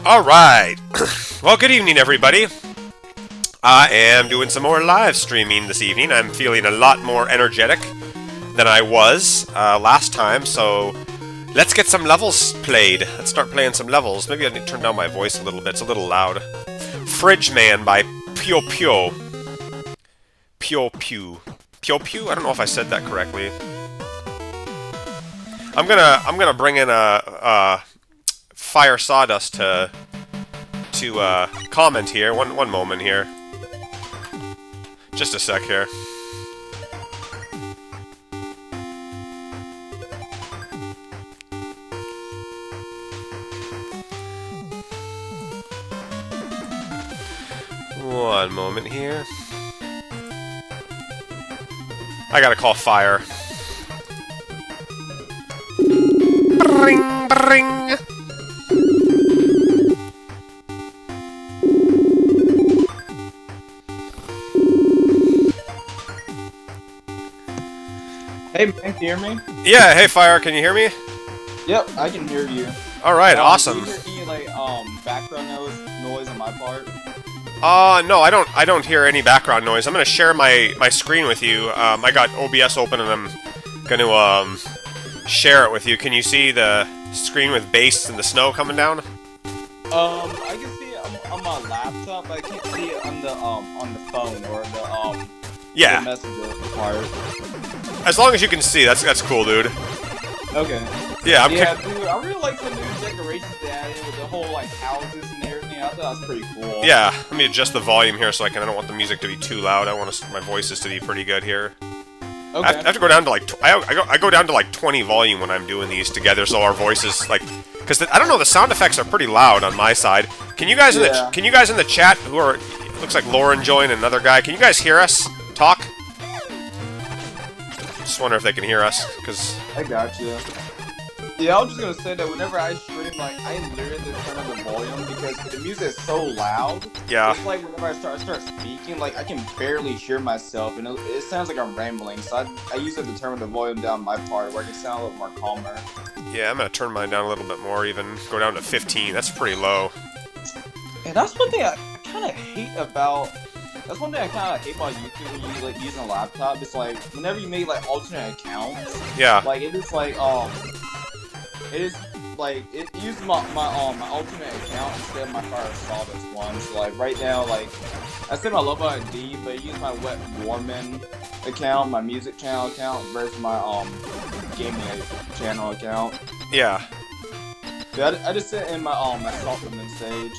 Alright. Well, good evening, everybody. I am doing some more live streaming this evening. I'm feeling a lot more energetic than I was last time, so let's get some levels played. Let's start playing some levels. Maybe I need to turn down my voice a little bit. It's a little loud. Fridge Man by Pyo Pyo. Pyo Pyo. Pyo Pyo? I don't know if I said that correctly. I'm gonna bring in a Fire Sawdust to comment here. One moment here. Just a sec here. One moment here. I gotta call Fire. Bring, bring. Hey man, can you hear me? Yeah, hey Fire, can you hear me? Yep, I can hear you. Alright, awesome. Do you hear any like background noise on my part? No, I don't hear any background noise. I'm gonna share my screen with you. I got OBS open and I'm gonna share it with you. Can you see the screen with bass and the snow coming down? I can see it on my laptop, but I can't see it on the phone or the messenger part. As long as you can see, that's cool, dude. Okay. Yeah, dude, I really like the new decorations they added with the whole like houses and everything. I thought that was pretty cool. Yeah, let me adjust the volume here so I don't want the music to be too loud. I want my voices to be pretty good here. Okay. I have to go down to like I go down to like 20 volume when I'm doing these together, so our voices like, because I don't know, the sound effects are pretty loud on my side. Can you guys in the chat who are, looks like Lauren joined, another guy, can you guys hear us talk? Just wonder if they can hear us, because I got you. Yeah, I was just gonna say that whenever I stream, like, I literally turn on the volume because the music is so loud. Yeah. It's like whenever I start speaking, like, I can barely hear myself, and it sounds like I'm rambling. So I use it to turn the volume down my part, where I can sound a little more calmer. Yeah, I'm gonna turn mine down a little bit more, even go down to 15. That's pretty low. And that's one thing I kind of hate about. That's one thing I kind of hate about YouTube when you like using a laptop. It's like whenever you make like alternate accounts. Yeah. Like it is like it is like it uses my alternate account instead of my Fire Sawdust one. So like right now, like I said my Love ID, but I use my Wet Warman account, my music channel account versus my gaming channel account. Yeah. I just sit in my my Saltwoman stage.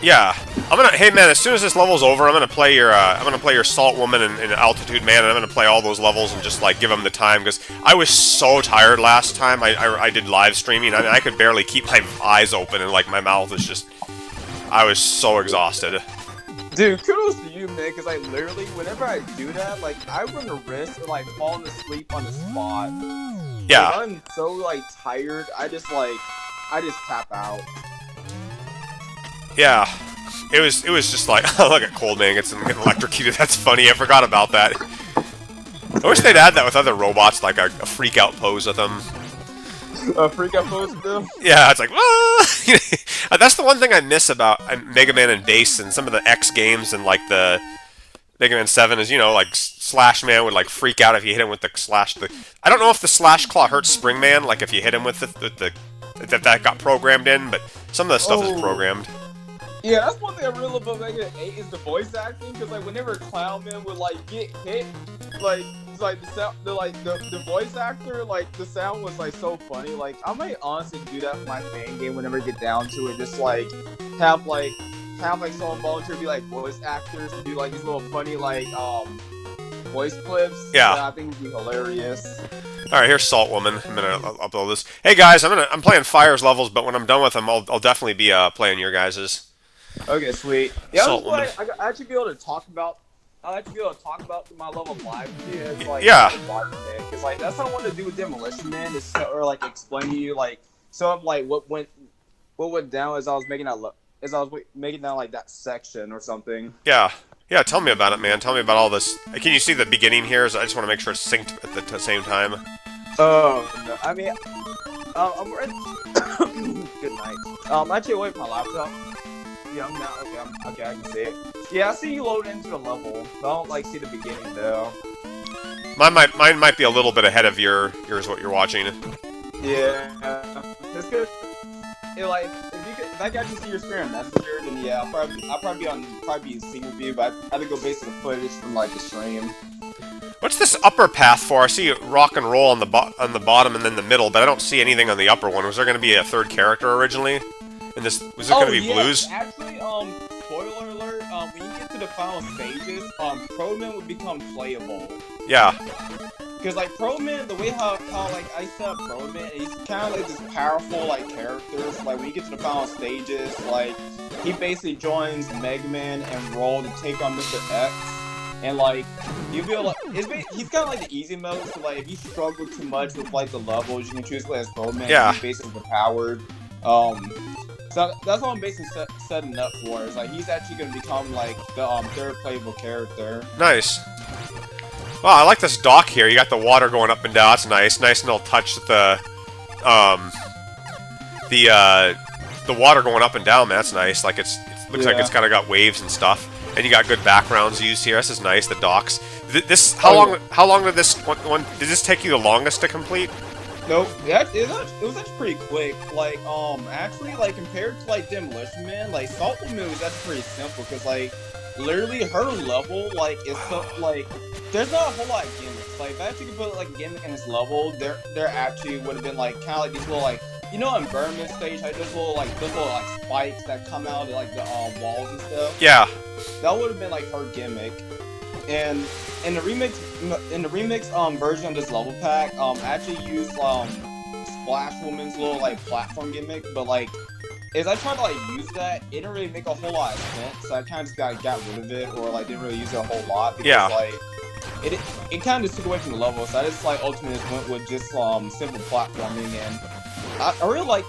Yeah, hey man, as soon as this level's over, I'm gonna play your Salt Woman and Altitude Man, and I'm gonna play all those levels and just like give them the time, because I was so tired last time I did live streaming. I mean, I could barely keep my eyes open, and like my mouth was just, I was so exhausted. Dude, kudos to you, man, because I literally, whenever I do that, like, I run the risk of, like, falling asleep on the spot. Yeah. Like, I'm so, like, tired, I just tap out. Yeah, it was just like, oh, look at Cold Man gets electrocuted. That's funny. I forgot about that. I wish they'd add that with other robots, like a freak out pose with them. A freak out pose with them? Yeah, it's like, ah! That's the one thing I miss about Mega Man and Bass and some of the X games and like the Mega Man 7 is, you know, like Slash Man would like freak out if you hit him with the slash. I don't know if the Slash Claw hurts Spring Man, like if you hit him with that got programmed in, but some of the stuff is programmed. Yeah, that's one thing I really love about Mega Man 8 is the voice acting, because like whenever Clown Man would like get hit, like it's like the sound, the voice actor, like the sound was like so funny. Like I might honestly do that for my fan game whenever I get down to it, just like have someone volunteer to be like voice actors to do like these little funny like voice clips. Yeah, I think it'd be hilarious. All right, here's Salt Woman. I'm gonna upload this. Hey guys, I'm playing Fire's levels, but when I'm done with them, I'll definitely be playing your guys's. Okay, sweet. Yeah, I actually be able to talk about. I like to be able to talk about my level of live with you. It's like, yeah. Because like that's what I want to do with Demolition Man, is or like explain to you like some like what went down as I was making down like that section or something. Yeah. Yeah, tell me about it, man. Tell me about all this. Can you see the beginning here? I just want to make sure it's synced at the same time. Oh no, I mean, I'm ready. Good night. Actually, away from my laptop. Yeah, I'm not. Okay, okay, I can see it. Yeah, I see you load into the level. I don't like see the beginning though. Mine might be a little bit ahead of yours. What you're watching. Yeah, it's good. It, like if I can actually see your screen on Messenger, then yeah, I'll probably be in single view, but I have to go based on the footage from like the stream. What's this upper path for? I see rock and roll on the bottom and then the middle, but I don't see anything on the upper one. Was there going to be a third character originally? And was it going to be Blues? Actually, spoiler alert. When you get to the final stages, Proman would become playable. Yeah. Because like Proman, the way how like I set up Proman, he's kind of like this powerful like character. So, like when you get to the final stages, like he basically joins Mega Man and Roll to take on Mr. X. And like, you feel like he's kind of like the easy mode. So like, if you struggle too much with like the levels, you can choose to play as Roman. Yeah. He's basically overpowered. So that's what I'm basically setting up for. Is like he's actually gonna become like the third playable character. Nice. Well, I like this dock here. You got the water going up and down. That's nice. Nice and it'll touch the water going up and down. Man, that's nice. Like it looks like it's kind of got waves and stuff. And you got good backgrounds used here. This is nice. The docks. How long did this one? Did this take you the longest to complete? Nope. It was actually pretty quick. Like actually like compared to like Demolition Man, like Salt Woman was actually pretty simple because like literally her level like is so like there's not a whole lot of gimmicks. Like if I actually could put like a gimmick in this level, there actually would have been like kind of like these little like. You know, in Berman stage, like those little spikes that come out of like the walls and stuff. Yeah. That would have been like her gimmick. And in the remix version of this level pack, actually used Splash Woman's little like platform gimmick, but like as I tried to like use that, it didn't really make a whole lot of sense. So I kind of just got rid of it, or like didn't really use it a whole lot because like it kind of just took away from the level. So I just like ultimately just went with just simple platforming and. I really like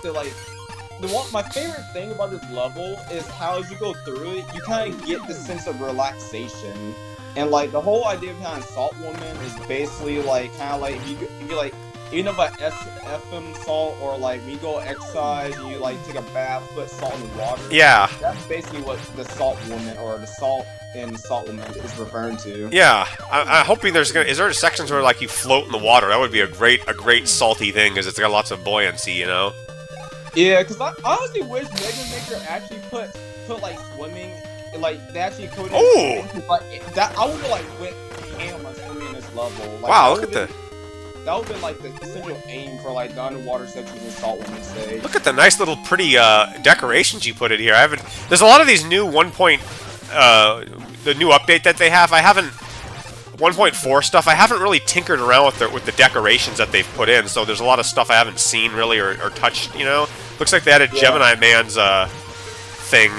my favorite thing about this level is how as you go through it, you kind of get the sense of relaxation. And like the whole idea behind Salt Woman is basically like kind of like if you like even if like FM salt or like when you go exercise and you like take a bath, put salt in the water. Yeah. That's basically what the Salt Woman or the salt in Salt Woman is referring to. Yeah, I'm hoping is there sections where like you float in the water? That would be a great salty thing because it's got lots of buoyancy, you know. Yeah, because I honestly wish Mega Maker actually put like swimming, like they actually coded. Oh, like that I would have like went ham on swimming in this level. Like, wow, look at that. That would have been like the essential aim for like the underwater sections in Salt Woman stage. Look at the nice little pretty decorations you put in here. There's a lot of these new the new update that they have. I haven't 1.4 stuff. I haven't really tinkered around with the decorations that they've put in. So there's a lot of stuff I haven't seen really or touched. You know, looks like they added Gemini Man's thing.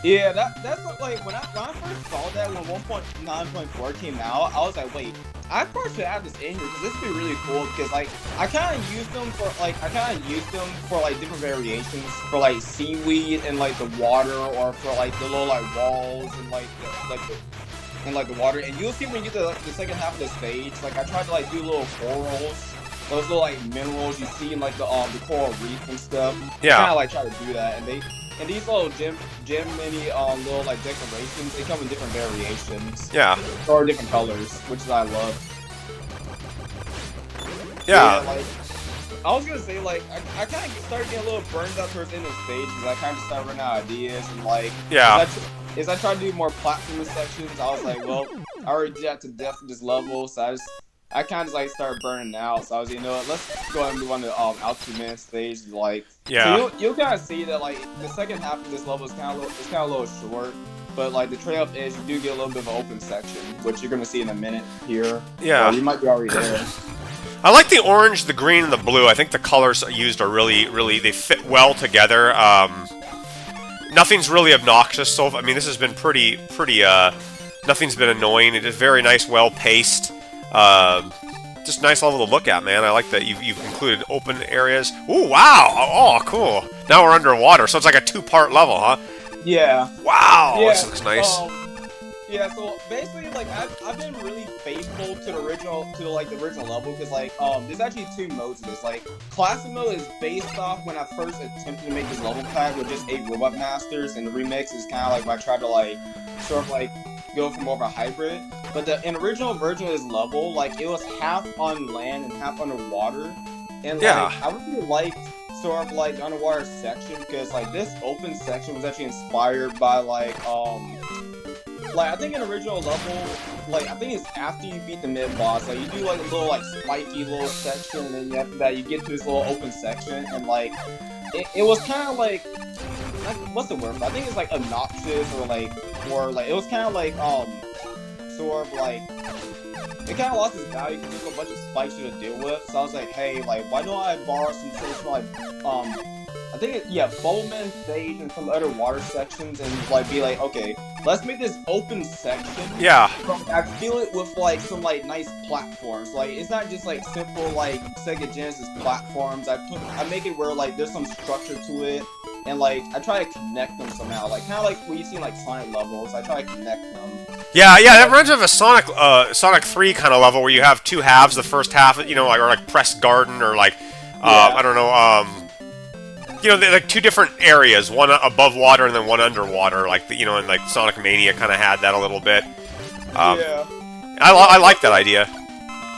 Yeah, that's like when I first saw that when 1.9.4 came out, I was like, wait, I probably should add this in here because this would be really cool. Because like I kind of use them for like different variations for like seaweed and like the water, or for like the little like walls and like the water. And you'll see when you get to the second half of the stage, like I tried to like do little corals, those little like minerals you see in like the coral reef and stuff. Yeah. Kind of like try to do that, and these little gem mini little like decorations, they come in different variations. Yeah. Or different colors, which I love. Yeah. Like, I was gonna say like I kind of started getting a little burned out towards the end of the stage because I kind of started running out of ideas and like as I tried to do more platforming sections, I was like, well, I already did that to death at this level, so I kind of like started burning out. So I was, you know what, let's go ahead and move on to Altitude Man stage. Like, so you'll kind of see that like the second half of this level is kind of a little short, but like the trade-off is you do get a little bit of an open section, which you're gonna see in a minute here. Yeah, you might be already there. I like the orange, the green, and the blue. I think the colors used are really they fit well together. Nothing's really obnoxious. So I mean, this has been pretty. Nothing's been annoying. It is very nice, well paced. Just nice level to look at, man. I like that you've included open areas. Ooh, wow! Oh, cool. Now we're underwater, so it's like a 2-part level, huh? Yeah. Wow, this looks nice. Yeah, so basically, like, I've been really faithful to the original, the original level, because, like, there's actually two modes of this. Like, classic mode is based off when I first attempted to make this level pack with just 8 Robot Masters, and the remix is kind of like when I tried to, like, sort of, like, go for more of a hybrid. But the original version of this level, like, it was half on land and half underwater, and, like, I really liked sort of, like, the underwater section, because, like, this open section was actually inspired by, like, I think an original level, like, I think it's after you beat the mid-boss, like, you do, like, a little, like, spiky little section, and then after that, you get to this little open section, and, like, it was kind of, like, what's the word for it? I think it's, like, obnoxious, or, it was kind of, like, sort of, like, it kind of lost its value because there's a bunch of spikes to deal with, so I was like, hey, like, why don't I borrow some like, I think Bowman stage and some other water sections, and, like, be like, okay, let's make this open section. Yeah. I feel it with, like, some, like, nice platforms. Like, it's not just, like, simple, like, Sega Genesis platforms. I make it where, like, there's some structure to it, and, like, I try to connect them somehow. Like, kind of like when you see, like, Sonic levels, I try to connect them. Yeah, that reminds me of a Sonic 3 kind of level where you have two halves. The first half, you know, like, or like Press Garden, or like, I don't know, you know, like two different areas, one above water and then one underwater, like, you know, and like Sonic Mania kind of had that a little bit. Yeah. I like that idea.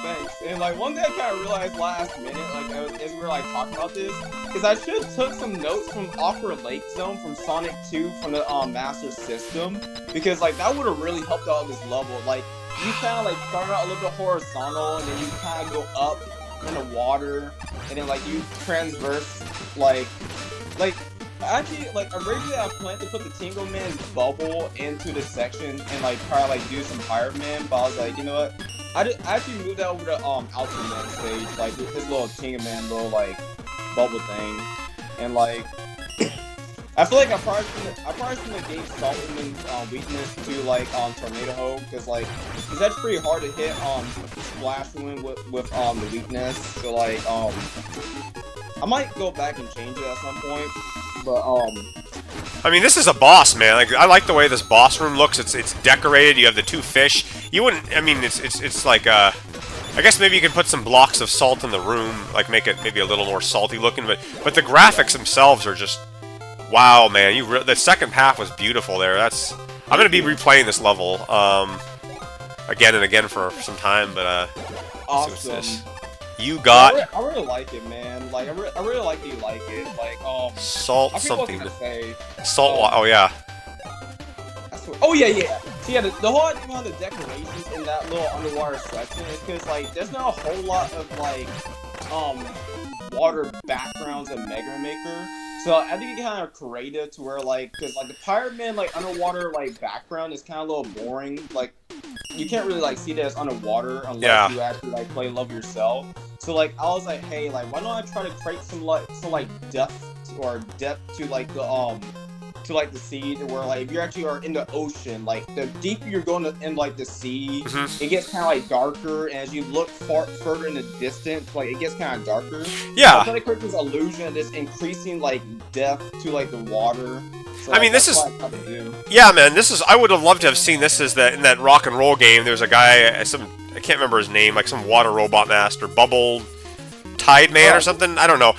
Thanks. And, like, one thing I kind of realized last minute, like, as we were, like, talking about this, is I should have took some notes from Awkward Lake Zone from Sonic 2 from the Master System, because, like, that would have really helped out this level. Like, you kind of, like, start out a little bit horizontal, and then you kind of go up in the water, and then, like, you transverse, actually, like, originally I planned to put the Tingle Man's bubble into the section and, like, probably, like, do some Pirate Man, but I was like, you know what? I actually moved that over to Ultra Man stage, like, with his little Tingle Man little, like, bubble thing, and, like, I feel like I probably shouldn't have gave Saltman's weakness to, like, Tornado Ho, because, like, that's pretty hard to hit Splash Wind with the weakness, so, like, I might go back and change it at some point, but, I mean, this is a boss, man. Like, I like the way this boss room looks. It's decorated. You have the two fish. You wouldn't. I mean, it's like I guess maybe you can put some blocks of salt in the room, like make it maybe a little more salty looking. But the graphics themselves are just wow, man. The second half was beautiful there. I'm gonna be replaying this level again and again for some time. But awesome. You got. I really like it, man. Like, I really like that you like it. Like, salt I something. What say. Salt. Oh yeah. Oh yeah. So yeah, the whole idea behind the decorations in that little underwater section is because, like, there's not a whole lot of, like, water backgrounds in Mega Maker. So I think it kind of creative to where, like, because, like, the Pirate Man, like, underwater, like, background is kind of a little boring. Like, you can't really, like, see that as underwater unless you actually, like, play level yourself. So, like, I was like, hey, like, why don't I try to create some depth to, like, the sea, to where, like, if you actually are in the ocean, like, the deeper you're going in, like, the sea, it gets kind of, like, darker, and as you look further in the distance, like, it gets kind of darker. Yeah. So I try to create this illusion of this increasing, like, depth to, like, the water. So, I mean, this is. Yeah, man, this is. I would have loved to have seen this in that rock and roll game. There's a guy, I can't remember his name, like some water robot master, Bubble Tide Man or something. I don't know.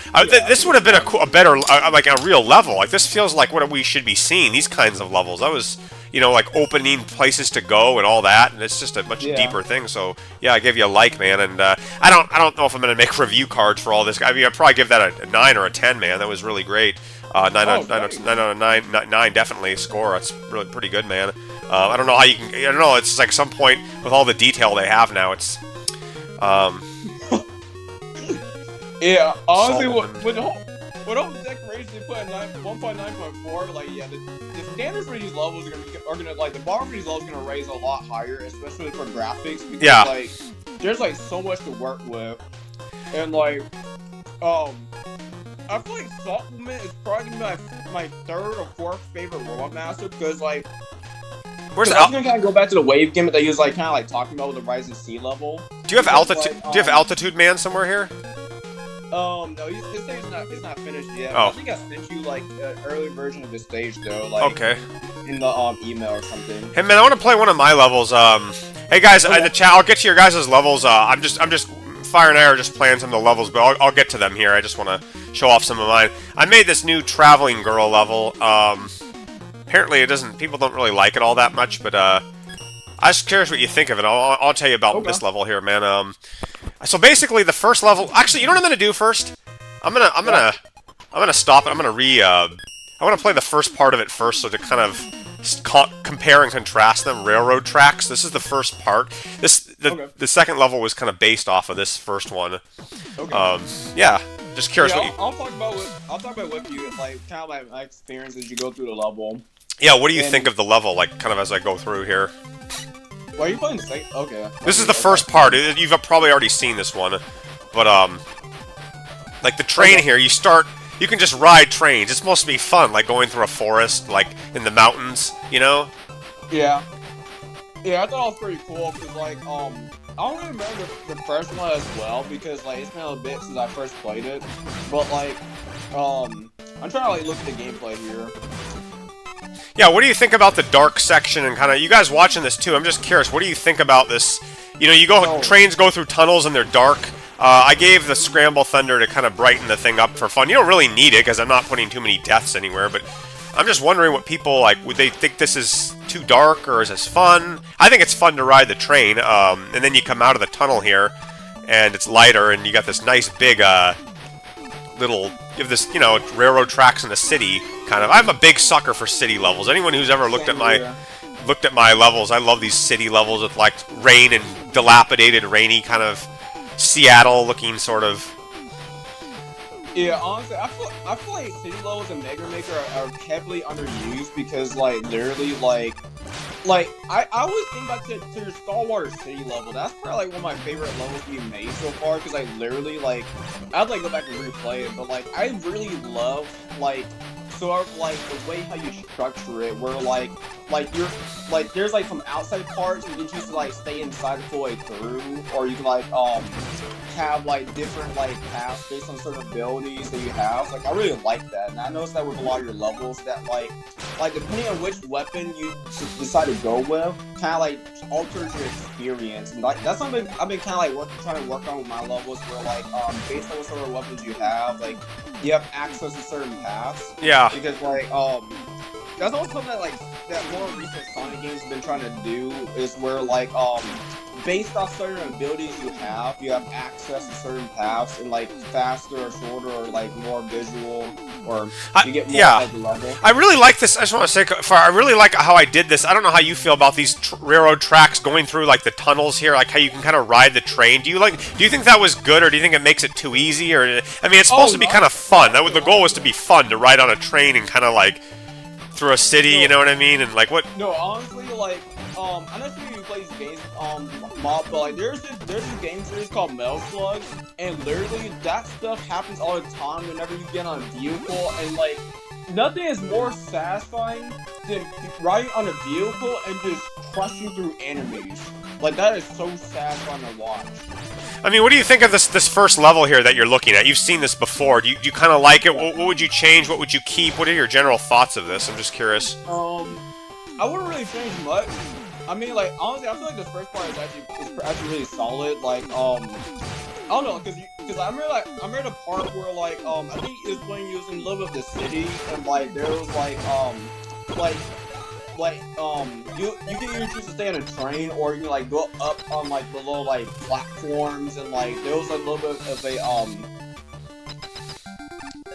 This would have been a better, like a real level. Like, this feels like what we should be seeing. These kinds of levels. That was, you know, like opening places to go and all that, and it's just a much deeper thing. So yeah, I give you a like, man. And I don't know if I'm gonna make review cards for all this. I mean, I'd probably give that a 9 or a 10, man. That was really great. 9 out of 9 definitely score. That's really pretty good, man. I don't know how you can. I don't know. It's just like some point with all the detail they have now. It's. Yeah, honestly, with all the decorations they put at 1.9.4, like, yeah, the standards for these levels are gonna like, the bar for these levels are gonna raise a lot higher, especially for graphics, because like, there's like so much to work with, and like, I feel like Supplement is probably gonna be my third or fourth favorite Robot Master, because like, where's I'm gonna kind of go back to the wave gimmick that he was like kind of like talking about with the rising sea level. Do you have altitude? Do you have Altitude Man somewhere here? no, his stage is not finished yet. Oh. I think I sent you like an early version of his stage though, like Okay. in the email or something. Hey man, I want to play one of my levels. Hey guys, in the chat, I'll get to your guys' levels. I'm just Fire and I are just playing some of the levels, but I'll get to them here. I just want to show off some of mine. I made this new traveling girl level. Apparently people don't really like it all that much, but I'm just curious what you think of it. I'll tell you about this level here, man. So basically the first level, actually, you know what I'm gonna do first? I'm gonna stop it. I'm gonna I want to play the first part of it first, so to kind of compare and contrast them. Railroad tracks. This is the first part. The second level was kind of based off of this first one. Okay. Yeah. Just curious. Yeah, I'll talk about with you, like kind of like my experience as you go through the level. Yeah. What do you think of the level, like kind of as I go through here? Well, are you playing the Okay. This is the first part. You've probably already seen this one, but like the train here, you can just ride trains. It's supposed to be fun, like going through a forest, like in the mountains, you know? Yeah. Yeah, I thought it was pretty cool because, like, I don't really remember the first one as well because, like, it's been a bit since I first played it. But, like, I'm trying to, like, look at the gameplay here. Yeah, what do you think about the dark section and kind of, you guys watching this too, I'm just curious, what do you think about this? You know, trains go through tunnels and they're dark. I gave the Scramble Thunder to kind of brighten the thing up for fun. You don't really need it because I'm not putting too many deaths anywhere, but I'm just wondering what people, like, would they think this is too dark or is this fun? I think it's fun to ride the train, and then you come out of the tunnel here and it's lighter and you got this nice big, you have this, you know, railroad tracks in a city, kind of. I'm a big sucker for city levels. Anyone who's ever looked at my levels, I love these city levels with, like, rain and dilapidated, rainy kind of Seattle-looking sort of. Yeah, honestly, I feel like city levels in Mega Maker are heavily underused because, like, literally, like I always think back to your Star Wars city level. That's probably, like, one of my favorite levels to be made so far because I literally, like, I'd, like, go back and replay it, but, like, I really love, like, sort of, like, the way how you structure it, where, like, you're, like, there's, like, some outside parts, and you can choose to, like, stay inside the full way through, or you can, like, have, like, different, like, paths based on certain abilities that you have. Like, I really like that, and I noticed that with a lot of your levels, that, like, depending on which weapon you decide to go with, kind of, like, alters your experience, and, like, that's something I've been kind of, like, trying to work on with my levels, where, like, based on what sort of weapons you have, like, you have access to certain paths. Yeah. Because, like, that's also something that, like, that more recent Sonic games have been trying to do, is where, like, based off certain abilities you have access to certain paths, and, like, faster or shorter or, like, more visual, or you get more at the level. I really like this. I just want to say, I really like how I did this. I don't know how you feel about these railroad tracks going through, like, the tunnels here, like how you can kind of ride the train. Do you think that was good, or do you think it makes it too easy? Or, I mean, it's supposed to be kind of fun. The goal was to be fun, to ride on a train and kind of, like, through a city, you know what I mean? And, like, what? No, honestly, like, I'm not sure if you play these games, but, like, there's this game series called Metal Slug, and literally that stuff happens all the time whenever you get on a vehicle, and, like, nothing is more satisfying than riding on a vehicle and just crushing through enemies. Like, that is so satisfying to watch. I mean, what do you think of this first level here that you're looking at? You've seen this before. Do you kind of like it? What would you change? What would you keep? What are your general thoughts of this? I'm just curious. I wouldn't really change much. I mean, like, honestly, I feel like this first part is actually really solid. Like, I don't know, because I remember the part where, like, I think it was when you was in the middle of the city, and, like, there was, like, you can either choose to stay on a train, or you can, like, go up on, like, the little, like, platforms, and, like, there was a little bit of a,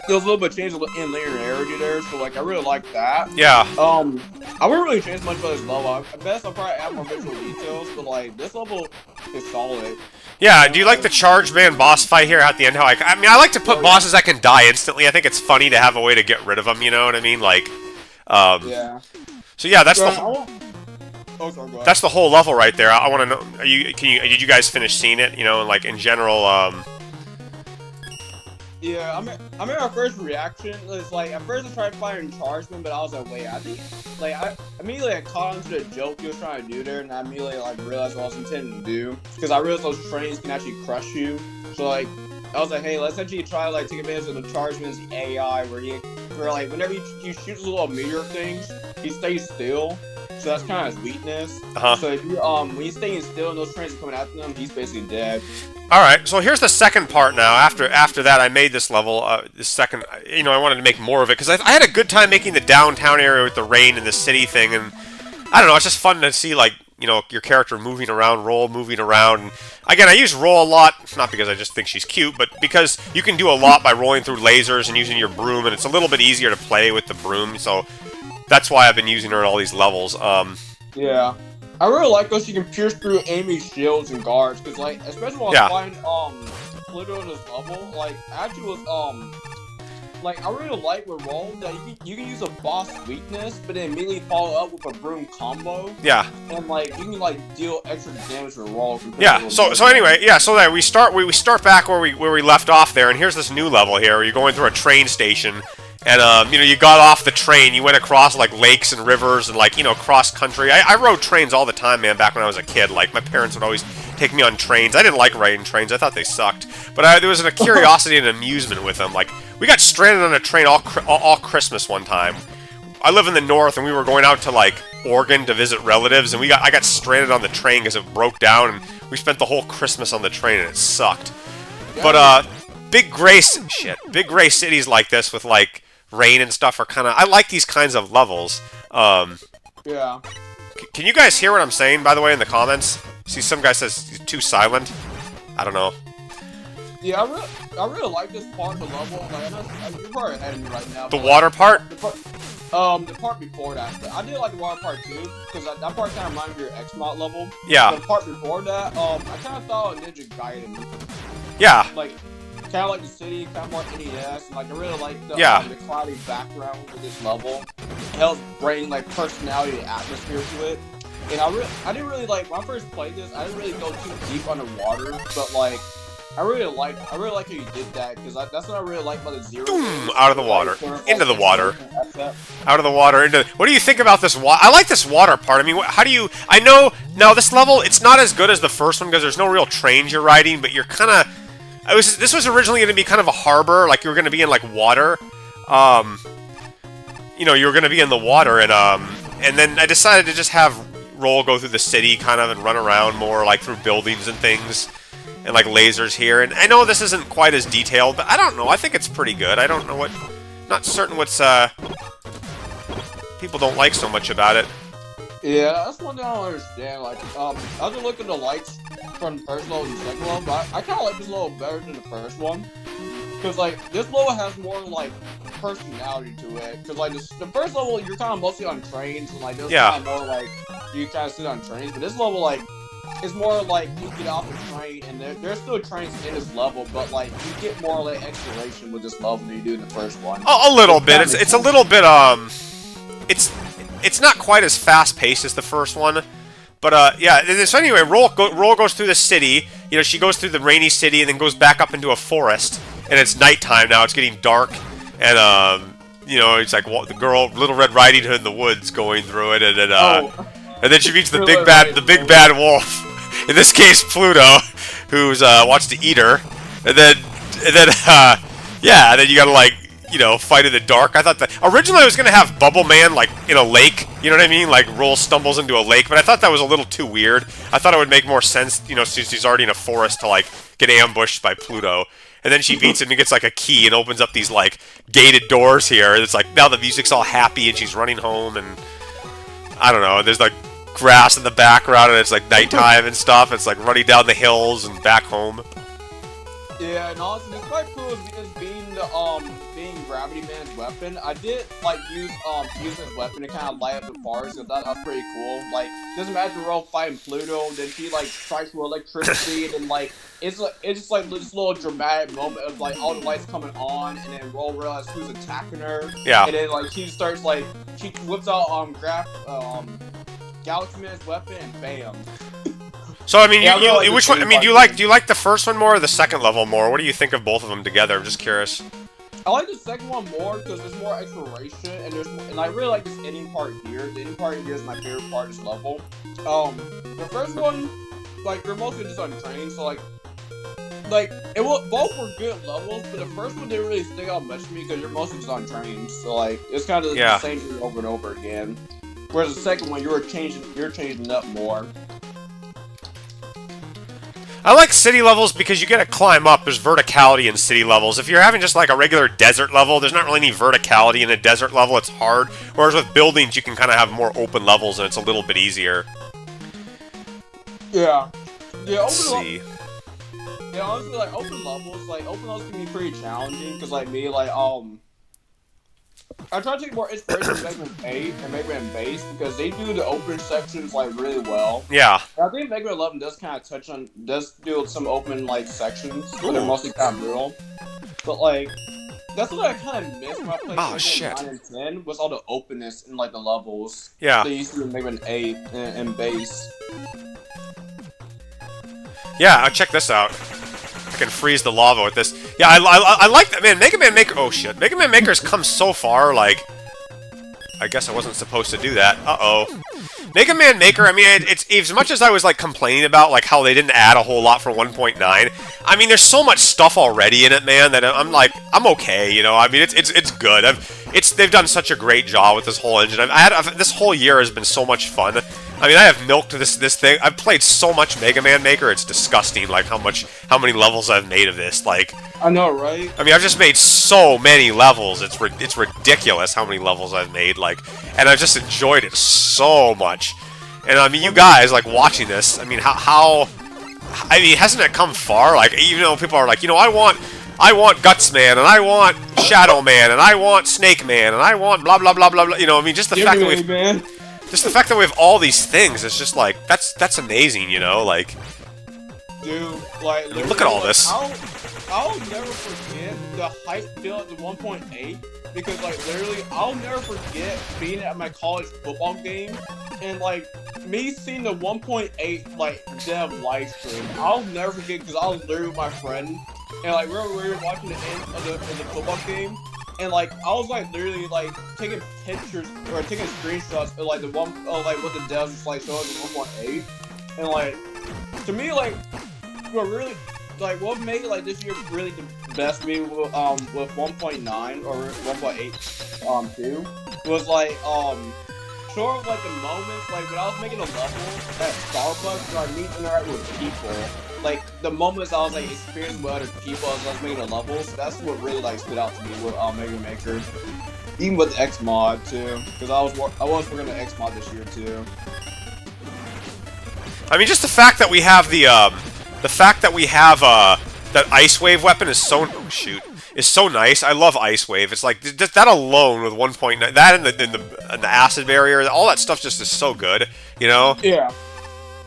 there was a little bit of change in linearity there, so, like, I really like that. Yeah. I wouldn't really change much about this level. I guess I'll probably add more visual details, but, like, this level is solid. Yeah, do you like the Charge Man boss fight here at the end? I mean, I like to put bosses that can die instantly. I think it's funny to have a way to get rid of them, you know what I mean? Like, yeah. So, yeah, that's that's the whole level right there. I want to know, did you guys finish seeing it, you know, and, like, in general, Yeah, I mean, our first reaction was, like, at first I tried firing Chargeman, but I was like, wait, I think, like, I immediately caught onto the joke he was trying to do there, and I immediately, like, realized what I was intending to do, because I realized those trains can actually crush you, so, like, I was like, hey, let's actually try like take advantage of the Chargeman's AI, where like whenever he shoots little meteor things, he stays still. So that's kind of his weakness. So if you when he's staying still and those trains are coming after him, he's basically dead. All right, so here's the second part now. After that, I made this level. The second, I wanted to make more of it because I had a good time making the downtown area with the rain and the city thing, and I don't know, it's just fun to see like your character moving around, Roll moving around. And again, I use Roll a lot, not because I just think she's cute, but because you can do a lot by rolling through lasers and using your broom, and it's a little bit easier to play with the broom. So that's why I've been using her in all these levels. Yeah. I really like how she can pierce through enemy's shields and guards, because like, especially when I find Pluto in this level, like actually was like I really like with Roll that you can use a boss weakness, but then immediately follow up with a broom combo. Yeah. And like you can like deal extra damage with Roll. Yeah. So anyway, so that we start back where we left off there, and here's this new level here where you're going through a train station. And, you got off the train, you went across, like, lakes and rivers and, like, cross-country. I rode trains all the time, man, back when I was a kid. Like, my parents would always take me on trains. I didn't like riding trains. I thought they sucked. But there was a curiosity and amusement with them. Like, we got stranded on a train all Christmas one time. I live in the north, and we were going out to, like, Oregon to visit relatives, and I got stranded on the train because it broke down, and we spent the whole Christmas on the train, and it sucked. But, big gray cities like this with, like, rain and stuff are kind of... I like these kinds of levels. Yeah. Can you guys hear what I'm saying, by the way, in the comments? See, some guy says he's too silent. I don't know. Yeah, I really like this part of the level. Like, you're probably ahead of me right now. The water part? The part before that. I did like the water part too, because that part kind of reminds me of your X-Mod level. Yeah. But the part before that, I kind of thought of Ninja Gaiden. Yeah. Like, kind of like the city, kind of more NES, and like I really like the cloudy background of this level. It helps bring like personality and atmosphere to it. And I didn't really like when I first played this. I didn't really go too deep underwater, but like I really like how you did that, because that's what I really like about the Zero. Out of the water, into the water, out of the water, into. What do you think about this water? I like this water part. I mean, how do you? I know now this level, it's not as good as the first one because there's no real trains you're riding, but you're kind of. This was originally going to be kind of a harbor, like you were going to be in like water. You were going to be in the water, and then I decided to just have Roll go through the city kind of and run around more, like through buildings and things, and like lasers here. And I know this isn't quite as detailed, but I don't know. I think it's pretty good. I don't know not certain what's people don't like so much about it. Yeah, that's one thing I don't understand. Like, I was just looking at the likes from the first level and the second level, but I kind of like this level better than the first one. Because, like, this level has more, like, personality to it. Because, like, the first level, you're kind of mostly on trains, and, like, this kind of more, like, you kind of sit on trains. But this level, like, it's more, like, you get off the train, and there's still trains in this level, but, like, you get more, like, exploration with this level than you do in the first one. A little bit. It's a little bit, It's not quite as fast-paced as the first one, but, yeah, so anyway, Roll goes through the city, she goes through the rainy city and then goes back up into a forest, and it's nighttime now, it's getting dark, and, it's like the girl, Little Red Riding Hood in the woods going through it, and then she meets the big bad wolf, in this case, Pluto, who's, wants to eat her, and then you gotta, like, fight in the dark. I thought that originally I was gonna have Bubble Man like in a lake. You know what I mean? Like Roll stumbles into a lake, but I thought that was a little too weird. I thought it would make more sense, since he's already in a forest, to like get ambushed by Pluto. And then she beats him and gets like a key and opens up these like gated doors here. It's like now the music's all happy and she's running home, and I don't know. There's like grass in the background and it's like nighttime and stuff. It's like running down the hills and back home. Yeah, and also despite Pluto's being Gravity Man's weapon, I did like use his weapon to kind of light up the forest, and that was pretty cool. Like, doesn't matter if Roll fighting Pluto, then she like strikes with electricity, and then like it's just like this little dramatic moment of like all the lights coming on, and then Roll realizes who's attacking her. Yeah. And then like she starts like she whips out Galaxy Man's weapon, and bam. So I mean, which one? I mean, do you like the first one more or the second level more? What do you think of both of them together? I'm just curious. I like the second one more because there's more exploration, and I really like this ending part here. The ending part here is my favorite part of this level. The first one, like, you're mostly just on trains, so like like both were good levels, but the first one didn't really stick out much to me because you're mostly just on trains, so like it's kind of the same thing over and over again. Whereas the second one, you're changing it up more. I like city levels because you get to climb up. There's verticality in city levels. If you're having just like a regular desert level, there's not really any verticality in a desert level. It's hard. Whereas with buildings, you can kind of have more open levels and it's a little bit easier. Yeah. Yeah. Let's see. Yeah, honestly, like open levels can be pretty challenging because like me, like I try to take more inspiration from Mega Man 8 and Mega Man Base because they do the open sections like really well. Yeah. I think Mega Man 11 does kind of does do some open like sections, but they're mostly kind of brutal. But like, that's what I kind of missed when I played Mega Man 9 and 10 was all the openness in like the levels. Yeah. They used to do in Mega Man 8 and Base. Yeah, check this out. I can freeze the lava with this. Yeah, I like that, man. Mega Man Maker. Oh shit, Mega Man Maker's come so far. Like, I guess I wasn't supposed to do that. Mega Man Maker. I mean, it's as much as I was like complaining about like how they didn't add a whole lot for 1.9. I mean, there's so much stuff already in it, man. That I'm like, I'm okay. You know, I mean, it's good. They've done such a great job with this whole engine. This whole year has been so much fun. I mean, I have milked this thing. I've played so much Mega Man Maker. It's disgusting. Like how many levels I've made of this. Like, I know, right? I mean, I've just made so many levels. It's ridiculous how many levels I've made. Like, and I've just enjoyed it so much. And I mean, you guys like watching this. I mean, how? I mean, hasn't it come far? Like, even though people are like, you know, I want Guts Man, and I want Shadow Man, and I want Snake Man, and I want blah blah blah blah blah. You know, I mean, just the fact that we have all these things, it's just like that's amazing, you know, like. Dude, like look at all this. I'll never forget the hype build at the 1.8 because like literally I'll never forget being at my college football game and like me seeing the 1.8 like dev live stream. I'll never forget because I was literally with my friend and like we were watching the end of the football game. And like I was like literally like taking pictures or taking screenshots of like what the devs like showing the 1.8, and like to me like what made like this year really the best me with 1.9 or 1.8 too was like sort of like the moments like when I was making a level at Starbucks where I meet and interact with people. Like the moments I was like experiencing with other people as I was making the levels, that's what really like stood out to me with Mega Maker. Even with the X mod too, because I was working on the X mod this year too. I mean, just the fact that we have that Ice Wave weapon is so so nice. I love Ice Wave. It's like that alone with 1.9, that and the acid barrier, all that stuff just is so good, you know? Yeah.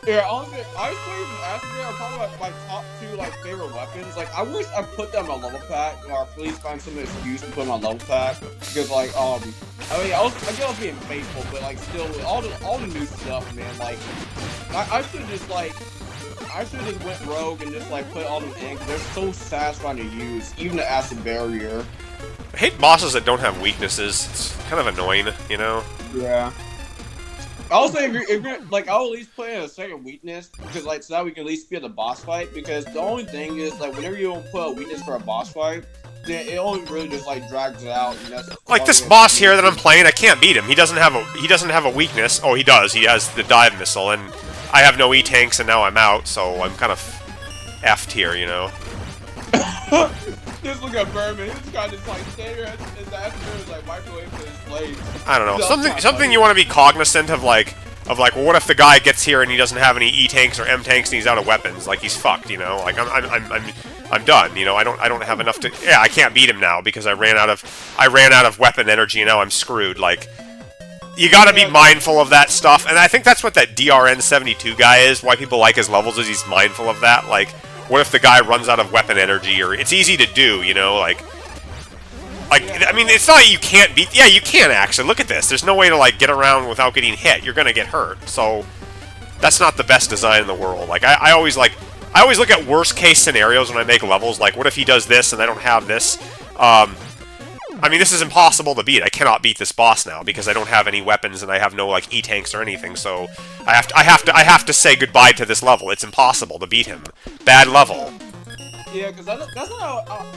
Yeah, honestly, Ice Wave and Acid Barrier are probably my top two like favorite weapons. Like, I wish I put them in my level pack, or at least find some excuse to put them in my level pack. Because like, I mean, I guess I was being faithful, but like, still, with all the new stuff, man. Like, I should have just went rogue and just like put all them in. Cause they're so satisfying to use, even the Acid Barrier. I hate bosses that don't have weaknesses. It's kind of annoying, you know? Yeah. Also, if you're like, I'll at least play a second weakness because, like, so that we can at least be at the boss fight. Because the only thing is, like, whenever you don't put a weakness for a boss fight, then it only really just like drags it out. And that's like this boss here that I'm playing. I can't beat him. He doesn't have a weakness. Oh, he does. He has the dive missile, and I have no E-tanks, and now I'm out. So I'm kind of effed here, you know. Just look at Berman. He's got this like standing there, and the afternoon is like microwave to his blade. I don't know. Something you want to be cognizant of, like, well, what if the guy gets here and he doesn't have any E-tanks or M-tanks and he's out of weapons? Like, he's fucked, you know. Like, I'm done. You know, I don't have enough to. Yeah, I can't beat him now because I ran out of weapon energy and now I'm screwed. Like, you gotta be mindful of that stuff, and I think that's what that DRN72 guy is. Why people like his levels is he's mindful of that. Like, what if the guy runs out of weapon energy? Or it's easy to do, you know, like I mean, it's not like you can't beat. Yeah, you can actually. Look at this. There's no way to like get around without getting hit. You're gonna get hurt. So that's not the best design in the world. Like I always look at worst case scenarios when I make levels. Like, what if he does this and I don't have this? I mean, this is impossible to beat. I cannot beat this boss now because I don't have any weapons and I have no like E-tanks or anything. So I have to say goodbye to this level. It's impossible to beat him. Bad level. Yeah, because that's what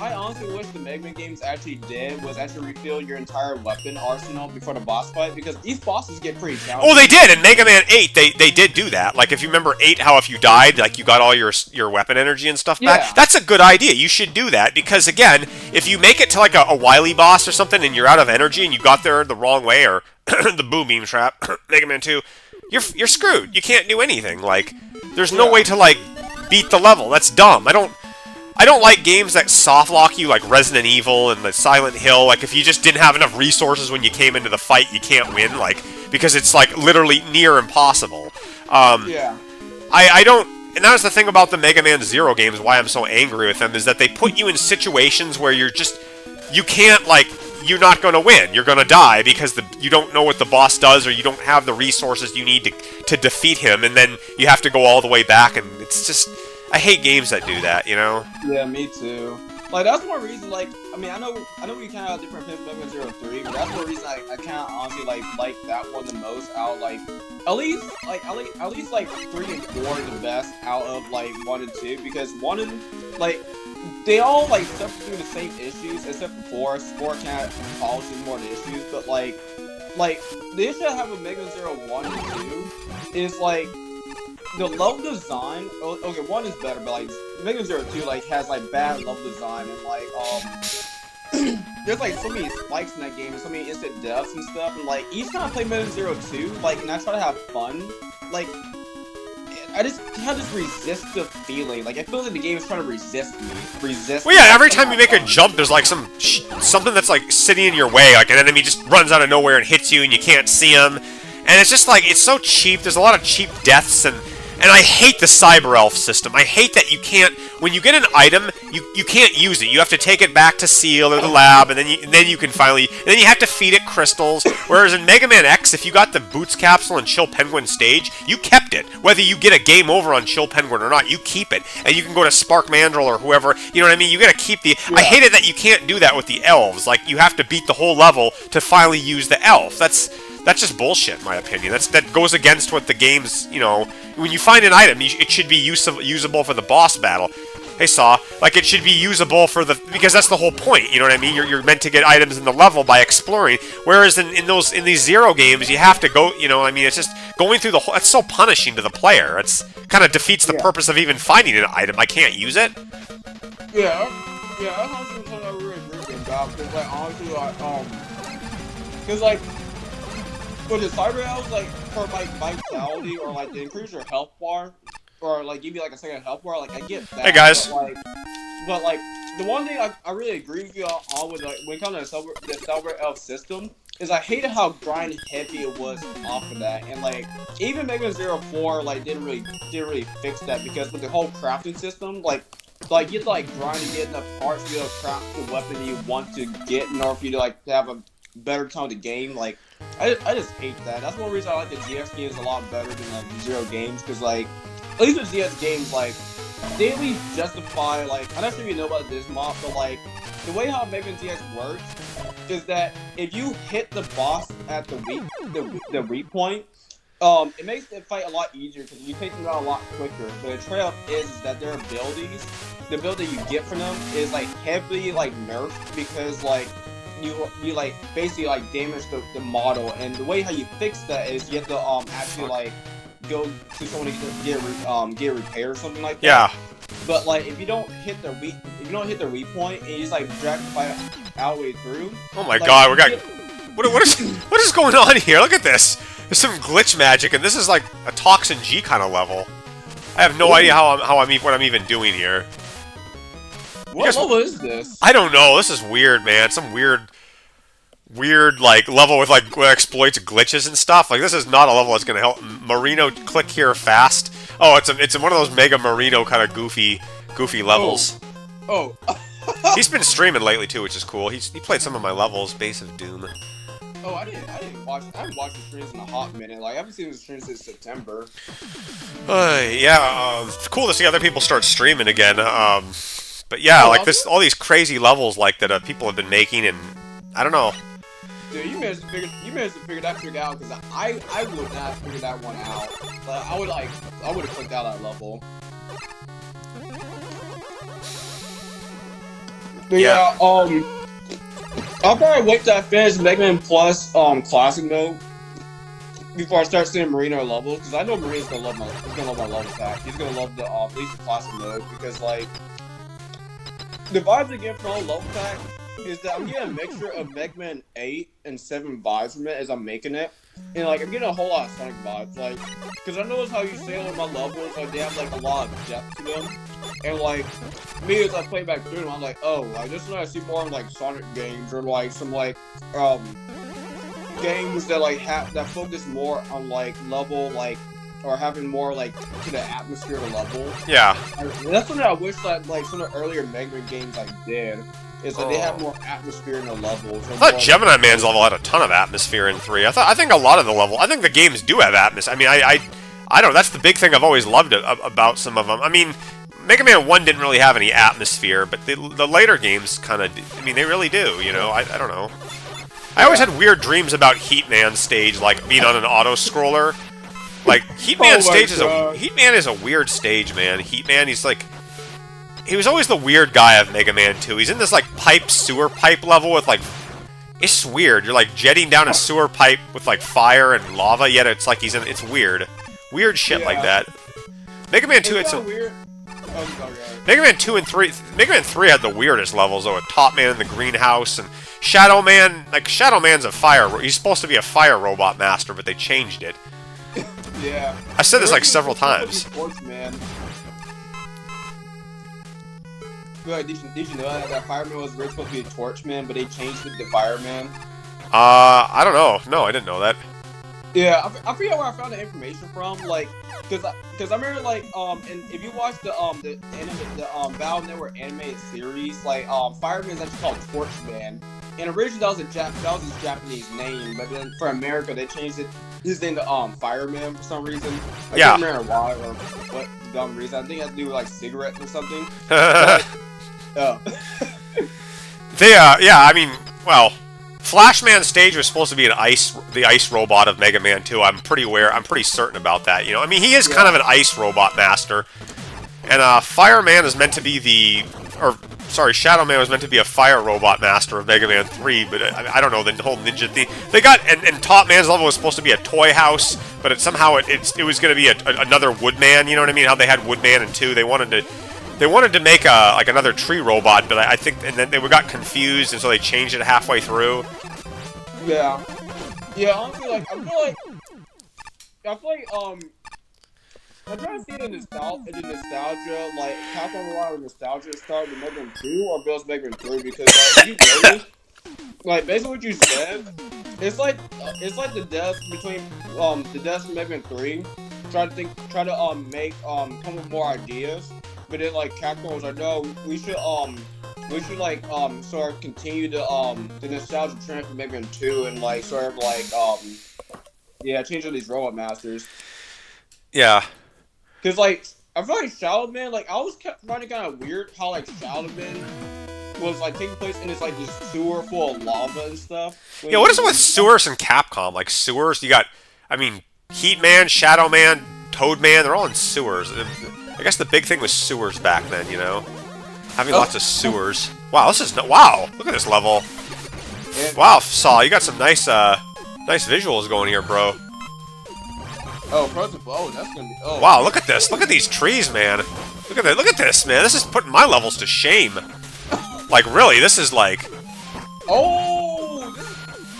I honestly wish the Mega Man games actually did, was actually refill your entire weapon arsenal before the boss fight, because these bosses get pretty challenging. Oh, they did! In Mega Man 8, they did do that. Like, if you remember 8, how if you died, like, you got all your weapon energy and stuff back? Yeah. That's a good idea. You should do that, because, again, if you make it to, like, a wily boss or something, and you're out of energy, and you got there the wrong way, or the Boom Beam Trap, Mega Man 2, you're screwed. You can't do anything. Like, there's no way to, like, beat the level. That's dumb. I don't like games that soft lock you, like Resident Evil and the Silent Hill. Like, if you just didn't have enough resources when you came into the fight, you can't win. Like, because it's like literally near impossible. Yeah. I don't, and that was the thing about the Mega Man Zero games. Why I'm so angry with them is that they put you in situations where you can't, like, you're not going to win. You're going to die because you don't know what the boss does, or you don't have the resources you need to defeat him, and then you have to go all the way back, and it's just. I hate games that do that, you know? Yeah, me too. Like, that's one reason, like, I mean, I know we kind of have different opinions on 03, but that's one reason I kind of honestly, like that one the most out, like, at least, like, 3 and 4 are the best out of, like, 1 and 2, because 1 and, like, they all, like, suffer through the same issues, except for 4. 4 kind of polishes more of the issues, but, like, the issue I have with Mega Man Zero 1 and 2 is, like, the level design, okay, 1 is better, but, like, Mega Man Zero 2, like, has, like, bad level design, and, like, there's, like, so many spikes in that game, and so many instant deaths and stuff, and, like, each time I play Mega Man Zero 2, like, and I try to have fun, like, I just kind of just resist the feeling. Like, I feel like the game is trying to resist me. Well, yeah, every time you make a jump, there's, like, something that's, like, sitting in your way. Like, an enemy just runs out of nowhere and hits you, and you can't see him. And it's just, like, it's so cheap. There's a lot of cheap deaths, and I hate the Cyber Elf system. I hate that you can't, when you get an item, you can't use it. You have to take it back to Seal or the lab, and then you can finally, and then you have to feed it crystals. Whereas in Mega Man X, if you got the Boots capsule and Chill Penguin stage, you kept it. Whether you get a game over on Chill Penguin or not, you keep it. And you can go to Spark Mandrill or whoever, you know what I mean? You gotta keep the, yeah. I hate it that you can't do that with the elves. Like, you have to beat the whole level to finally use the elf. That's just bullshit, in my opinion. That goes against what the game's, you know, when you find an item, it should be usable for the boss battle. Hey, Saw, like, it should be usable for because that's the whole point, you know what I mean? You're meant to get items in the level by exploring, whereas in these Zero games, you have to go, you know, I mean, it's just going through the whole, it's so punishing to the player. It's kind of defeats the purpose of even finding an item. I can't use it. Yeah, that's honestly something I really agree with about, because, like, honestly, like, because, like, with the Cyber Elves, like, for, like, vitality, or, like, to increase your health bar, or, like, give you, like, a second health bar, like, I get that. Hey, guys. But, like, the one thing I really agree with you on with, like, when it comes to the Cyber Elf system, is I hated how grind heavy it was off of that, and, like, even Mega Man Zero 4, like, didn't really fix that, because with the whole crafting system, like, you have to, like, grind to get enough parts to be able to craft the weapon you want to get in order for you to, like, have a better time of the game, like, I just hate that. That's one reason I like the GX games a lot better than, like, the Zero games, because, like, at least with GX games, like, they at least justify, like, I'm not sure if you know about this mod, but, like, the way how Mega Man GX works is that if you hit the boss at the weak point, it makes the fight a lot easier, because you take them out a lot quicker, but the trade-off is that their abilities, the ability you get from them is, like, heavily, like, nerfed, because, like, you like basically like damage the model, and the way how you fix that is you have to actually like go to someone to get repaired or something like that. Yeah. But like if you don't hit the weak point and you just like drag the fight all the way through. Oh my god, what is going on here? Look at this. There's some glitch magic, and this is like a Toxin G kind of level. I have no idea what I'm even doing here. What level is this? I don't know. This is weird, man. Some weird, like, level with, like, exploits glitches and stuff. Like, this is not a level that's gonna help. Marino, click here fast. Oh, it's one of those Mega Marino kind of goofy levels. Oh. He's been streaming lately too, which is cool. He played some of my levels, Base of Doom. Oh, I haven't watched the streams in a hot minute. Like, I haven't seen the streams since September. Yeah, it's cool to see other people start streaming again. But yeah, like all these crazy levels like that people have been making, and I don't know. Dude, you managed to figure that trick out, because I would not figure that one out. But I would have clicked out that level. But yeah, I'll probably wait till I finish Mega Man Plus Classic mode before I start seeing Marino levels, because I know Marino's gonna love my level pack. He's gonna love the at least the Classic mode, because like the vibes I get from all level pack is that I'm getting a mixture of Mega Man 8 and 7 vibes from it as I'm making it. And like I'm getting a whole lot of Sonic vibes, like, because I notice how you say on my levels, like they have like a lot of depth to them, and like me as I play back through them, I'm like, oh, like this is what I see more in like Sonic games or like some like games that like that focus more on like level like or having more like to the atmosphere of the level. Yeah. That's something I wish that like some of the earlier Mega Man games like did. Is that they have more atmosphere in the levels. I thought Gemini Man's level had a ton of atmosphere in 3. I think a lot of the level. I think the games do have atmosphere. I mean, I don't. That's the big thing I've always loved about some of them. I mean, Mega Man 1 didn't really have any atmosphere, but the later games kind of. I mean, they really do. You know, I don't know. I always had weird dreams about Heat Man's stage, like being on an auto scroller. Like Heat Man's stage is a weird stage, man. Heat Man, he's like. He was always the weird guy of Mega Man 2. He's in this, like, sewer pipe level with, like... It's weird. You're, like, jetting down a sewer pipe with, like, fire and lava, yet it's like he's in... It's weird. Weird shit like that. Mega Man 2 had some... Weird? Mega Man 2 and 3... Mega Man 3 had the weirdest levels, though, with Top Man in the greenhouse, and Shadow Man... Like, Shadow Man's a fire... He's supposed to be a fire robot master, but they changed it. Yeah. I said this, like, several times. Did you know that Fireman was really supposed to be a Torchman, but they changed it to Fireman? I don't know. No, I didn't know that. Yeah, I forget where I found the information from. Like, cause I remember like and if you watch the Battle Network animated series, like Fireman is actually called Torchman, and originally that was his Japanese name, but then for America they changed his name to Fireman for some reason. I can't remember why or what dumb reason. I think it has to do with like cigarettes or something. But, yeah, I mean, well, Flashman's stage was supposed to be the ice robot of Mega Man 2. I'm pretty certain about that, you know. I mean, he is kind of an ice robot master. And Fireman is meant to be Shadow Man was meant to be a fire robot master of Mega Man 3, but I don't know, the whole ninja thing. They got, and Top Man's level was supposed to be a toy house, but it was going to be another Woodman, you know what I mean? How they had Woodman in 2. They wanted to make like another tree robot, but I think, and then they got confused, and so they changed it halfway through. Yeah. Yeah, honestly, like, I feel like, I'm trying to see the nostalgia, like, Capcom a lot of nostalgia start with Mega Man 2 or Bill's Mega Man 3, because, like, if you notice, like, based on what you said, it's like the deaths between, the deaths from Mega Man 3, try to make, come up with more ideas, but then, like, Capcom was like, no, we should, like, sort of continue the nostalgia trend from Mega Man 2 and, like, sort of, like, change all these robot masters. Yeah. Cause like I feel like Shadow Man, like I always kept finding kind of weird how like Shadow Man was like taking place in this like this sewer full of lava and stuff. Yeah, what is it with sewers and Capcom? Like sewers, you got, I mean, Heat Man, Shadow Man, Toad Man, they're all in sewers. I guess the big thing was sewers back then, you know, having lots of sewers. Wow, wow! Look at this level. Wow, Saw, you got some nice visuals going here, bro. Oh, Frozen Bow, that's gonna be. Oh. Wow, look at this. Look at these trees, man. Look at that. Look at this, man. This is putting my levels to shame. Like, really, this is like. Oh,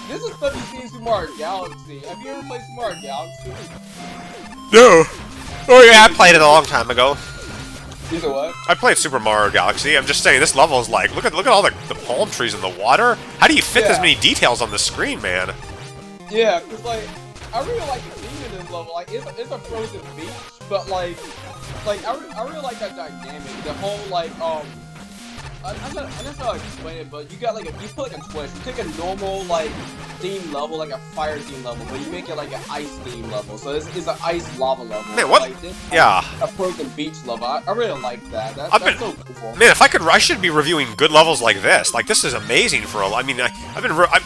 this is stuff you see in Super Mario Galaxy. Have you ever played Super Mario Galaxy? No. Oh yeah, I played it a long time ago. You know what? I played Super Mario Galaxy. I'm just saying, this level is like, look at all the palm trees in the water. How do you fit this many details on the screen, man? Yeah, cause like. I really like the theme in this level. Like, it's a frozen beach, but like I really like that dynamic. The whole like I'm not sure how to explain it, but you got like you put like a twist. You take a normal like theme level, like a fire theme level, but you make it like an ice theme level. So it's an ice lava level. Man, what? Like, yeah. A frozen beach level. I really like that. That's so cool. Man, if I should be reviewing good levels like this. Like, this is amazing for I mean,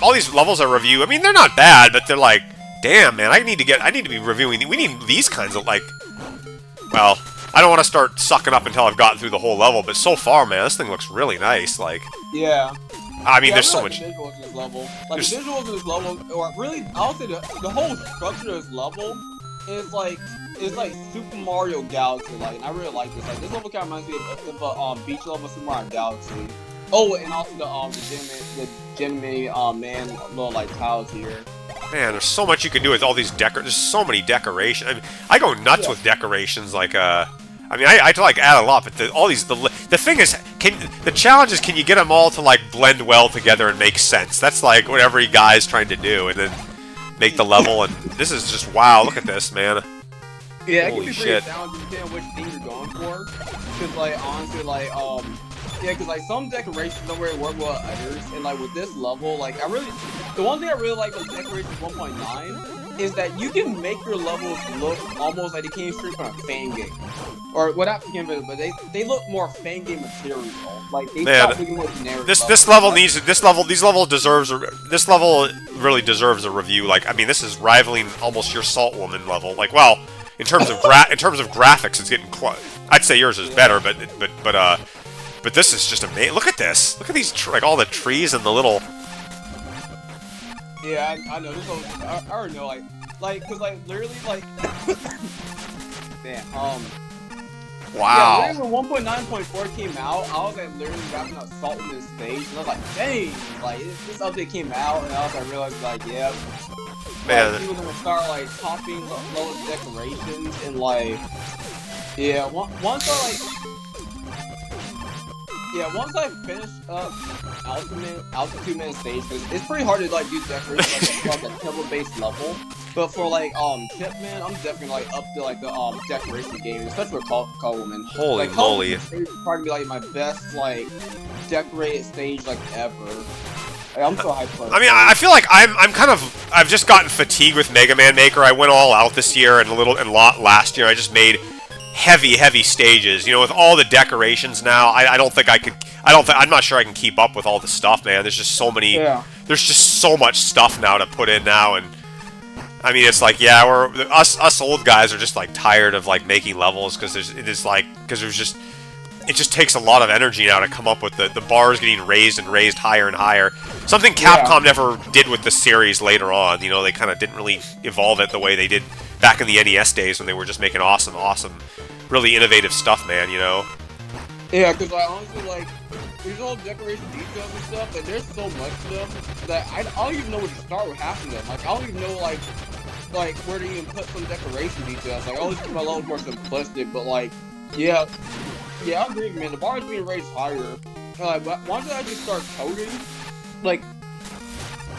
all these levels I review. I mean, they're not bad, but they're like, damn, man, I need to be reviewing. We need these kinds of like, well, I don't want to start sucking up until I've gotten through the whole level, but so far, man, this thing looks really nice. Like, yeah. I mean, Yeah, there's I so really much. like the visuals in this level. Like the visuals in this level, or really, I'll say the whole structure of this level is like Super Mario Galaxy. Like, and I really like this. Like, this level kind of reminds me of a beach level Super Mario Galaxy. Oh, and also the Jimmy man little like tiles here. Man, there's so much you can do with all these There's so many decorations. I mean, I go nuts with decorations. Like, I mean, I like add a lot, but the thing is, the challenge is, can you get them all to like blend well together and make sense? That's like what every guy's trying to do, and then make the level. And this is just wow. Look at this, man. Yeah, Holy it can be shit. pretty challenging depending on which thing you're going for. Cause like honestly, like yeah, cause like some decorations don't really work well with others, and like with this level, like the one thing I really like with Decorations 1.9 is that you can make your levels look almost like they came straight from a fan game, or without fan game, but they look more fan game material. Like they stop looking more generic. This level really deserves a review. Like, I mean, this is rivaling almost your Salt Woman level. Like, well, in terms of graphics, it's getting close. I'd say yours is better, but this is just amazing. Look at this. Look at these like all the trees and the little. Yeah, I know. This whole, I already know. Like, cause like literally like. Damn. Wow. Yeah, when 1.9.4 came out, I was like literally wrapping up Salt in this stage, and I was like, dang, like this update came out, and I realized like, yeah, man, like, people gonna start like topping lowest decorations, and like, yeah, once I finish up altitude man stage, because it's pretty hard to like do decorations like a temple based level. But for like Chipman, I'm definitely like up to like the decoration game, especially with Call Woman. Holy like, moly! It's probably be like my best like decorated stage like ever. Like, I'm so hyped for it. I mean, I feel like I've just gotten fatigued with Mega Man Maker. I went all out this year and a lot last year. I just made heavy stages. You know, with all the decorations now, I don't think I could. I'm not sure I can keep up with all the stuff, man. There's just so many. Yeah. There's just so much stuff now to put in now, and I mean, it's like, yeah, us old guys are just like tired of like making levels because it just takes a lot of energy now to come up with the bars getting raised higher and higher. Something Capcom never did with the series later on. You know, they kind of didn't really evolve it the way they did back in the NES days when they were just making awesome, really innovative stuff, man. You know. Yeah, because like honestly, like these all decoration details and stuff, like there's so much of them that I don't even know where to start with half of them. Like I don't even know like where to even put some decoration details. Like I always keep my levels more simplistic, but like yeah, I agree, man. The bar is being raised higher. But once I actually start coding,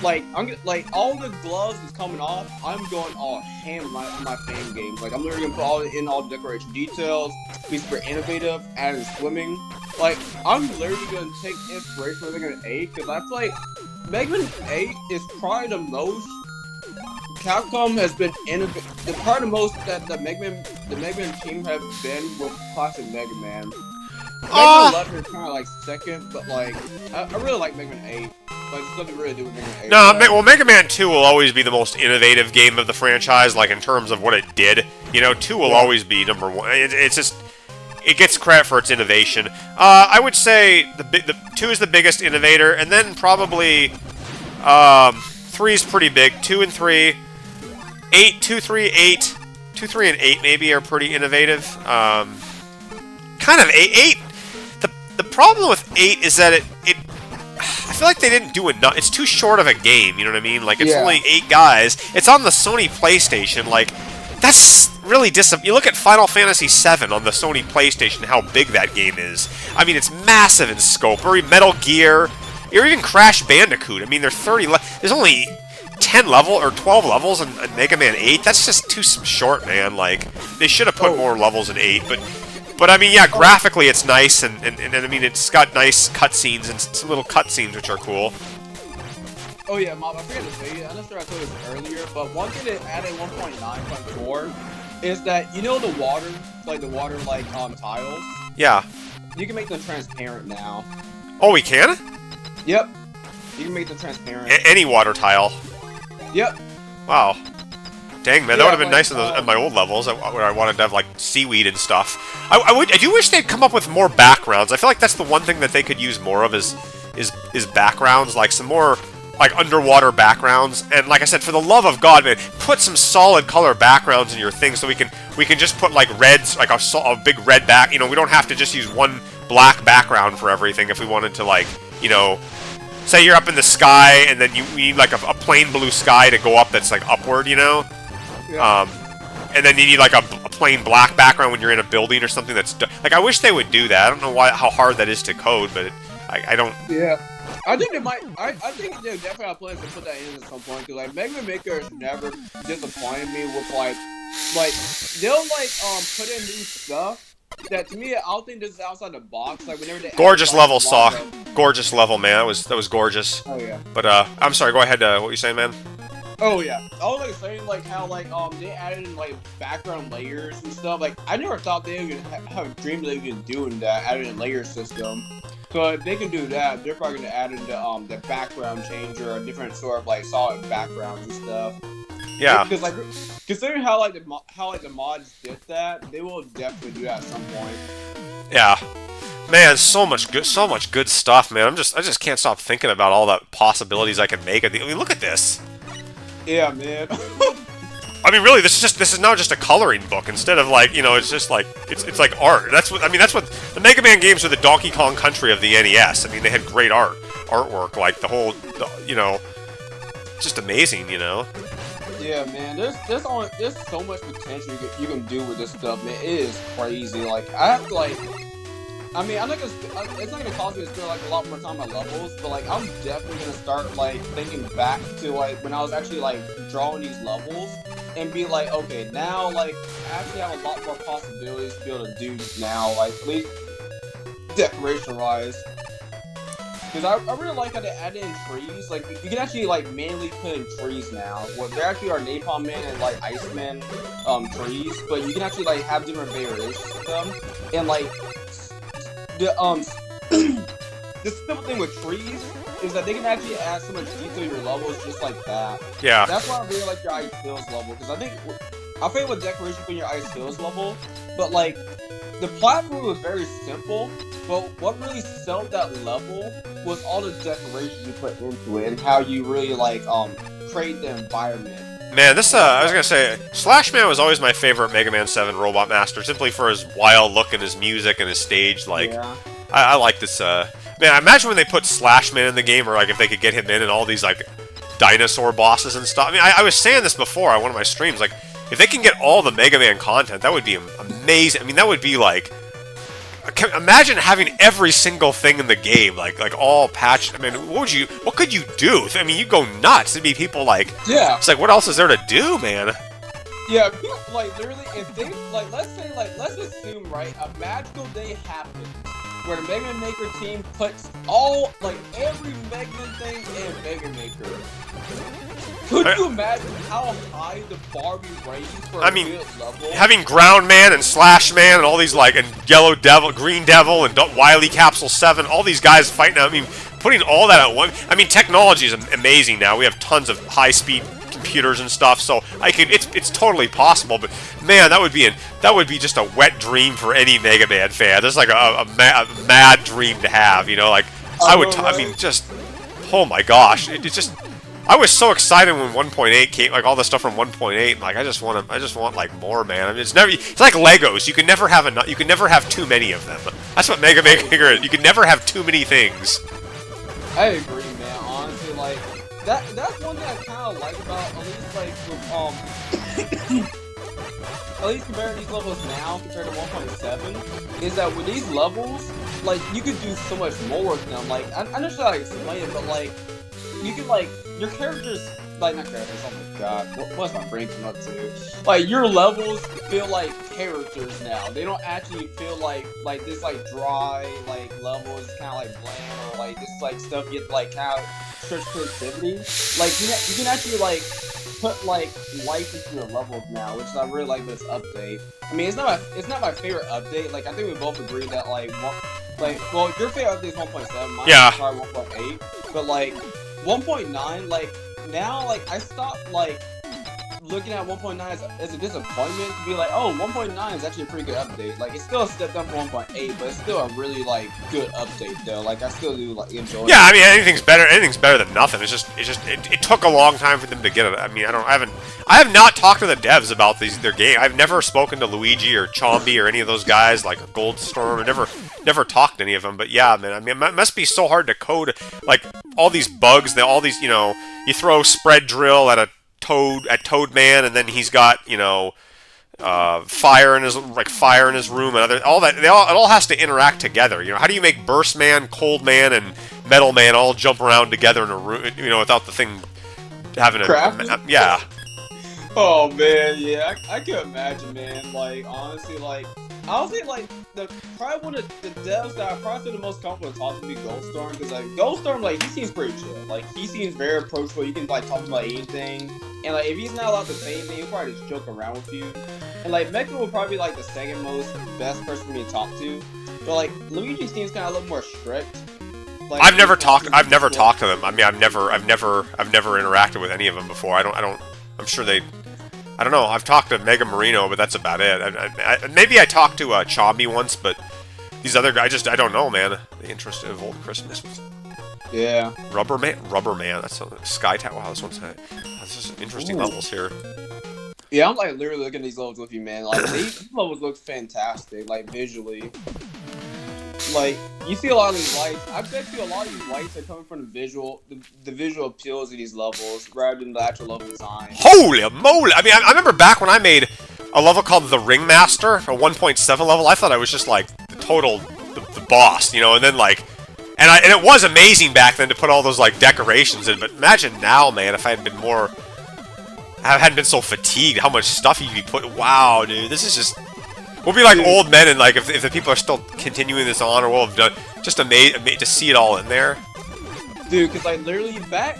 I'm like all the gloves is coming off. I'm going all ham my fan games. Like I'm literally gonna put all the decoration details, be super innovative, adding swimming. Like I'm literally gonna take inspiration from Mega Man 8 because I feel like Mega Man 8 is probably the most Capcom has been innovative. The most that the Mega Man team have been with classic Mega Man. Mega Man 11 is kind of like second, but like I really like Mega Man 8. Like there's nothing really to do with Mega Man 8. No, well, Mega Man 2 will always be the most innovative game of the franchise, like in terms of what it did. You know, 2 will always be number one. It's just, it gets credit for its innovation. I would say the 2 is the biggest innovator, and then probably 3 is pretty big. 2 and 3, 8, 2, 3, 8, 2, 3, and 8 maybe are pretty innovative. Kind of 8. The problem with 8 is that I feel like they didn't do enough. It's too short of a game, you know what I mean? Like, it's only 8 guys. It's on the Sony PlayStation. Like, that's really You look at Final Fantasy VII on the Sony PlayStation, how big that game is. I mean, it's massive in scope. Or Metal Gear, or even Crash Bandicoot. I mean, there's only 10 or 12 levels in Mega Man 8. That's just too short, man. Like, they should have put more levels in 8, But I mean, yeah, graphically it's nice, and I mean, it's got nice cutscenes and some little cutscenes which are cool. Oh yeah, Mom, I forgot to tell you. I'm not sure I told you this earlier, but one thing they added 1.9.4 is that you know the water tiles. Yeah. You can make them transparent now. Oh, we can? Yep. You can make them transparent. Any water tile. Yep. Wow. Dang, man, that would have been nice in my old levels where I wanted to have, like, seaweed and stuff. I do wish they'd come up with more backgrounds. I feel like that's the one thing that they could use more of is backgrounds, like some more like underwater backgrounds. And like I said, for the love of God, man, put some solid color backgrounds in your thing so we can just put like reds, like a big red back. You know, we don't have to just use one black background for everything if we wanted to, like, you know, say you're up in the sky and then we need like a plain blue sky to go up that's like upward, you know? Yeah. And then you need like a plain black background when you're in a building or something that's... Like, I wish they would do that. I don't know how hard that is to code, but I don't... Yeah. I think they might. I think they definitely have plans to put that in at some point. Cause like Mega Man Maker has never disappointed me with like they'll like put in new stuff that to me I don't think this is outside the box. Like whenever they gorgeous add, level, like, Saw. Gorgeous level, man. That was gorgeous. Oh yeah. But I'm sorry. Go ahead. What were you saying, man? Oh yeah. I was like saying like how like they added in like background layers and stuff. Like I never thought they would have a dream they could do in that added in layer system. So if they can do that, they're probably gonna add in the background changer or different sort of like solid backgrounds and stuff. Yeah. Because like considering how the mods did that, they will definitely do that at some point. Yeah. Man, so much good stuff, man. I just can't stop thinking about all the possibilities I can make. I mean, look at this. Yeah, man. I mean, really, this is now just a coloring book instead of like, you know, it's just like it's like art. That's what the Mega Man games are, the Donkey Kong Country of the NES. I mean, they had great artwork, like the whole, you know, just amazing, you know. Yeah, man. There's so much potential you can do with this stuff, man. It is crazy. Like I have to like. I mean, it's not gonna cost me to spend like a lot more time on levels, but like I'm definitely gonna start like thinking back to like when I was actually like drawing these levels and be like, okay, now like I actually have a lot more possibilities to be able to do now, like at least decoration wise. Because I really like how they added in trees. Like you can actually like manually put in trees now. Well, there actually are Napalm Man and like Iceman trees, but you can actually like have different variations of them and like. The simple thing with trees is that they can actually add so much detail to your levels just like that. Yeah. That's why I really like your Ice Hills level, because I think I favor with decoration for your Ice Hills level, but like the platform was very simple, but what really sold that level was all the decoration you put into it and how you really like create the environment. Man, this, I was gonna say, Slash Man was always my favorite Mega Man 7 Robot Master, simply for his wild look and his music and his stage, like, yeah. I like this, man, I imagine when they put Slash Man in the game, or, like, if they could get him in and all these, like, dinosaur bosses and stuff. I mean, I was saying this before on one of my streams, like, if they can get all the Mega Man content, that would be amazing. I mean, that would be, like, imagine having every single thing in the game, like all patched. I mean, what could you do? I mean, you go nuts. There'd be people like, yeah. It's like, what else is there to do, man? Yeah, people, like literally, if they like, let's assume, right, a magical day happens where the Mega Man Maker team puts every Mega Man thing in Mega Maker. Could you imagine how high the bar be raised for a good level? Having Ground Man and Slash Man and all these, like, and Yellow Devil, Green Devil, and Wily Capsule 7, all these guys fighting. I mean, putting all that at one. I mean, technology is amazing now. We have tons of high-speed computers and stuff, so it's totally possible. But man, that would be just a wet dream for any Mega Man fan. That's like a mad dream to have, you know. Like I mean, just oh my gosh, it's just. I was so excited when 1.8 came, like all the stuff from 1.8. Like I just want like more, man. I mean, it's like Legos. You can never have enough. You can never have too many of them. That's what Mega Maker is. You can never have too many things. I agree, man. Honestly, like that's one thing I kind of like about at least like with, at least comparing these levels now compared to 1.7 is that with these levels, like you could do so much more with them. Like I don't know how to explain it, but like you can like. Your characters, like, not characters, oh my god, what's my brain come up to? Like, your levels feel like characters now. They don't actually feel like this, like, dry, like, level is kind of, like, bland, or, like, this, like, stuff get, like, kind of stretch creativity. Like, you can actually, like, put, like, life into your levels now, which I really like this update. I mean, it's not my favorite update. Like, I think we both agree that, like, well, your favorite update is 1.7, mine is probably 1.8, but, like, 1.9, like, now, like, I stopped, like, looking at 1.9 as a disappointment to be like, oh, 1.9 is actually a pretty good update. Like, it's still a step down from 1.8, but it's still a really like good update though. Like, I still do like enjoy. Yeah, I mean, anything's better. Anything's better than nothing. It took a long time for them to get it. I mean, I have not talked to the devs about their game. I've never spoken to Luigi or Chomby or any of those guys like Goldstorm. I've never talked to any of them. But yeah, man, I mean, it must be so hard to code like all these bugs. All these, you know, you throw spread drill at Toadman, and then he's got, you know, fire in his room and other all that. It all has to interact together. You know, how do you make Burst Man, Cold Man, and Metal Man all jump around together in a room? You know, without the thing having yeah. Oh man, yeah, I can imagine, man. Like, honestly, like, I would say, like, probably one of the devs that I probably feel the most comfortable talking to be Goldstorm, because, like, Goldstorm, like, he seems pretty chill. Like, he seems very approachable. You can, like, talk about anything. And, like, if he's not allowed to say anything, he'll probably just joke around with you. And, like, Mecha will probably be, like, the second most best person for me to talk to. But, like, Luigi seems kind of a little more strict. Like, I've never talked to them. I mean, I've never interacted with any of them before. I'm sure they. I don't know. I've talked to Mega Marino, but that's about it. Maybe I talked to Chomby once, but these other guys, I don't know, man. The interest of Old Christmas. Yeah. Rubber Man. That's something. Sky Tower. Wow, this one's. This is interesting levels here. Yeah, I'm like literally looking at these levels with you, man. Like, these levels look fantastic, like visually. Like, you see a lot of these lights. I bet you a lot of these lights are coming from the visual appeals of these levels rather than the actual level design. Holy moly! I mean, I remember back when I made a level called the Ringmaster, a 1.7 level. I thought I was just like the boss, you know. And then like, and it was amazing back then to put all those like decorations in. But imagine now, man, if I hadn't been so fatigued, how much stuff you could be putting. Wow, dude, this is just. We'll be like old men, and like if the people are still continuing this on, or we'll have done just amazing to see it all in there. Dude, because like literally back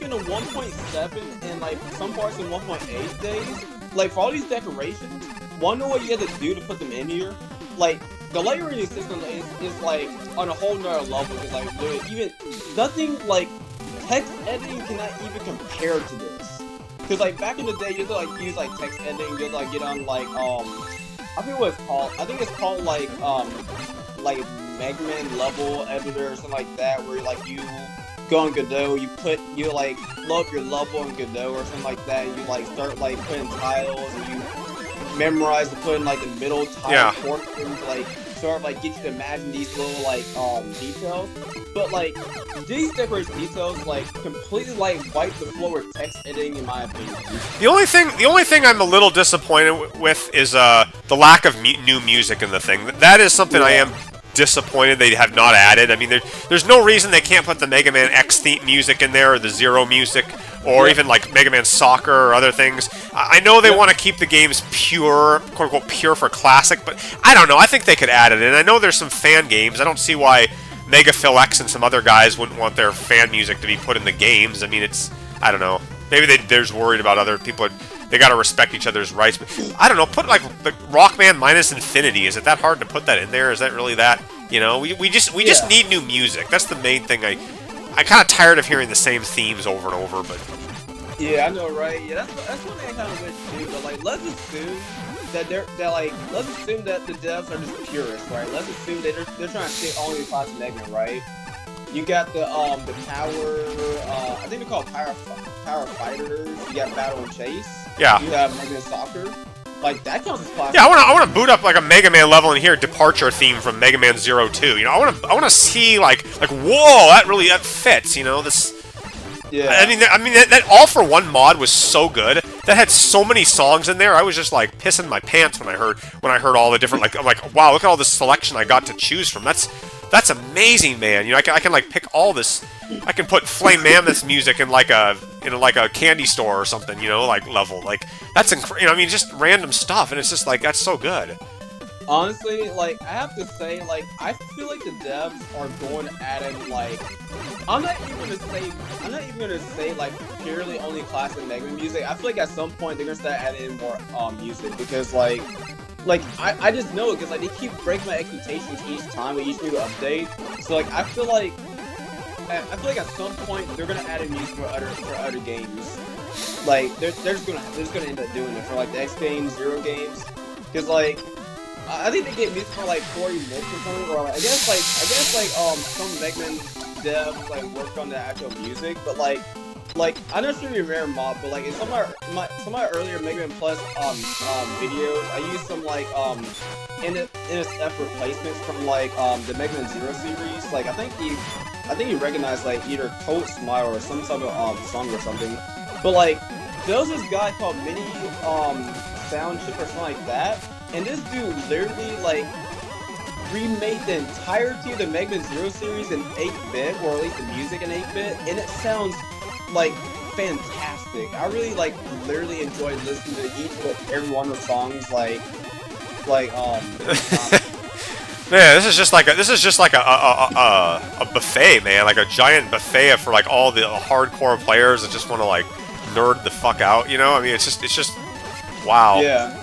in the 1.7 and like some parts in 1.8 days, like for all these decorations, wonder what you had to do to put them in here. Like the layering system is like on a whole nother level. Because like literally even nothing like text editing cannot even compare to this. Because like back in the day, you had to like use like text editing, you had to like get on like I think what it's called. I think it's called like Mega Man level editor or something like that, where like you go on Godot, you like load up your level in Godot or something like that, and you like start like putting tiles, and you memorize to put in like the middle tile portions, like sort of like get you to imagine these little like details. But like these decoration details like completely like wipe the floor with text editing, in my opinion. The only thing I'm a little disappointed with is the lack of new music in the thing. That is something I am disappointed they have not added. I mean, there's no reason they can't put the Mega Man X theme music in there, or the Zero music, or even like Mega Man Soccer or other things. I know they want to keep the games pure, quote unquote pure for classic, but I don't know. I think they could add it in. I know there's some fan games. I don't see why Mega Phil X and some other guys wouldn't want their fan music to be put in the games. I mean, I don't know. Maybe they're just worried about other people. They gotta respect each other's rights. But I don't know. Put like the Rockman minus Infinity. Is it that hard to put that in there? Is that really that? You know, we just need new music. That's the main thing. I'm kind of tired of hearing the same themes over and over. But yeah, I know, right? Yeah, that's one thing I kind of wish too. But like, let's assume that let's assume that the devs are just purists, right? Let's assume that they're trying to stay only classic Mega Man, right? You got the power, I think they're called power fighters. You got Battle and Chase. Yeah. You have Mega Man Soccer. Like, that counts as classic. Yeah, I want to boot up like a Mega Man level and hear Departure theme from Mega Man 02. You know, I want to see like whoa, that fits. You know, this. Yeah. I mean, that All for One mod was so good. That had so many songs in there. I was just like pissing my pants when I heard all the different like. I'm like, wow, look at all this selection I got to choose from. That's amazing, man. You know, I can like pick all this. I can put Flame Mammoth's music in like a candy store or something. You know, like level. Like that's incredible. You know, I mean, just random stuff, and it's just like that's so good. Honestly, like, I have to say, like, I feel like the devs are going at it, like, I'm not even gonna say, like, purely only classic Mega Man music. I feel like at some point they're gonna start adding in more, music, because, like, I just know it, because, like, they keep breaking my expectations each time with each new update. So, like, I feel like I feel like at some point they're gonna add in music for other games. Like they're just gonna end up doing it for like the X games, Zero games, because like I think they get music for like 40 minutes or something, or like, I guess some Mega Man devs like worked on the actual music, but like I'm not sure you remember Mob, but like in some of my earlier Mega Man Plus videos, I used some like NSF replacements from like the Mega Man Zero series. Like I think you recognize like either Cold Smile or some type of song or something. But like there was this guy called Mini Sound Chip or something like that, and this dude literally like remade the entirety of the Mega Man Zero series in 8-bit, or at least the music in 8-bit, and it sounds like fantastic. I really like literally enjoyed listening to every one of the songs. Man, this is just like a buffet, man. Like a giant buffet for like all the hardcore players that just want to like nerd the fuck out. You know, I mean, it's just wow. Yeah.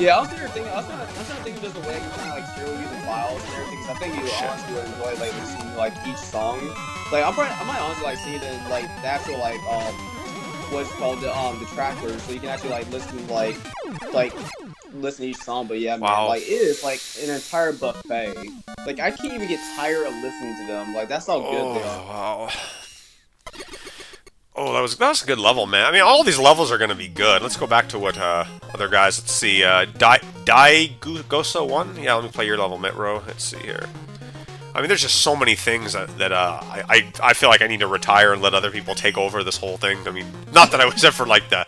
I was trying to think of just a way I can kind of like share with you the files and everything. Cause I think you honestly would enjoy like listening to like each song. Like I might honestly like see it in like the actual like what's called the tracker, so you can actually like listen to each song. But yeah, wow. Man, like it is like an entire buffet. Like I can't even get tired of listening to them. Like that's how good they are. Wow. Oh, that was a good level, man. I mean, all these levels are gonna be good. Let's go back to what other guys. Let's see. Goso 1. Yeah, let me play your level, Metro. Let's see here. I mean, there's just so many things that I feel like I need to retire and let other people take over this whole thing. I mean, not that I was ever like the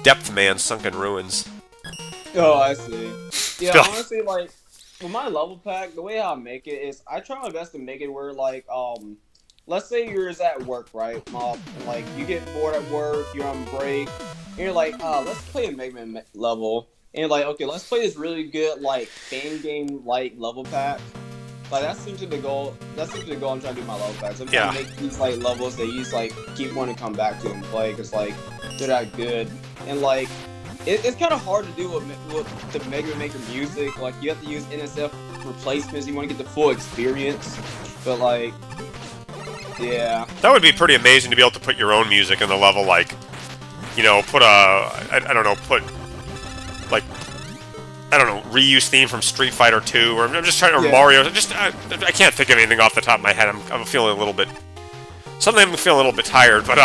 Depth Man, Sunken Ruins. Oh, I see. Yeah, honestly, like with my level pack, the way I make it is I try my best to make it where like let's say you're at work, right? Like you get bored at work, you're on break, and you're like, let's play a Mega Man level, and like, okay, let's play this really good like fan game like level pack. Like that's essentially the goal. That's essentially the goal I'm trying to do with my level packs. I'm trying to make these like levels that you just like keep wanting to come back to and play because like they're that good. And like it's kind of hard to do with the Mega Maker music. Like you have to use NSF replacements. You want to get the full experience. But like, yeah, that would be pretty amazing to be able to put your own music in the level. Like, you know, put I don't know, put like. I don't know, reuse theme from Street Fighter 2, or I'm just trying to, Mario, I can't think of anything off the top of my head. I'm feeling a little bit, suddenly I'm feeling a little bit tired, but,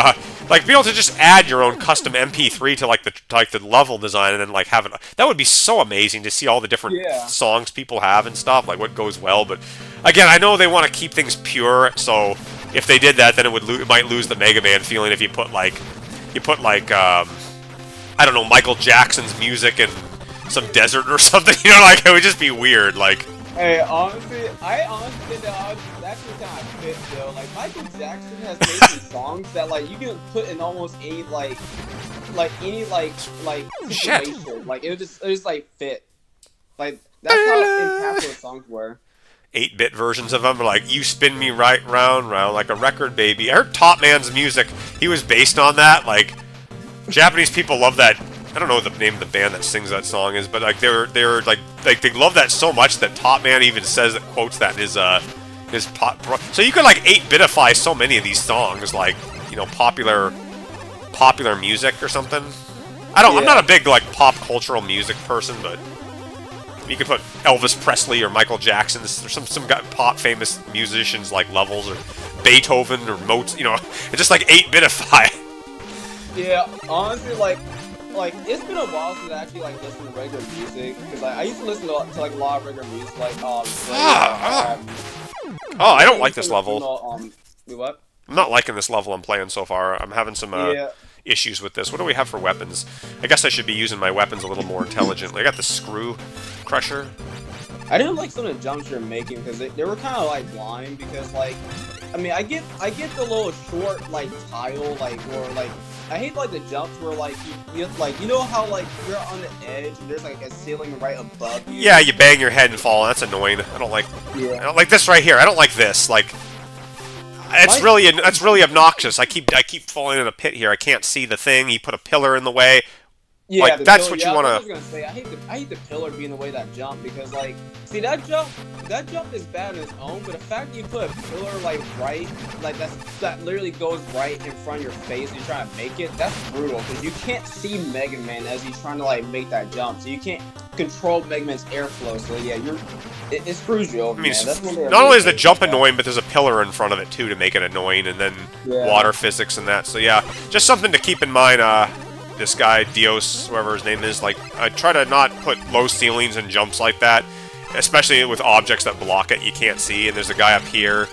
like, be able to just add your own custom MP3 to, like, the level design, and then, like, have it, that would be so amazing to see all the different songs people have and stuff, like, what goes well, but, again, I know they want to keep things pure, so if they did that, then it might lose the Mega Man feeling if you put, like, I don't know, Michael Jackson's music and some desert or something, you know, like, it would just be weird, like. Hey, honestly, I honestly think that actually kind of fit, though. Like, Michael Jackson has made some songs that, like, you can put in almost any, any situation. Like, it would just, like, fit. Like, that's how impactful the songs were. 8-bit versions of them, like, you spin me right round, round, like a record, baby. I heard Top Man's music, he was based on that, like, Japanese people love that. I don't know what the name of the band that sings that song is, but like they're like they love that so much that Top Man even says that, quotes that in his pop. So you could like 8-bitify so many of these songs, like, you know, popular music or something. I'm not a big like pop cultural music person, but you could put Elvis Presley or Michael Jackson or some pop famous musicians like levels, or Beethoven or Mozart, you know, it's just like 8-bitify. Yeah, honestly, like it's been a while since I actually like listened to regular music, because like I used to listen to like a lot of regular music, like I don't like this level. What? I'm not liking this level I'm playing so far. I'm having some issues with this. What do we have for weapons? I guess I should be using my weapons a little more intelligently. I got the screw crusher. I didn't like some of the jumps you're making because they were kind of like blind, because like, I mean, I get the little short like tile, like, or like, I hate like the jumps where like you like, you know how like you're on the edge and there's like a ceiling right above you. Yeah, you bang your head and fall. That's annoying. I don't like this right here. I don't like this. Like, that's really obnoxious. I keep falling in a pit here. I can't see the thing. You put a pillar in the way. Yeah, Like, the that's pillar, what yeah, you want I to... was gonna say. I hate the pillar being the way that jump because like, see that jump is bad on its own, but the fact that you put a pillar like right, like that literally goes right in front of your face and you're trying to make it, that's brutal because you can't see Mega Man as he's trying to like make that jump, so you can't control Mega Man's airflow. So yeah, it screws you over, I mean, man. That's not only is the jump annoying, but there's a pillar in front of it too to make it annoying, and then water physics and that. So yeah, just something to keep in mind. This guy Dios, whoever his name is, like, try to not put low ceilings and jumps like that, especially with objects that block it you can't see. And there's a guy up here,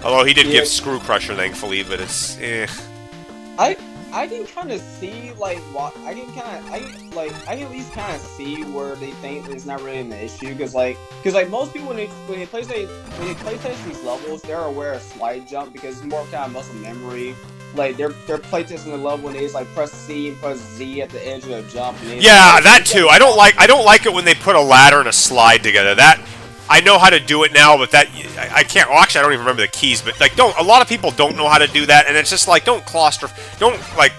although he did give Screw Crusher, thankfully, but it's I can kind of see like what I can at least kind of see where they think it's not really an issue because most people when they play these levels, they're aware of slide jump because it's more kind of muscle memory. Like they're playtesting the level when they just like press C and press Z at the edge of the jump. And yeah, that too. I don't like it when they put a ladder and a slide together. That I know how to do it now, but that I can't. Well, actually, I don't even remember the keys. But like, a lot of people don't know how to do that, and it's just like don't like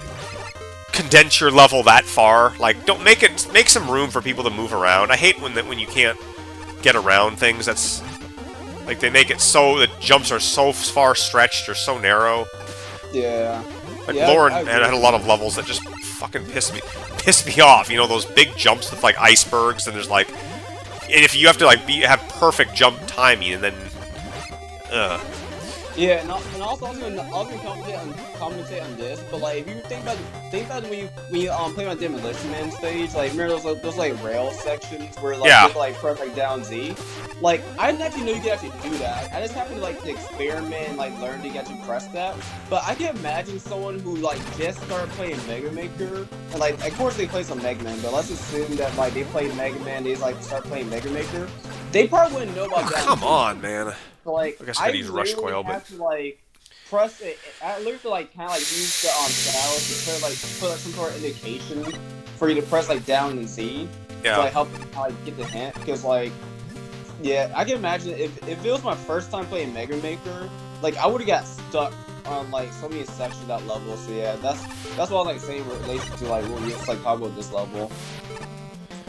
condense your level that far. Like, don't make some room for people to move around. I hate when you can't get around things. That's like they make it so the jumps are so far stretched or so narrow. Yeah. Like Lauren had a lot of levels that just fucking piss me off. You know, those big jumps with like icebergs, and there's like, and if you have to like have perfect jump timing, and then, Yeah, and also I was gonna commentate on this, but like if you think about when you play on Demolition Man stage, like remember those like rail sections where like you like press like down Z. Like I didn't actually know you could actually do that. I just happened to like to experiment and like learn to actually press that. But I can imagine someone who like just started playing Mega Maker and like of course they play some Mega Man, but let's assume that like they played Mega Man, they just like start playing Mega Maker. They probably wouldn't know about that. Come on, man. So, like, I guess I could use Rush Coil, but to, like, press it. I literally like kind of like use the dial to put some sort of indication for you to press like down and Z. Yeah. To like help like get the hint because like yeah, I can imagine if it was my first time playing Mega Maker, like I would have got stuck on like so many sections of that level. So yeah, that's what I was like saying in relation to like when we just like talk about this level.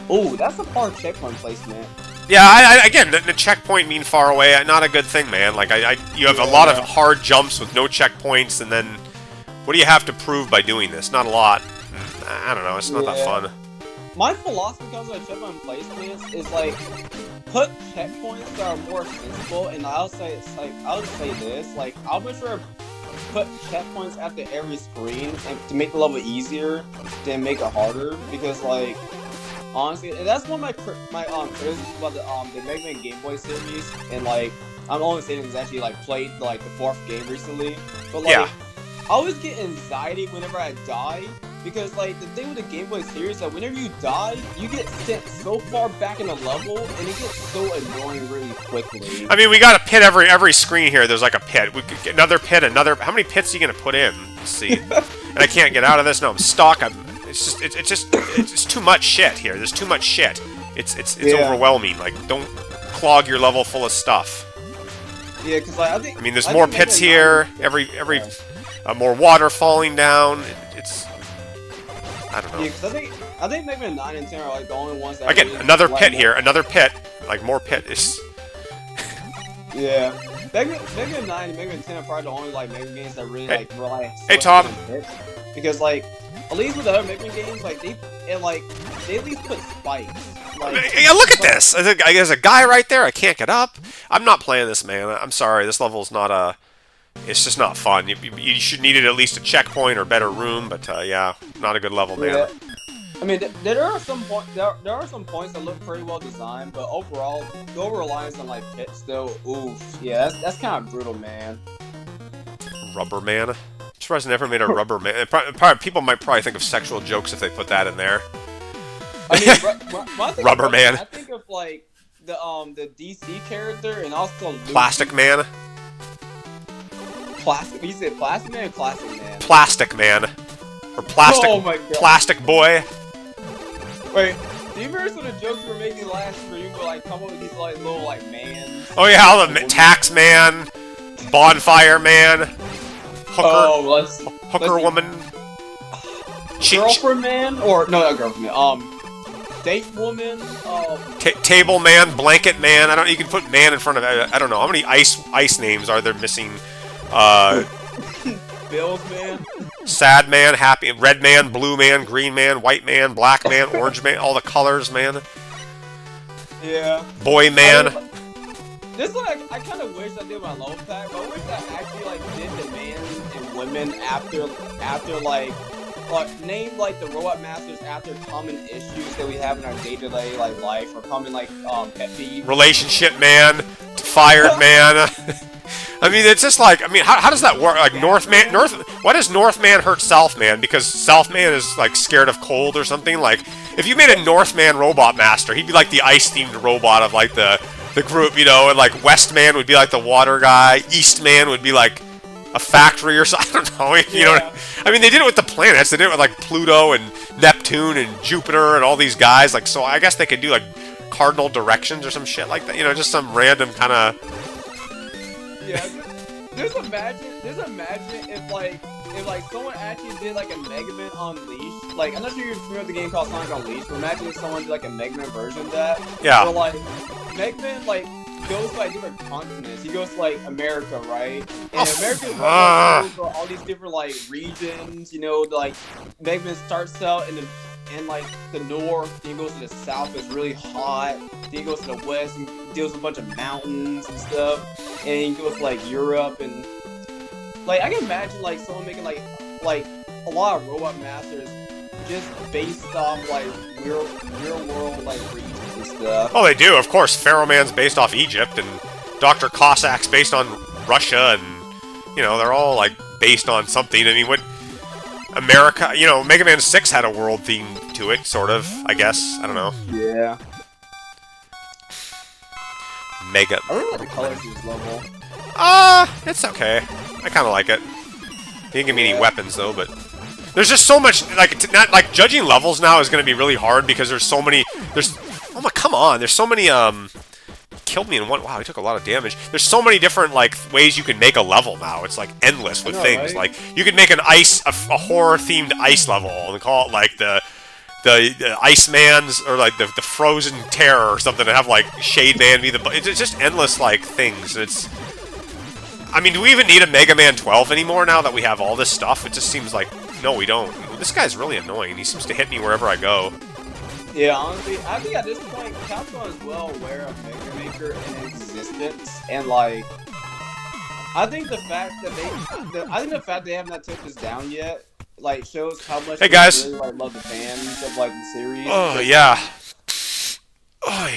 Oh, that's a hard checkpoint placement. Yeah, again, the checkpoint mean far away. Not a good thing, man. Like, you have a lot of hard jumps with no checkpoints, and then what do you have to prove by doing this? Not a lot. I don't know. It's not that fun. My philosophy comes with checkpoint placements is like put checkpoints that are more sensible, and I'll just say this: like I'll make sure put checkpoints after every screen and to make the level easier than make it harder because like. Honestly, and that's one of my criticisms about the Mega Man Game Boy series, and like I'm only saying it's actually like played like the 4th game recently, but like I always get anxiety whenever I die because like the thing with the Game Boy series is that whenever you die, you get sent so far back in the level, and it gets so annoying really quickly. I mean, we got a pit every screen here. There's like a pit. We could get another pit. How many pits are you gonna put in? Let's see. And I can't get out of this. No, I'm stuck. It's too much shit here. There's too much shit. It's overwhelming. Like, don't clog your level full of stuff. Yeah, because like, I mean, there's more pits here. More water falling down. It's I don't know. Yeah, because I think Mega Man 9 and 10 are like the only ones that. Again, another pit here. Another pit. Like more pit is. Yeah. Mega Man 9 and Mega Man 10 are probably the only like Mega games that really like rely. Hey Tom. Because like. At least with the other Mega Man games, like they at least put spikes. Like, yeah, look at this! There's a guy right there. I can't get up. I'm not playing this, man. I'm sorry. This level's not it's just not fun. You should need at least a checkpoint or better room. But yeah, not a good level, man. Yeah. I mean, there are some points that look pretty well designed, but overall, the over-reliance on like pits still, oof. Yeah, that's kind of brutal, man. Rubber Man. I'm surprised I never made a Rubber Man. People might probably think of sexual jokes if they put that in there. I mean, Rubber Man. I think of like the DC character and also Plastic Man. Plastic. You said Plastic Man or Classic Man? Plastic Man. Or Plastic. Oh my God. Plastic Boy. Wait. Do you remember some of the jokes we were making last stream where like come up with these like little like mans? Oh yeah, all the Tax Man, Bonfire Man. Hooker, Let's woman. girlfriend man, or no, not girlfriend man. Date woman. Table man, blanket man. I don't. You can put man in front of. I don't know how many ice names are there missing. Bills man. Sad man, happy, red man, blue man, green man, white man, black man, orange man. All the colors, man. Yeah. Boy man. This one, I kind of wish I did my low pack, but I wish I actually like did the men and women after like name like the robot masters after common issues that we have in our day-to-day like life, or common like pet peeves. Relationship man, fired man. I mean, it's just like, I mean, how does that work? Like why does Northman hurt Southman? Because Southman is like scared of cold or something. Like, if you made a Northman robot master, he'd be like the ice-themed robot of like the group, you know, and like Westman would be like the water guy, Eastman would be like a factory or something. I don't know, you know. I mean, they did it with the planets. They did it with like Pluto and Neptune and Jupiter and all these guys. Like, so I guess they could do like cardinal directions or some shit like that. You know, just some random kind of. Yeah, just imagine if like someone actually did like a Mega Man Unleashed. Like, I'm not sure you're familiar with the game called Sonic Unleashed, but imagine if someone did like a Mega Man version of that. Yeah. So like Mega Man like goes to like different continents. He goes to like America, right? And America goes to all these different like regions. You know, like Mega Man starts out in like the north, then he goes to the south, it's really hot. Then he goes to the west and deals with a bunch of mountains and stuff. And he goes to like Europe, and like I can imagine like someone making like a lot of robot masters just based off like real world like regions and stuff. Oh, they do, of course. Pharaoh Man's based off Egypt, and Dr. Cossack's based on Russia, and you know, they're all like based on something. I mean, what America, you know, Mega Man 6 had a world theme to it, sort of, I guess. I don't know. Yeah. Mega. I really like the colors of this level. It's okay. I kind of like it. He didn't give me any weapons, though, but there's just so much, like, not, like, judging levels now is going to be really hard because there's so many, oh my, come on, there's so many, killed me in one, wow, he took a lot of damage. There's so many different, like, ways you can make a level now. It's, like, endless with things. Right? Like, you could make a horror-themed ice level and call it, like, the Iceman's, or, like, the Frozen Terror or something, and have, like, Shade Man be the, it's just endless, like, things. It's, I mean, do we even need a Mega Man 12 anymore now that we have all this stuff? It just seems like, no, we don't. This guy's really annoying. He seems to hit me wherever I go. Yeah, honestly, I think at this point, Capcom is well aware of Mega Maker in existence, and like, I think the fact that they have not took this down yet, like, shows how much hey guys, they really, like, love the fans of like the series. Oh yeah. Oh,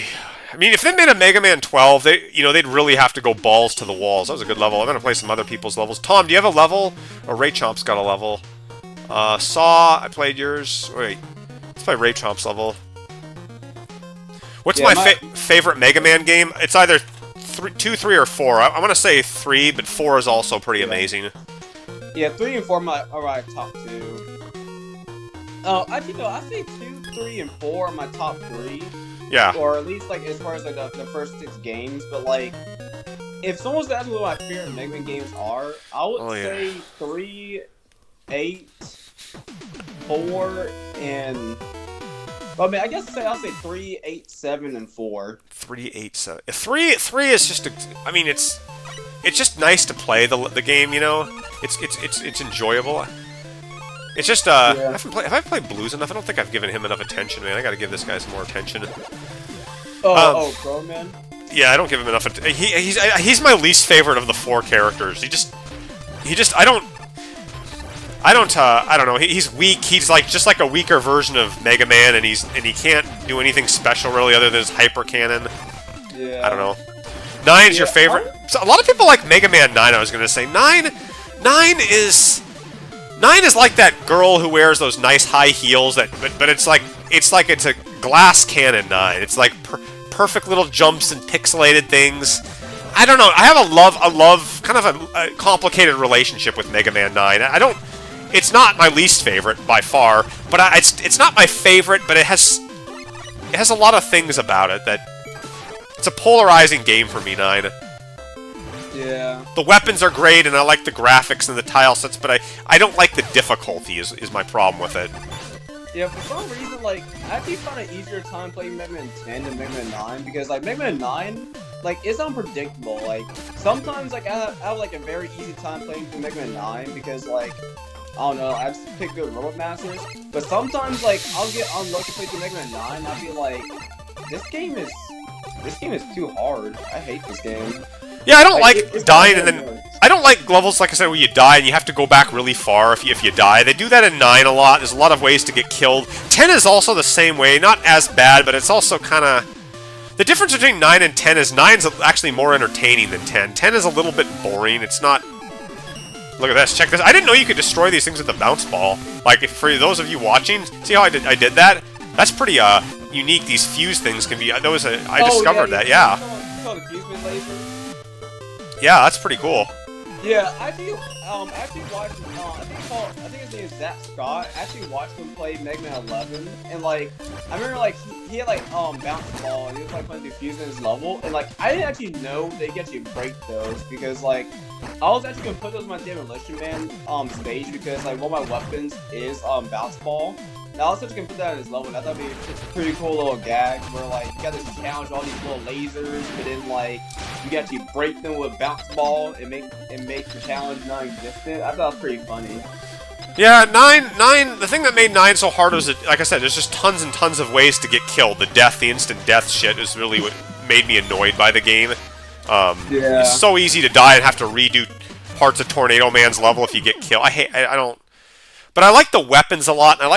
I mean, if they made a Mega Man 12, they'd really have to go balls to the walls. That was a good level. I'm gonna play some other people's levels. Tom, do you have a level? Or Ray Chomp's got a level? Saw, I played yours. Wait, let's play Ray Chomp's level. What's my favorite Mega Man game? It's either 2, 3, or 4. I want to say 3, but 4 is also pretty amazing. Yeah, 3 and 4 are my top 2. Oh, actually no, I say 2, 3, and 4 are my top 3. Yeah. Or at least like as far as like the first 6 games, but like if someone's to ask me what my favorite Mega Man games are, I would say 3, 8, 4, and well, I mean, I guess I'll say 3, 8, 7, and 4. 3, 8, 7. 3 is just I mean, it's just nice to play the game, you know. It's enjoyable. It's just have I played Blues enough? I don't think I've given him enough attention, man. I got to give this guy some more attention. Bro, man. Yeah, I don't give him enough. He's my least favorite of the 4 characters. He just I don't know. He's weak. He's like just like a weaker version of Mega Man, and he can't do anything special really other than his hyper cannon. Yeah. I don't know. 9's your favorite. So a lot of people like Mega Man 9. I was gonna say 9 is like that girl who wears those nice high heels but it's like it's a glass cannon 9. It's like perfect little jumps and pixelated things. I don't know. I have a love kind of a complicated relationship with Mega Man 9. I don't. It's not my least favorite by far, but it's not my favorite. But it has a lot of things about it that it's a polarizing game for me. 9. Yeah. The weapons are great, and I like the graphics and the tile sets, but I don't like the difficulty is my problem with it. Yeah, for some reason, like, I actually found an easier time playing Mega Man 10 than Mega Man 9, because, like, Mega Man 9, like, it's unpredictable. Like, sometimes, like, I have like, a very easy time playing through Mega Man 9, because, like, I don't know, I just pick good robot masters, but sometimes, like, I'll get unlucky to play through Mega Man 9, and I'll be like, this game is too hard. I hate this game. Yeah, I don't like it's dying kinda and then... annoying. I don't like levels, like I said, where you die and you have to go back really far if you die. They do that in 9 a lot. There's a lot of ways to get killed. 10 is also the same way. Not as bad, but it's also kind of... The difference between 9 and 10 is 9's actually more entertaining than 10. 10 is a little bit boring. It's not... Look at this. Check this. I didn't know you could destroy these things with the bounce ball. Like, for those of you watching, see how I did that? That's pretty unique. These fuse things can be... I discovered that, yeah. You saw the fuse laser? Yeah, that's pretty cool. Yeah, I actually watched, I think his name is Zach Scott. I actually watched him play Mega Man 11, and like, I remember like he had like bounce ball, and he was like playing defuse in his level, and like I didn't actually know they could actually break those because like I was actually gonna put those in my Demolition Man stage because like one of my weapons is bounce ball. Now I was actually gonna put that in his level, and I thought it'd be just a pretty cool little gag where like you got this challenge all these little lasers, but then like you can actually break them with bounce ball and make the challenge non-existent. I thought it was pretty funny. Yeah, 9, the thing that made 9 so hard was, that, like I said, there's just tons and tons of ways to get killed. The instant death shit is really what made me annoyed by the game. Yeah. It's so easy to die and have to redo parts of Tornado Man's level if you get killed. I don't... But I like the weapons a lot, and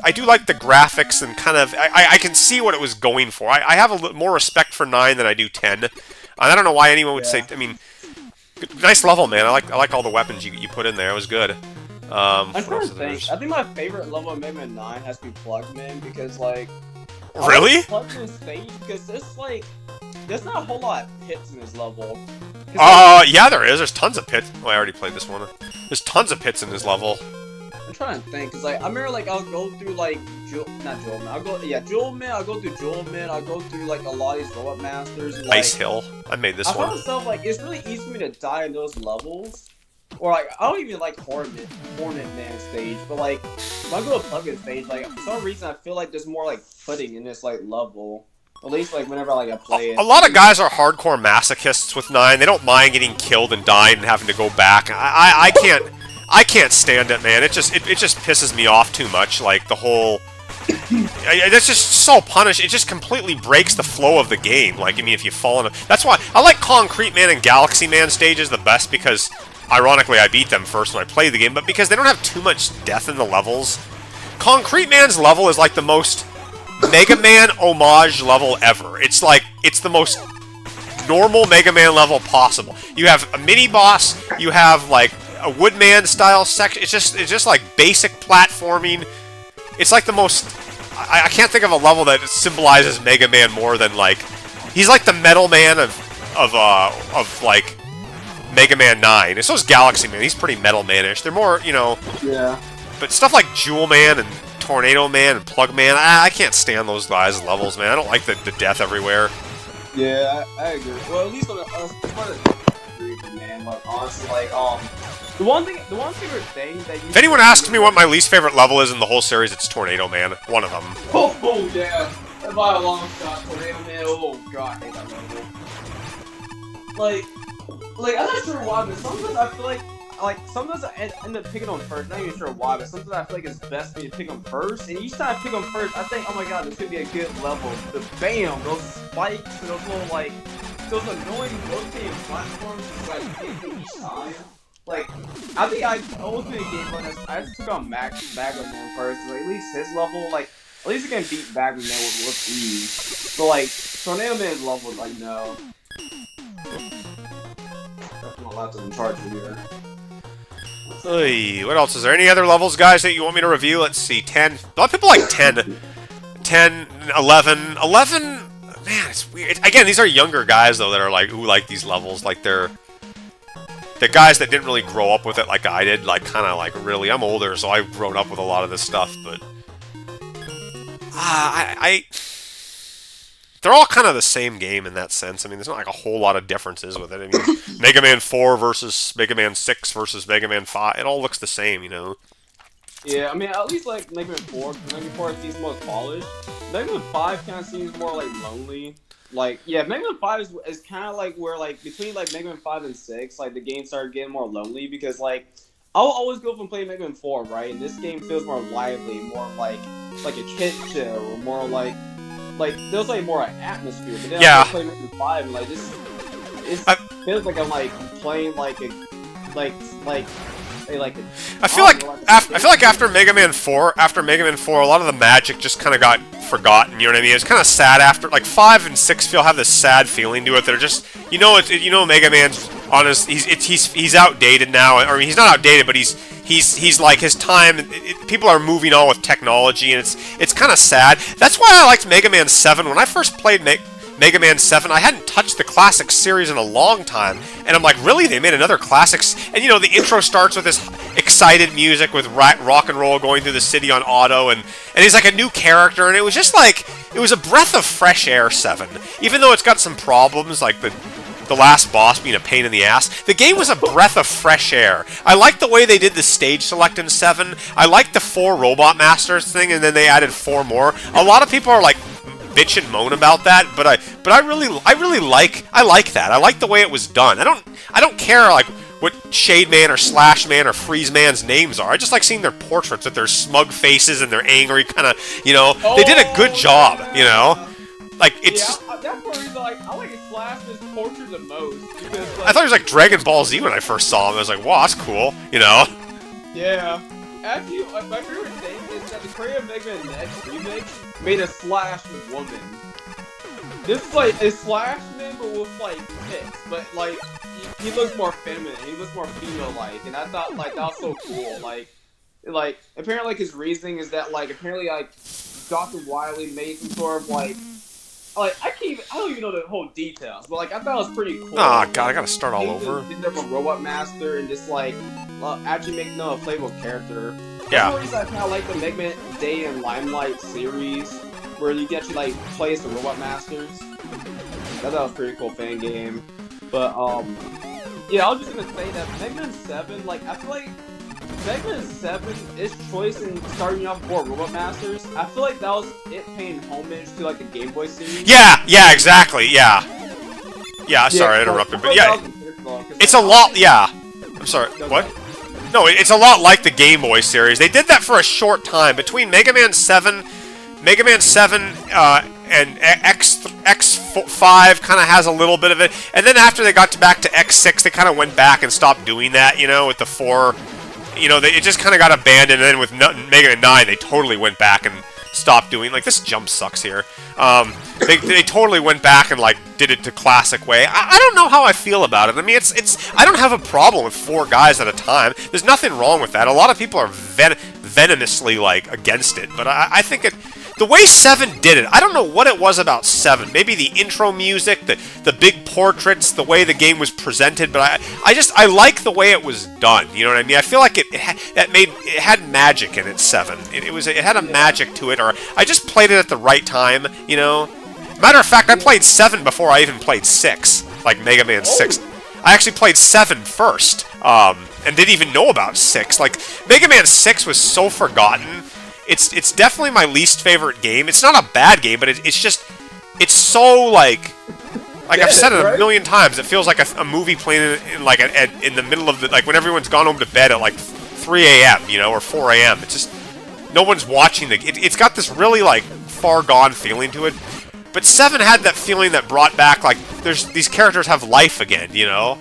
I do like the graphics, and kind of... I can see what it was going for. I have a little more respect for 9 than I do 10. And I don't know why anyone would say... I mean, nice level, man. I like all the weapons you put in there. It was good. I'm trying to think. I think my favorite level of Mega Man 9 has to be Plugman because, like... Really? Plugman stage because there's not a whole lot of pits in this level. Yeah, there is. There's tons of pits. Oh, I already played this one. There's tons of pits in this level. I'm trying to think, cause like I remember like I'll go through like Jewelman. I'll go through Jewelman. I'll go through like a lot of these robot masters. And, like, Ice Hill. I made this I one. found myself like it's really easy for me to die in those levels, or like I don't even like Hornet Man stage, but like if I go to Plugin stage, like for some reason I feel like there's more like pudding in this like level. At least like whenever like I play it. A lot of guys are hardcore masochists with 9. They don't mind getting killed and dying and having to go back. I can't stand it, man. It just pisses me off too much. Like the whole, it's just so punished. It just completely breaks the flow of the game. Like I mean, if you fall in, that's why I like Concrete Man and Galaxy Man stages the best because, ironically, I beat them first when I played the game. But because they don't have too much death in the levels. Concrete Man's level is like the most Mega Man homage level ever. It's like it's the most normal Mega Man level possible. You have a mini boss. You have like a Woodman style section. It's just like basic platforming. It's like the most... I can't think of a level that symbolizes Mega Man more than like... He's like the Metal Man of like Mega Man 9. And so is Galaxy Man. He's pretty Metal Man-ish. They're more, you know... Yeah. But stuff like Jewel Man and Tornado Man and Plug Man, I can't stand those guys' levels, man. I don't like the death everywhere. Yeah, I agree. Well, at least on the man, but honestly, like, the one favorite thing that you... If anyone asks me what my least favorite level is in the whole series, it's Tornado Man. One of them. Oh yeah. That's by a long shot, Tornado Man. Oh god, I hate that level. Like, I'm not sure why, but sometimes I feel like sometimes I end up picking on first. Not even sure why, but sometimes I feel like it's best for me to pick them first. And each time I pick them first, I think, oh my god, this could be a good level. But bam, those spikes and those little like those annoying rotating platforms just like hit me each time. Like, I think I always been a game like I just took on Baggerman first. Like, at least his level, like, at least I can beat Baggerman with ease. So like, Tornado Man's level, like, no. I'm not allowed to in charge here. Oy, what else is there? Any other levels, guys, that you want me to review? Let's see, 10. A lot of people like 10. 10, 11. 11, man, it's weird. Again, these are younger guys, though, that are like, who like these levels. Like, they're guys that didn't really grow up with it like I did. Like, kind of like, really, I'm older, so I've grown up with a lot of this stuff, but... they're all kind of the same game in that sense. I mean, there's not like a whole lot of differences with it. I mean, Mega Man 4 versus Mega Man 6 versus Mega Man 5, it all looks the same, you know. Yeah, I mean, at least like Mega Man 4, Mega Man 4 seems more polished. Mega Man 5 kind of seems more like lonely. Like, yeah, Mega Man 5 is kind of like where, like, between like Mega Man 5 and 6, like the game started getting more lonely because, like, I'll always go from playing Mega Man 4, right? And this game feels more lively, more like a kid show, or more like there's like more atmosphere. But then Yeah. I play Mega Man 5, and like this, it feels like I'm like playing like a I feel like after Mega Man 4, a lot of the magic just kind of got forgotten. You know what I mean? It's kind of sad after like 5 and 6 have this sad feeling to it. They're just, Mega Man's on his, he's outdated now. I mean, he's not outdated, but he's like his time. People are moving on with technology, and it's kind of sad. That's why I liked Mega Man 7 when I first played Mega Man 7, I hadn't touched the classic series in a long time, and I'm like, really? They made another classics? And the intro starts with this excited music with rock and roll going through the city on auto, and he's like a new character, and it was just like, it was a breath of fresh air, 7. Even though it's got some problems, like the last boss being a pain in the ass, the game was a breath of fresh air. I liked the way they did the stage select in 7. I liked the 4 Robot Masters thing, and then they added 4 more. A lot of people are like, bitch and moan about that, but I really like that. I like the way it was done. I don't care like what Shade Man or Slash Man or Freeze Man's names are. I just like seeing their portraits with their smug faces and their angry kind of, they did a good job, Like it's. Yeah, that's the reason I like Slash's portrait the most because I thought it was like Dragon Ball Z when I first saw him. I was like, wow, that's cool, Yeah. Actually, my favorite thing is that the creator of Mega Man X remix made a Slash woman. This is like a Slash man, but with like tits. But like, he looks more feminine. He looks more female-like, and I thought like that was so cool. Like apparently like his reasoning is that like apparently like Dr. Wily made some sort of like I don't even know the whole details, but like I thought it was pretty cool. Oh god, I gotta start all over. Did there from Robot Master and just like actually making a playable character. Yeah. That's the reason I kind of like the Mega Man Day and Limelight series, where you get to like play as the Robot Masters. I thought that was a pretty cool fan game. But yeah, I was just gonna say that Mega Man 7, like I feel like Mega Man 7, its choice in starting off before Robot Masters, I feel like that was it paying homage to like the Game Boy series. Yeah, exactly, yeah. Yeah, sorry I interrupted, but yeah, it's a lot, yeah. I'm sorry, what? No, it's a lot like the Game Boy series. They did that for a short time. Between Mega Man 7, and X5 kind of has a little bit of it. And then after they got back to X6, they kind of went back and stopped doing that, with the 4... it just kind of got abandoned, and then with Mega Man 9, they totally went back and stopped doing, like, this jump sucks here. They totally went back and, like, did it the classic way. I don't know how I feel about it. I mean, I don't have a problem with 4 guys at a time. There's nothing wrong with that. A lot of people are venomously, like, against it, but I think the way 7 did it, I don't know what it was about 7. Maybe the intro music, the big portraits, the way the game was presented, but I like the way it was done. You know what I mean? I feel like it had magic in it, 7. It had a magic to it, or I just played it at the right time, Matter of fact, I played 7 before I even played 6, like Mega Man 6. I actually played 7 first, and didn't even know about 6. Like, Mega Man 6 was so forgotten. It's definitely my least favorite game. It's not a bad game, but it's so like I've said it a million times. It feels like a movie playing in the middle of when everyone's gone home to bed at like 3 a.m. Or 4 a.m. It's just no one's watching it's got this really like far gone feeling to it. But 7 had that feeling that brought back like these characters have life again. Yeah,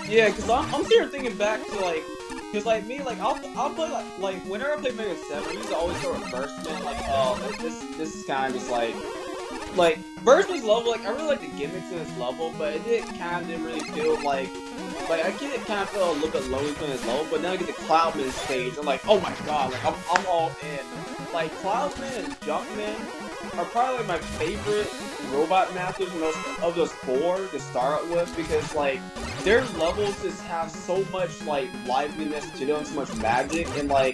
because I'm sitting here thinking back to like. Cause like me, like I'll play like whenever I play Mega 7, I used to always go to Burstman, like this is kind of just like Burstman's level, like I really like the gimmicks in this level, but it didn't really feel like I get it kind of feel a little bit lonely in this level, but then I get the Cloudman stage, I'm like, oh my god, like I'm all in. Like Cloudman and Jumpman are probably like my favorite Robot Masters of those 4 to start with, because like their levels just have so much like liveliness to them, so much magic, and I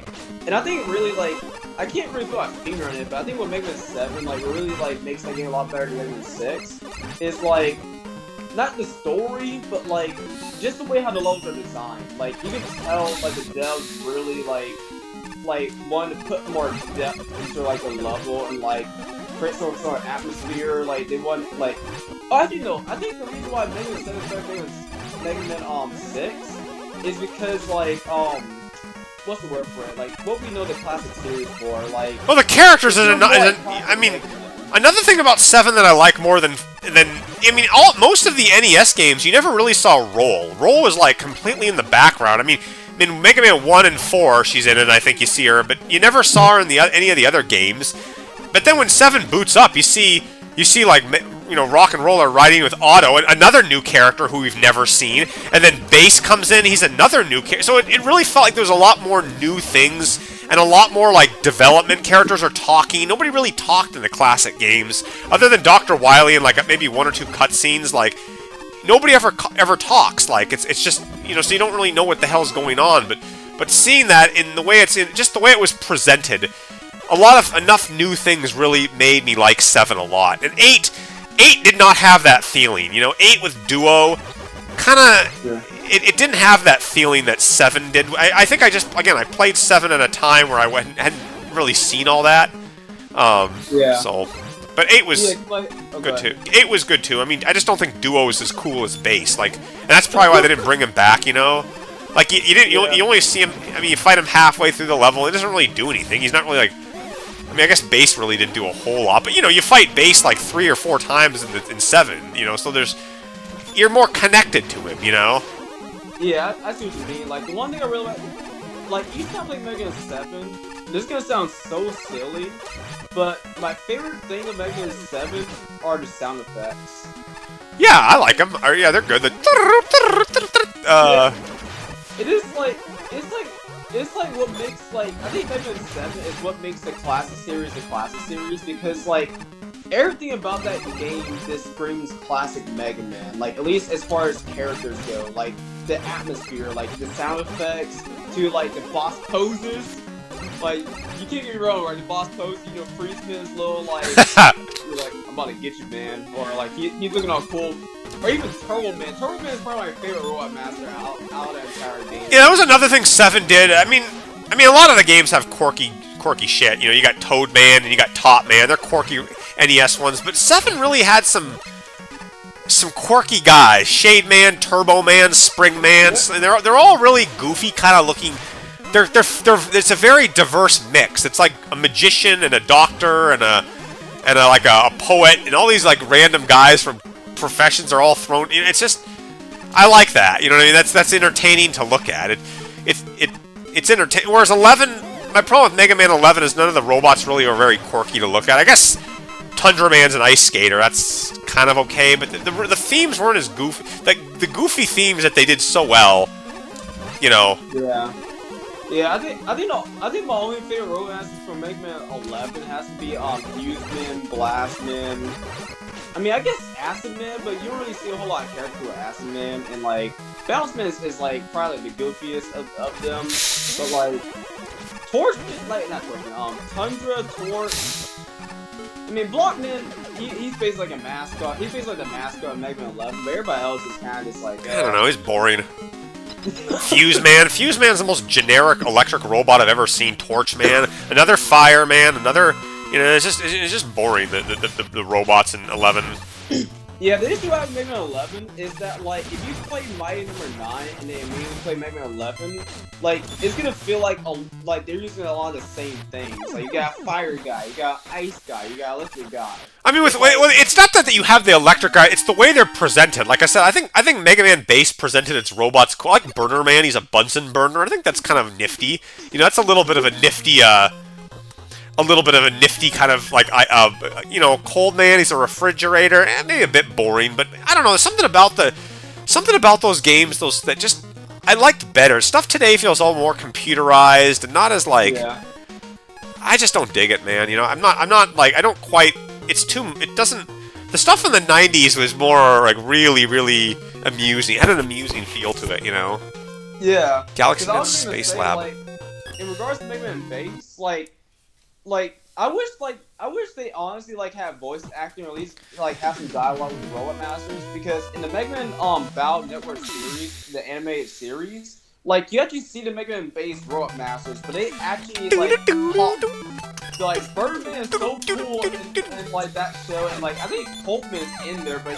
think really like I can't really put my finger on it, but I think what Mega Man 7 like really like makes that game a lot better than Mega Man 6 is like not the story, but like just the way how the levels are designed. Like you can tell like the devs really like wanted to put more depth into like the level and like create some sort of atmosphere. Like they want like actually no, I think the reason why Mega Man 7 is better than Mega Man 6 is because like what's the word for it? Like what we know the classic series for, like well, the characters I mean, another thing about 7 that I like more than I mean, most of the NES games you never really saw Roll. Roll was like completely in the background. I mean, Mega Man 1 and 4, she's in it, and I think you see her, but you never saw her in any of the other games. But then when 7 boots up, you see like, you know, Rock and Roller riding with Otto, another new character who we've never seen, and then Bass comes in, he's another new character. So it really felt like there was a lot more new things, and a lot more, like, development. Characters are talking. Nobody really talked in the classic games, other than Dr. Wily and, like, maybe 1 or 2 cutscenes. Like, nobody ever talks. Like, it's just, you know, so you don't really know what the hell's going on. But seeing that in the way just the way it was presented, enough new things really made me like 7 a lot. And 8 did not have that feeling. You know, 8 with Duo, kind of... Yeah. It didn't have that feeling that 7 did. I think I played 7 at a time where I hadn't really seen all that. Yeah. So, but 8 was good too. 8 was good too. I mean, I just don't think Duo is as cool as Bass. Like, and that's probably why they didn't bring him back. You know, like you only see him. I mean, you fight him halfway through the level. He doesn't really do anything. He's not really like. I mean, I guess Bass really didn't do a whole lot, but you know, you fight Bass like 3 or 4 times in 7. You know, so you're more connected to him. You know. Yeah, I see what you mean. Like, the one thing I really like each time I play Mega Man 7, this is gonna sound so silly, but my favorite thing of Mega Man 7 are the sound effects. Yeah, I like them. Yeah, they're good. Yeah. It's like what makes, like, I think Mega Man 7 is what makes the classic series because, like, everything about that game just screams classic Mega Man. Like, at least as far as characters go. Like, the atmosphere, like, the sound effects, to, like, the boss poses. Like, you can't get me wrong, right? The boss pose, you know, Freezeman's little, like, you're like, I'm about to get you, man. Or, like, he's looking all cool. Or even Turbo Man. Turbo Man is probably my favorite robot master out of that entire game. Yeah, that was another thing 7 did. I mean, a lot of the games have quirky shit. You know, you got Toad Man and you got Top Man. They're quirky NES ones, but 7 really had some quirky guys. Shade Man, Turbo Man, Spring Man. Yeah. They're all really goofy, kind of looking. It's a very diverse mix. It's like a magician and a doctor and a poet and all these like random guys from professions are all thrown. It's just, I like that. You know what I mean? That's entertaining to look at. It's entertaining. Whereas 11, my problem with Mega Man 11 is none of the robots really are very quirky to look at. I guess Tundra Man's an ice skater. That's kind of okay, but the themes weren't as goofy. Like the goofy themes that they did so well. You know. Yeah. Yeah, I think my only favorite robot masters from Mega Man 11 has to be Fuse-Man, Blast-Man. I mean, I guess Acid Man, but you don't really see a whole lot of character with Acid Man, and like Bounce Man is like probably like, the goofiest of them. But like Torch, like not Torch Man, Tundra, Torch. I mean, Blockman, he's basically like a mascot. He's basically like the mascot of Mega Man 11, but everybody else is kind of just like. I don't know. He's boring. Fuse Man's the most generic electric robot I've ever seen. Torch Man, another Fire Man, another. You know, it's just boring. The robots in 11. Yeah, the issue I have with Mega Man 11 is that, like, if you play Mighty Number 9 and then immediately play Mega Man 11, like, it's gonna feel like they're using a lot of the same things. Like, you got Fire Guy, you got Ice Guy, you got Electric Guy. I mean, it's not that you have the Electric Guy, it's the way they're presented. Like I said, I think Mega Man Base presented its robots cool. Like Burner Man, he's a Bunsen burner. I think that's kind of nifty. You know, that's a little bit of a nifty, kind of like, you know, Cold Man, he's a refrigerator, and maybe a bit boring, but I don't know, there's something about those games, that just, I liked better. Stuff today feels all more computerized, and not as, like, yeah. I just don't dig it, man, you know, I'm not, like, I don't quite, it doesn't, the stuff in the 90s was more, like, really, really amusing, it had an amusing feel to it, you know? Yeah. Galaxy Net Space Lab. Like, in regards to Mega Man Base, like, I wish they honestly like have voice acting or at least like have some dialogue with the Robot Masters because in the Mega Man Battle Network series, the animated series, like you actually see the Mega Man based Robot Masters, but they actually like Birdman is so cool in like that show, and like I think Coltman is in there, but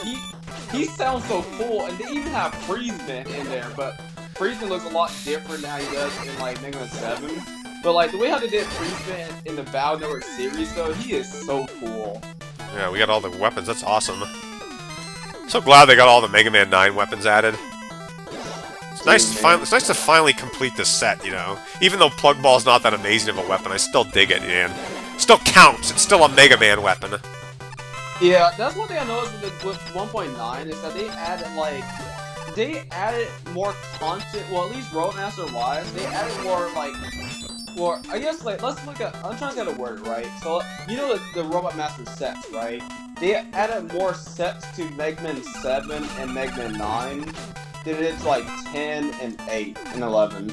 he sounds so cool, and they even have Freezeman in there, but Freezeman looks a lot different than how he does in like Mega Man 7. But like the way how they did Freezeman in the Battle Network series, though, he is so cool. Yeah, we got all the weapons. That's awesome. So glad they got all the Mega Man 9 weapons added. It's nice to finally complete this set, you know. Even though Plug Ball's not that amazing of a weapon, I still dig it, man. It still counts. It's still a Mega Man weapon. Yeah, that's one thing I noticed with 1.9 is that they added more content. Well, at least Roadmaster wise, they added more like. Well, I guess like let's look at. I'm trying to get a word right. So you know the Robot Master sets, right? They added more sets to Mega Man 7 and Mega Man 9. They did like 10 and 8 and 11.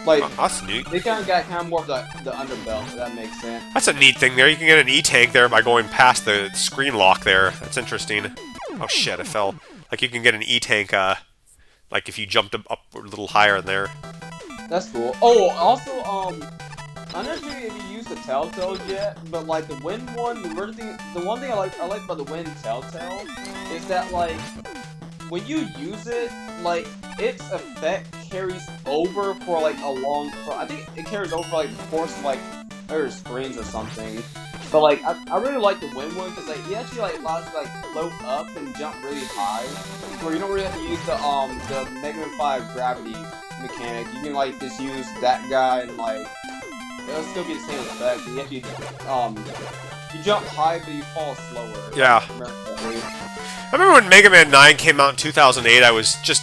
Like that's neat. They kind of got more of the underbelt. If that makes sense. That's a neat thing there. You can get an E-tank there by going past the screen lock there. That's interesting. Oh shit! I fell. Like you can get an E-tank. Like if you jumped up a little higher in there. That's cool. Oh, also, I'm not sure if you used the Telltale yet, but like the Wind one, the one thing I like about the Wind Telltale is that like when you use it, like its effect carries over for like a long. I think it carries over for like the course of like other screens or something. But like I really like the Wind one because like he actually like allows you to like float up and jump really high, where you don't really have to use the Mega Man 5 gravity mechanic. You can like just use that guy and like it'll still be the same effect. You have to you jump high but you fall slower. Yeah. I remember when Mega Man 9 came out in 2008. I was just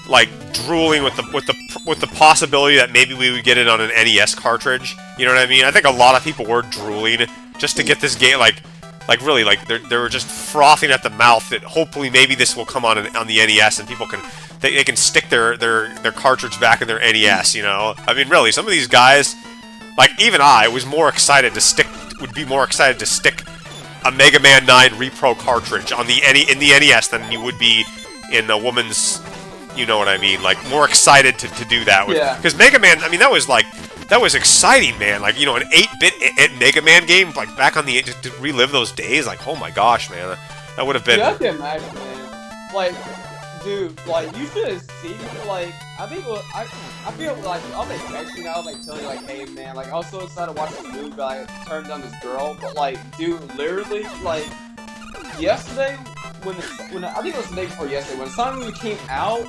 like drooling with the possibility that maybe we would get it on an NES cartridge. You know what I mean? I think a lot of people were drooling just to get this game. Like really, like they were just frothing at the mouth that hopefully maybe this will come on the NES and people can. They can stick their cartridge back in their NES, you know? I mean, really, some of these guys, like, even I would be more excited to stick a Mega Man 9 Repro cartridge in the NES than you would be in a woman's, you know what I mean? Like, more excited to do that. Because Mega Man, I mean, that was exciting, man. Like, you know, an 8-bit Mega Man game, like, back on to relive those days, like, oh my gosh, man. That would have been... Yeah, I can imagine, man. Like... Dude, like, you should have seen, like, I think, I feel like, I'll be texting you, I was, like, telling you, like, hey, man, like, I was so excited to watch this movie, but I turned down this girl, but, like, dude, literally, like, yesterday, when I think it was the day before yesterday, when Sonic movie came out,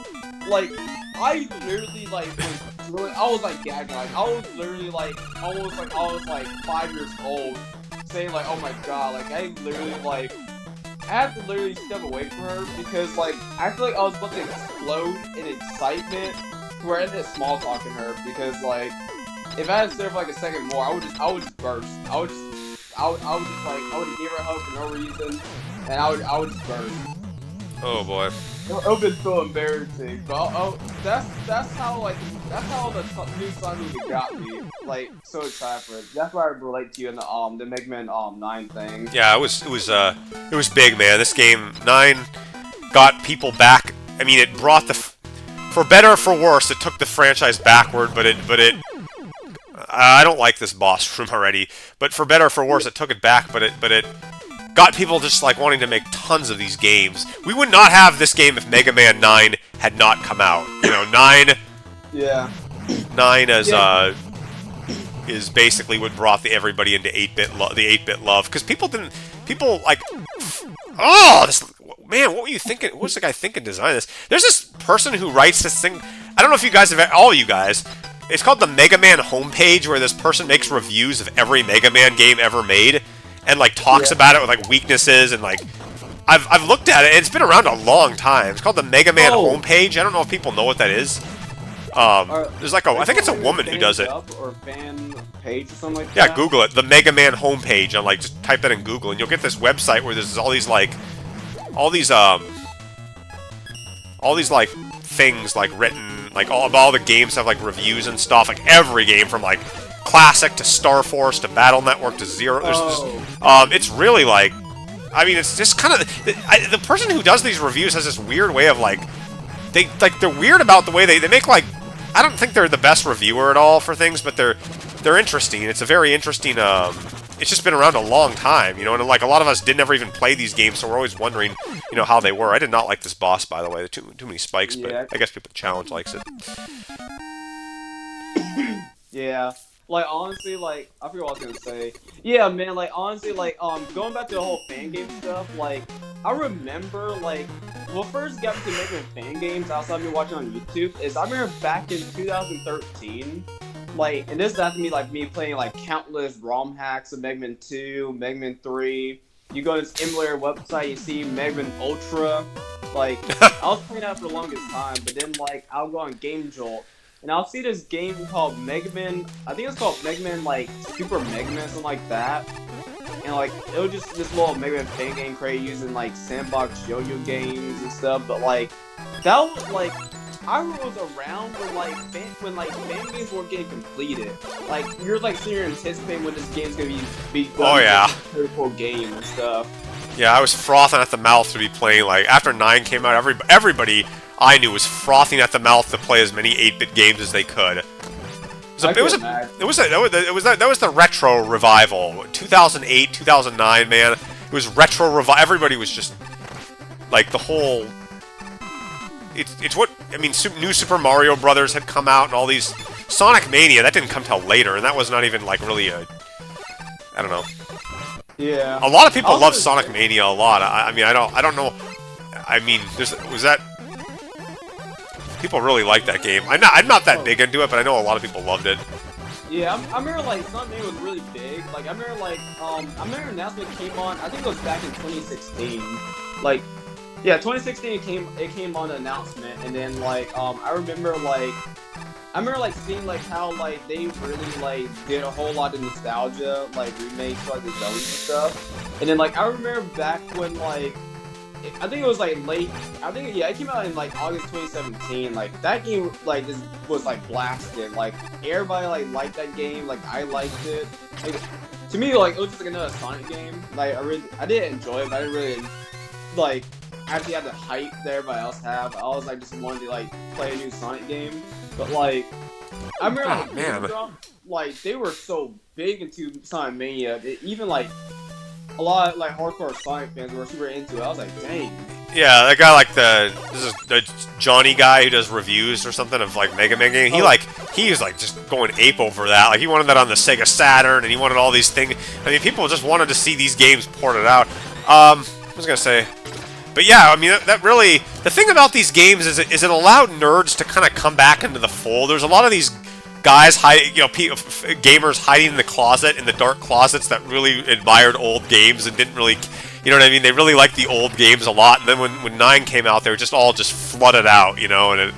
like, I literally, like, I was, like, gagging, like, I was literally, like, almost, like, I was, like, 5 years old, saying, like, oh my god, like, I literally, like, I have to literally step away from her because, like, I feel like I was about to explode in excitement where I ended up small talking her because, like, if I had to stay for like a second more, I would just burst. I would give her a hug for no reason, and I would just burst. Oh boy. It would have been so embarrassing, but that's how the new Sonic movie got me, like, so excited for it. That's why I relate to you in the Mega Man 9 thing. Yeah, it was big, man. This game 9 got people back. I mean, it brought for better or for worse, it took the franchise backward, but it I don't like this boss room already. But for better or for worse, it took it back, but it got people just like wanting to make tons of these games. We would not have this game if Mega Man 9 had not come out. You know, 9. Yeah. 9 is basically what brought everybody into 8-bit love, because people like, oh, this, man, what were you thinking? What was the guy thinking designing this? There's this person who writes this thing. I don't know if you guys have, all you guys. It's called the Mega Man homepage, where this person makes reviews of every Mega Man game ever made, and like talks about it with like weaknesses and like. I've looked at it, and it's been around a long time. It's called the Mega Man homepage. I don't know if people know what that is. There's like I think it's a woman who does it. Or fan page or something like that. Yeah, Google it. The Mega Man homepage. Like, just type that in Google, and you'll get this website where there's all these things like written, like all the games have like reviews and stuff. Like every game from like Classic to Star Force to Battle Network to Zero. It's really like, I mean, it's just kind of the person who does these reviews has this weird way of like, they're weird about the way they make like. I don't think they're the best reviewer at all for things, but they're interesting. It's a very interesting. It's just been around a long time, you know, and like a lot of us didn't ever even play these games, so we're always wondering, you know, how they were. I did not like this boss, by the way. There too many spikes, Yeah. but I guess people challenge likes it. Yeah. Like, honestly, like, I forget what I was gonna say. Yeah, man, like, honestly, like, going back to the whole fan game stuff, like, I remember, like, what first got me to making fan games outside of me watching on YouTube is I remember back in 2013, like, and this happened to me, like, me playing, like, countless ROM hacks of Mega Man 2, Mega Man 3. You go to this emulator website, you see Mega Man Ultra. Like, I was playing that for the longest time, but then, like, I'll go on Game Jolt. And I'll see this game called Mega Man, I think it's called Mega Man, like, Super Mega Man, something like that. And, like, it was just this little Mega Man fan game created using, like, sandbox yo-yo games and stuff. But, like, that was, like, I was around when fan games weren't getting completed. Like, you're, like, sitting here anticipating when this game's gonna be going to be a pretty cool game and stuff. Yeah, I was frothing at the mouth to be playing, like, after 9 came out, everybody I knew was frothing at the mouth to play as many 8-bit games as they could. That was the retro revival. 2008, 2009, man. It was retro revival. Everybody was just like the whole. It's what I mean. New Super Mario Brothers had come out, and all these Sonic Mania that didn't come till later, and that was not even like really a. I don't know. Yeah. A lot of people love Sonic Mania a lot. I mean, I don't know. I mean, was that. People really like that game. I'm not that big into it, but I know a lot of people loved it. Yeah, I remember like Sonic Mania was really big. Like I remember like I remember an announcement came on. I think it was back in 2016. Like, yeah, 2016 it came on the announcement, and then like I remember seeing like how like they really like did a whole lot of nostalgia like remakes for, like the Zelda and stuff. And then like I remember back when like. I think it was like late. I think it came out in like August 2017. Like that game, like just was like blasted. Like everybody like liked that game. Like I liked it. Like, to me, like it was just like another Sonic game. Like I did enjoy it, but I didn't really like actually have the hype that everybody else have. I was like just wanted to like play a new Sonic game. But like I remember, like they were so big into Sonic Mania. Even like. A lot of like hardcore Sonic fans were super into it. I was like, dang. Yeah, that guy like the Johnny guy who does reviews or something of like Mega Man game. He was like just going ape over that. Like he wanted that on the Sega Saturn, and he wanted all these things. I mean, people just wanted to see these games ported out. I was gonna say, but yeah, I mean that really the thing about these games is it allowed nerds to kind of come back into the fold. There's a lot of these. Guys hiding, you know, gamers hiding in the closet, in the dark closets that really admired old games and didn't really, you know what I mean? They really liked the old games a lot. And then when 9 came out, they were just all flooded out, you know, and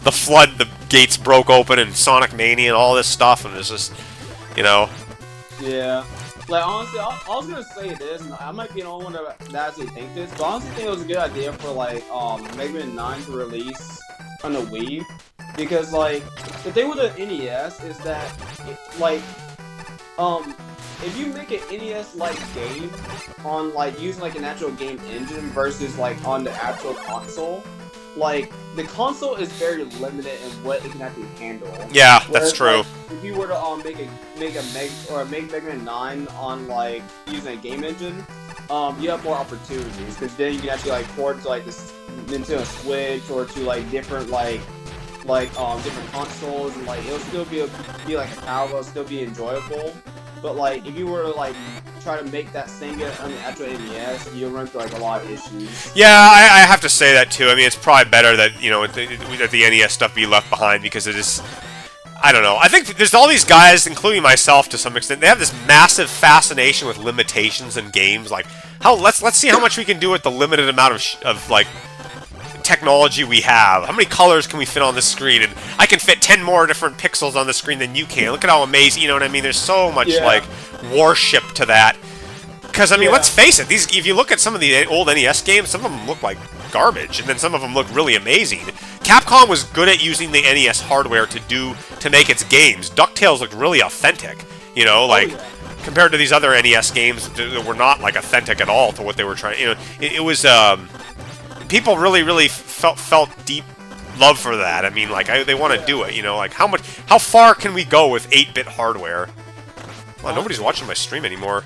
the gates broke open and Sonic Mania and all this stuff, and it's just, you know. Yeah. Like, honestly, I was gonna say this, and I might be the only one that actually think this, but I honestly think it was a good idea for, like, Mega Man 9 to release on the Wii. Because, like, the thing with the NES is that, if you make an NES-like game on, like, using, like, an actual game engine versus, like, on the actual console, like, the console is very limited in what it can actually handle. Yeah, that's true. Like, if you were to make Mega Man 9 on, like, using a game engine, you have more opportunities, because then you can actually, like, port to, like, this Nintendo Switch or to, like, different, different consoles, and like it'll still be like a power, it'll still be enjoyable. But like if you were to like try to make that same game on the actual NES, you'll run through like a lot of issues. Yeah, I have to say that too. I mean, it's probably better that that the NES stuff be left behind because it is. I don't know. I think there's all these guys, including myself to some extent. They have this massive fascination with limitations in games. Like, let's see how much we can do with the limited amount of like. Technology we have. How many colors can we fit on the screen? And I can fit 10 more different pixels on the screen than you can. Look at how amazing, you know what I mean? There's so much like worship to that. Because I mean, let's face it, if you look at some of the old NES games, some of them look like garbage, and then some of them look really amazing. Capcom was good at using the NES hardware to make its games. DuckTales looked really authentic, you know, like compared to these other NES games that were not like authentic at all to what they were trying. You know, it was people really felt deep love for that. I mean, like they want to do it, you know, like how far can we go with 8-bit hardware? Well, nobody's watching my stream anymore.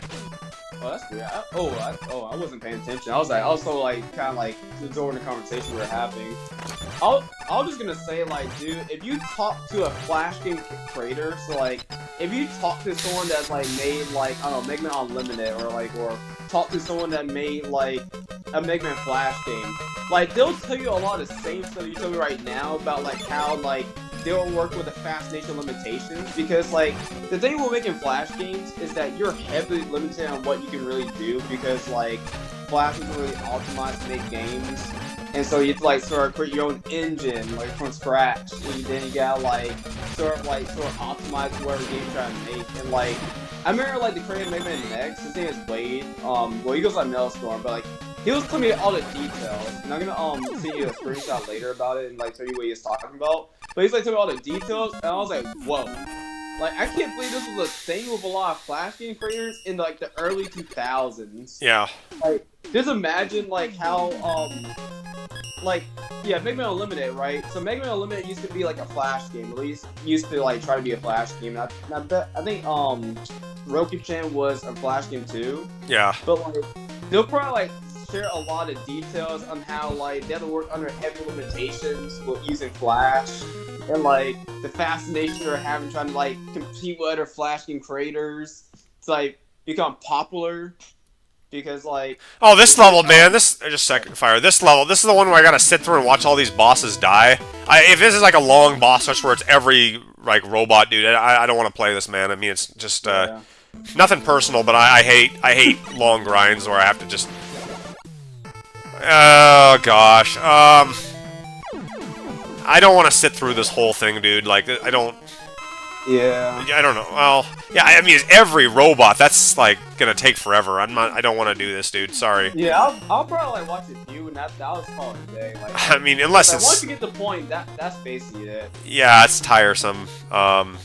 Oh, that's weird. I wasn't paying attention. I was like, also like kind of like absorbing the conversation we were having. I was just gonna say, like, dude, if you talk to a Flash game creator, so like, if you talk to someone that's like made like, I don't know, Mega Man Unlimited, or talk to someone that made like a Mega Man Flash game, like they'll tell you a lot of the same stuff you tell me right now about like how like they'll work with the fascination limitations, because like the thing with making Flash games is that you're heavily limited on what you can really do, because like Flash isn't really optimized to make games, and so you have to like sort of create your own engine like from scratch, and then you gotta like sort of optimize whatever game you're trying to make. And like I remember like the creator of Mega Man X, his name is Wade, well he goes by Maelstrom, but like he was telling me all the details, and I'm gonna send you a screenshot later about it and like tell you what he was talking about. But he's like telling me all the details, and I was like, whoa. Like, I can't believe this was a thing with a lot of Flash game creators in like the early 2000s. Yeah. Like, just imagine like how like, yeah, Mega Man Unlimited, right? So Mega Man Unlimited used to be like a Flash game, at least used to like try to be a Flash game. And I think Roku-chan was a Flash game too. Yeah. But like, they'll probably like share a lot of details on how like they have to work under heavy limitations with using Flash, and like the fascination they're having trying to like compete with other Flash game creators to like become popular. Because like, oh, this level, man, just second fire. This level, this is the one where I gotta sit through and watch all these bosses die. If this is like a long boss rush where it's every like robot dude, I don't want to play this, man. I mean, it's just nothing personal, but I hate long grinds where I have to just. Oh gosh, I don't want to sit through this whole thing, dude. Like, I don't. Yeah. I don't know. Well, yeah. I mean, it's every robot. That's like gonna take forever. I don't want to do this, dude. Sorry. Yeah, I'll probably like watch a few, and that was probably a day. Like, I mean, unless it's. Once you get the point, that's basically it. Yeah, it's tiresome.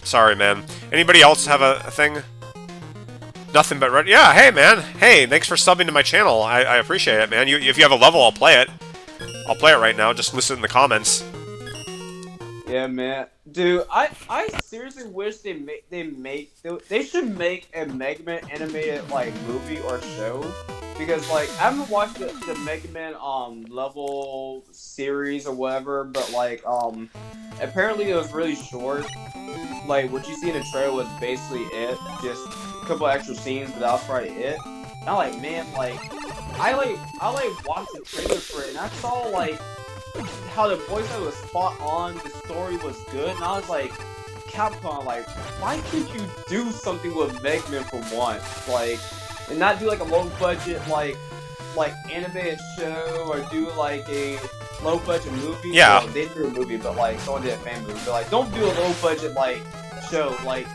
Sorry, man. Anybody else have a thing? Nothing but red. Yeah, hey, man. Hey, thanks for subbing to my channel. I appreciate it, man. If you have a level, I'll play it. I'll play it right now. Just listen in the comments. Yeah, man. Dude, I seriously wish they should make a Mega Man animated like movie or show, because like I haven't watched the Mega Man level series or whatever, but like apparently it was really short. Like what you see in the trailer was basically it, just a couple extra scenes, but that was probably it. And I'm like, man, like I watched the trailer for it, and I saw like how the voice acting was spot on, the story was good, and I was like, Capcom, like, why can't you do something with Mega Man for once? Like, and not do like a low budget like animated show, or do like a low budget movie. Yeah. Well, they did do a movie, but like someone did a fan movie. But like, don't do a low budget like show. Like,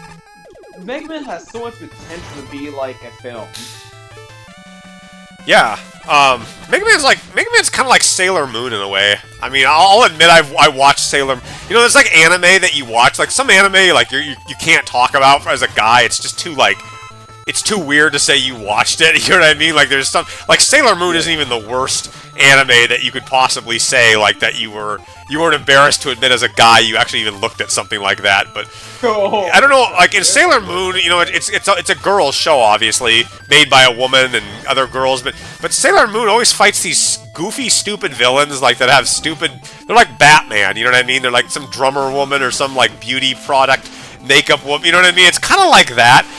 Mega Man has so much potential to be like a film. Yeah. Mega Man's kind of like Sailor Moon in a way. I mean, I'll admit I watched Sailor. You know, there's like anime that you watch, like some anime like you can't talk about as a guy. It's just too like. It's too weird to say you watched it, you know what I mean? Like, there's some... Like, Sailor Moon isn't even the worst anime that you could possibly say, like, that you weren't embarrassed to admit as a guy you actually even looked at something like that, but... Oh. I don't know, like, in Sailor Moon, you know, it's a girl's show, obviously, made by a woman and other girls, but Sailor Moon always fights these goofy, stupid villains, like, that have stupid... They're like Batman, you know what I mean? They're like some drummer woman or some, like, beauty product makeup woman, you know what I mean? It's kind of like that.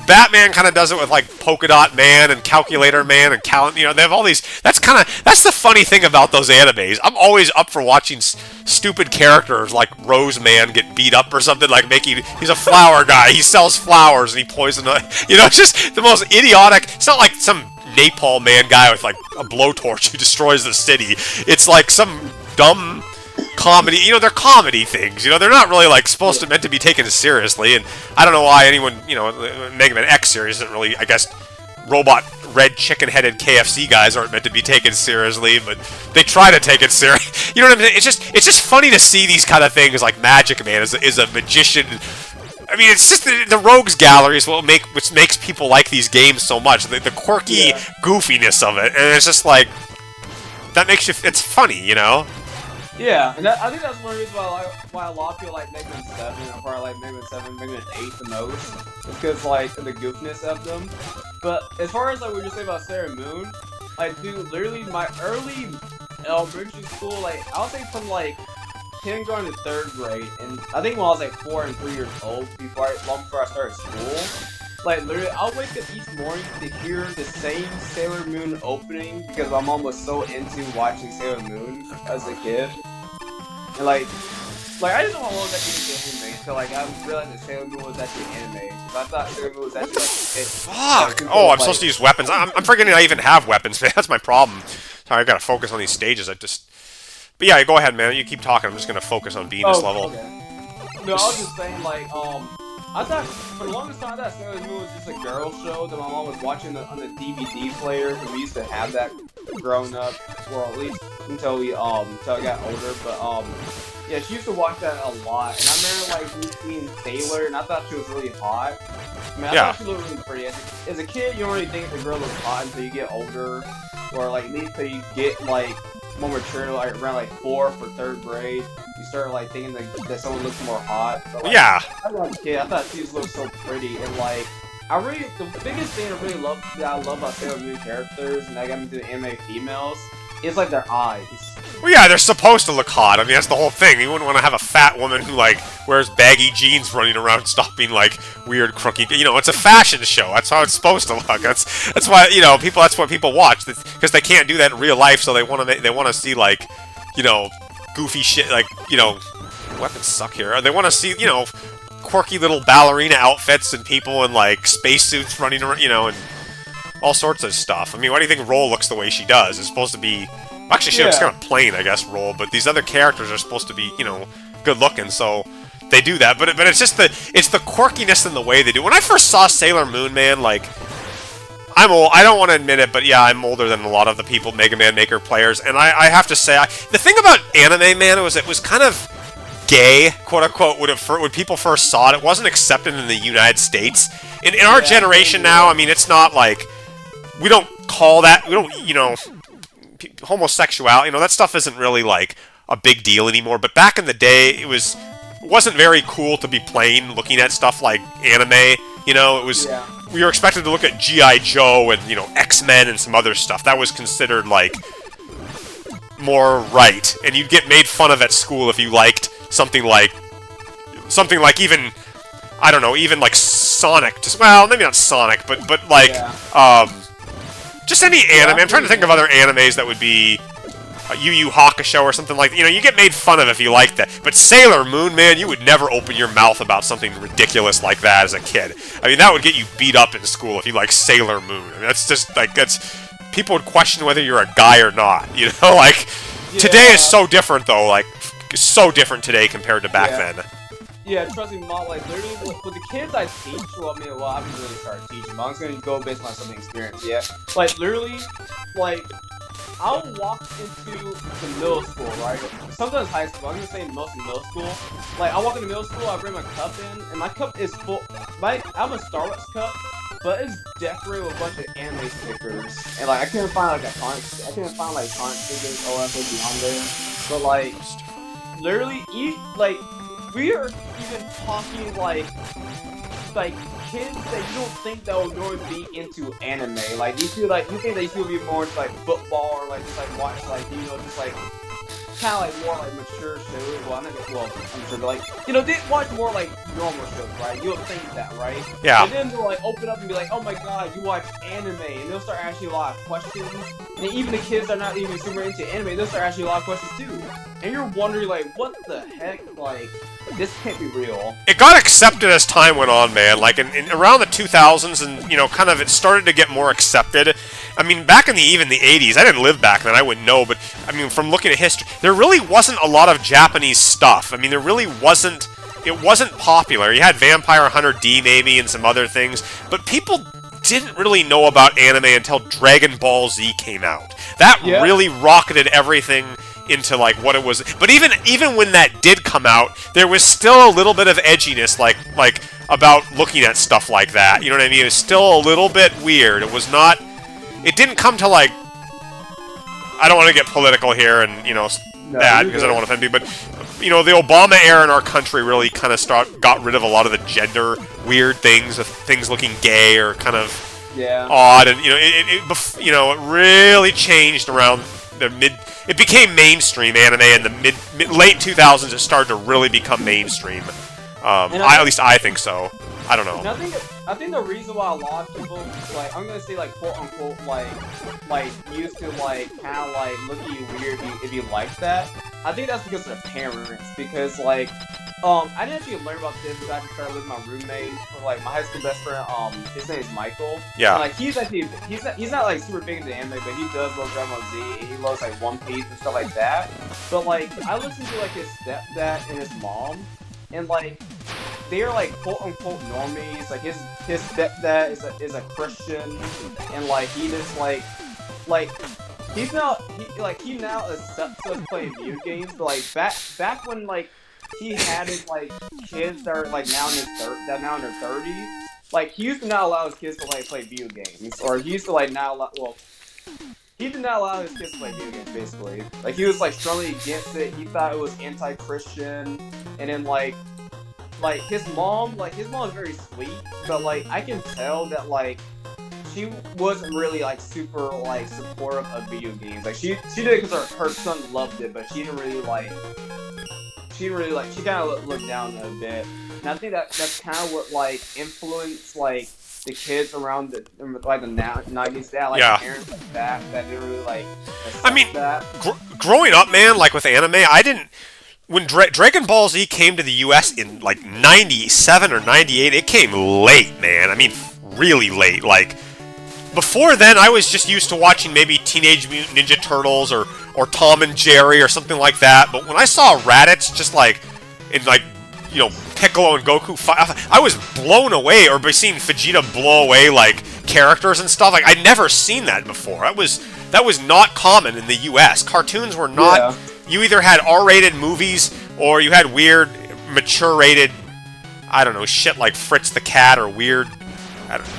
Batman kind of does it with like Polka Dot Man and Calculator Man and you know, they have all these. That's the funny thing about those animes. I'm always up for watching stupid characters like Rose Man get beat up or something, like he's a flower guy. He sells flowers and he poisons. You know, just the most idiotic. It's not like some Napalm Man guy with like a blowtorch who destroys the city. It's like some dumb comedy, you know, they're comedy things, you know, they're not really like meant to be taken seriously, and I don't know why anyone, you know, Mega Man X series isn't really, I guess, robot red chicken-headed KFC guys aren't meant to be taken seriously, but they try to take it serious. You know what I mean? It's just funny to see these kind of things, like Magic Man is a magician. I mean, it's just the rogues gallery is which makes people like these games so much. The quirky goofiness of it, and it's just like that makes you. It's funny, you know. Yeah, and I think that's one reason why a lot of people like Mega Man 7, or probably like Mega Man 7, Mega Man 8 the most. It's because like the goofiness of them. But as far as like what you say about Sailor Moon, like dude, literally my early elementary school, like I'll say from like kindergarten to 3rd grade, and I think when I was like 4 and 3 years old, long before I started school. Like, literally, I'll wake up each morning to hear the same Sailor Moon opening because my mom was so into watching Sailor Moon as a kid. And, like I didn't know how long that even anime until, like, I realized that Sailor Moon was actually anime. Because I thought Sailor Moon was actually, like, Fuck! Oh, I'm supposed to use weapons. I'm forgetting I even have weapons, man. That's my problem. Sorry, I gotta focus on these stages. But yeah, go ahead, man. You keep talking. I'm just gonna focus on beating this level. Okay. No, I was just saying, like, I thought, for the longest time, I thought Sailor Moon was just a girl show that my mom was watching on the DVD player, because we used to have that growing up, or at least until I got older, but, yeah, she used to watch that a lot, and I remember, like, seeing Sailor, and I thought she was really hot. I mean, I thought she looked really pretty. As a kid, you don't really think the girl looks hot until you get older, or, like, at least until you get, like, more mature, like, around, like, 4th or 3rd grade. You start like thinking that someone looks more hot. But, like, yeah. As a kid, I thought she just looked so pretty, and like, the biggest thing I love about Sailor Moon characters, and I got into the anime females, is like their eyes. Well, yeah, they're supposed to look hot. I mean, that's the whole thing. You wouldn't want to have a fat woman who, like, wears baggy jeans running around stopping, like, weird, crooky... You know, it's a fashion show. That's how it's supposed to look. That's why, you know, that's what people watch. Because they can't do that in real life, so they want to see, like, you know, goofy shit, like, you know... Weapons suck here. They want to see, you know, quirky little ballerina outfits and people in, like, spacesuits running around, you know, and all sorts of stuff. I mean, why do you think Roll looks the way she does? It's supposed to be... Actually, she looks kind of plain, I guess, Roll, but these other characters are supposed to be, you know, good-looking, so they do that. But it's just the quirkiness in the way they do. When I first saw Sailor Moon, man, like, I'm old. I don't want to admit it, but yeah, I'm older than a lot of the people, Mega Man Maker players, and I have to say, the thing about anime, man, it was kind of gay, quote-unquote, when people first saw it. It wasn't accepted in the United States. In our generation now, I mean, it's not like... We don't call that... We don't, you know... Homosexuality, you know, that stuff isn't really, like, a big deal anymore, but back in the day, it wasn't very cool to be playing, looking at stuff like anime, you know, it was... Yeah. We were expected to look at G.I. Joe and, you know, X-Men and some other stuff. That was considered, like, more right, and you'd get made fun of at school if you liked something like even, I don't know, even like Sonic, well, maybe not Sonic, but like, just any anime. I'm trying to think of other animes that would be Yu Yu Hakusho or something like that. You know, you get made fun of if you like that. But Sailor Moon, man, you would never open your mouth about something ridiculous like that as a kid. I mean, that would get you beat up in school if you like Sailor Moon. I mean, that's just, like, people would question whether you're a guy or not, you know? Like, today is so different, though, like, so different today compared to back then. Yeah, trust me, Mom, like, literally, with the kids I teach, I haven't really started teaching, but I'm just gonna go based on something experience, Like, literally, like, I'll walk into the middle school, right? Sometimes high school, I'm gonna say mostly middle school. Like, I walk into middle school, I bring my cup in, and my cup is full, I have a Starbucks cup, but it's decorated with a bunch of anime stickers, and, like, I couldn't find, like, Sonic stickers, OFOG on there, but, like, literally, we are even talking like kids that you don't think that would normally be into anime. Like you think that these people would be more into like football or like just like watch like, you know, just like kind of like more like mature shows. Well, I'm sure, but like, you know, they watch more like normal shows, right? You would think that, right? Yeah. And then they'll like open up and be like, oh my god, you watch anime, and they'll start asking a lot of questions. And even the kids that are not even super into anime, they'll start asking a lot of questions too. And you're wondering like, what the heck, like, this can't be real. It got accepted as time went on, man. Like, in around the 2000s, and, you know, kind of, it started to get more accepted. I mean, back in even the 80s, I didn't live back then, I wouldn't know, but, I mean, from looking at history, there really wasn't a lot of Japanese stuff. I mean, there really wasn't, it wasn't popular. You had Vampire Hunter D, maybe, and some other things, but people didn't really know about anime until Dragon Ball Z came out. That Yeah. really rocketed everything into like what it was. But even when that did come out, there was still a little bit of edginess, like about looking at stuff like that. You know what I mean? It was still a little bit weird. It was not. It didn't come to like. I don't want to get political here and that because I don't want to offend people, but the Obama era in our country really kind of got rid of a lot of the gender weird things, of things looking gay or kind of odd, and it really changed around the mid. It became mainstream anime in the late 2000s. It started to really become mainstream. At least I think so. I don't know. And I think the reason why a lot of people, like, I'm gonna say, like, quote unquote, like used to, like, kind of, like, look at you weird if you like that. I think that's because of the parents. Because, like, I didn't actually learn about this until I started with my roommate, or, like, my high school best friend. His name is Michael. Yeah. And, like, he's not like super big into anime, but he does love Dragon Ball Z, and he loves like One Piece and stuff like that. But, like, I listened to, like, his stepdad and his mom, and, like, they are, like, quote-unquote normies. Like, his stepdad is a Christian, and, like, he just, like, he now accepts us playing video games, but, like, back when, like, he had his, like, kids that are, like, now in their 30s, like, he used to not allow his kids to, like, play video games, or he used to, like, not allow, well, he did not allow his kids to play video games, basically. Like, he was, like, strongly against it. He thought it was anti-Christian, and then, like, his mom is very sweet, but, like, I can tell that, like, she wasn't really, like, super, like, supportive of video games. Like, she did it because her son loved it, but she kind of looked down a bit. And I think that's kind of what, like, influenced, like, the kids around the 90s that, like, parents like that didn't really, like, that. Growing up, man, like, with anime, I didn't... When Dragon Ball Z came to the US in, like, 97 or 98, it came late, man. I mean, really late. Like, before then, I was just used to watching maybe Teenage Mutant Ninja Turtles or Tom and Jerry or something like that. But when I saw Raditz just, like, in, like, Piccolo and Goku fight, I was blown away, or by seeing Vegeta blow away, like, characters and stuff. Like, I'd never seen that before. That was not common in the US. Cartoons were not... Yeah. You either had R-rated movies, or you had weird, mature-rated, I don't know, shit like Fritz the Cat, or weird,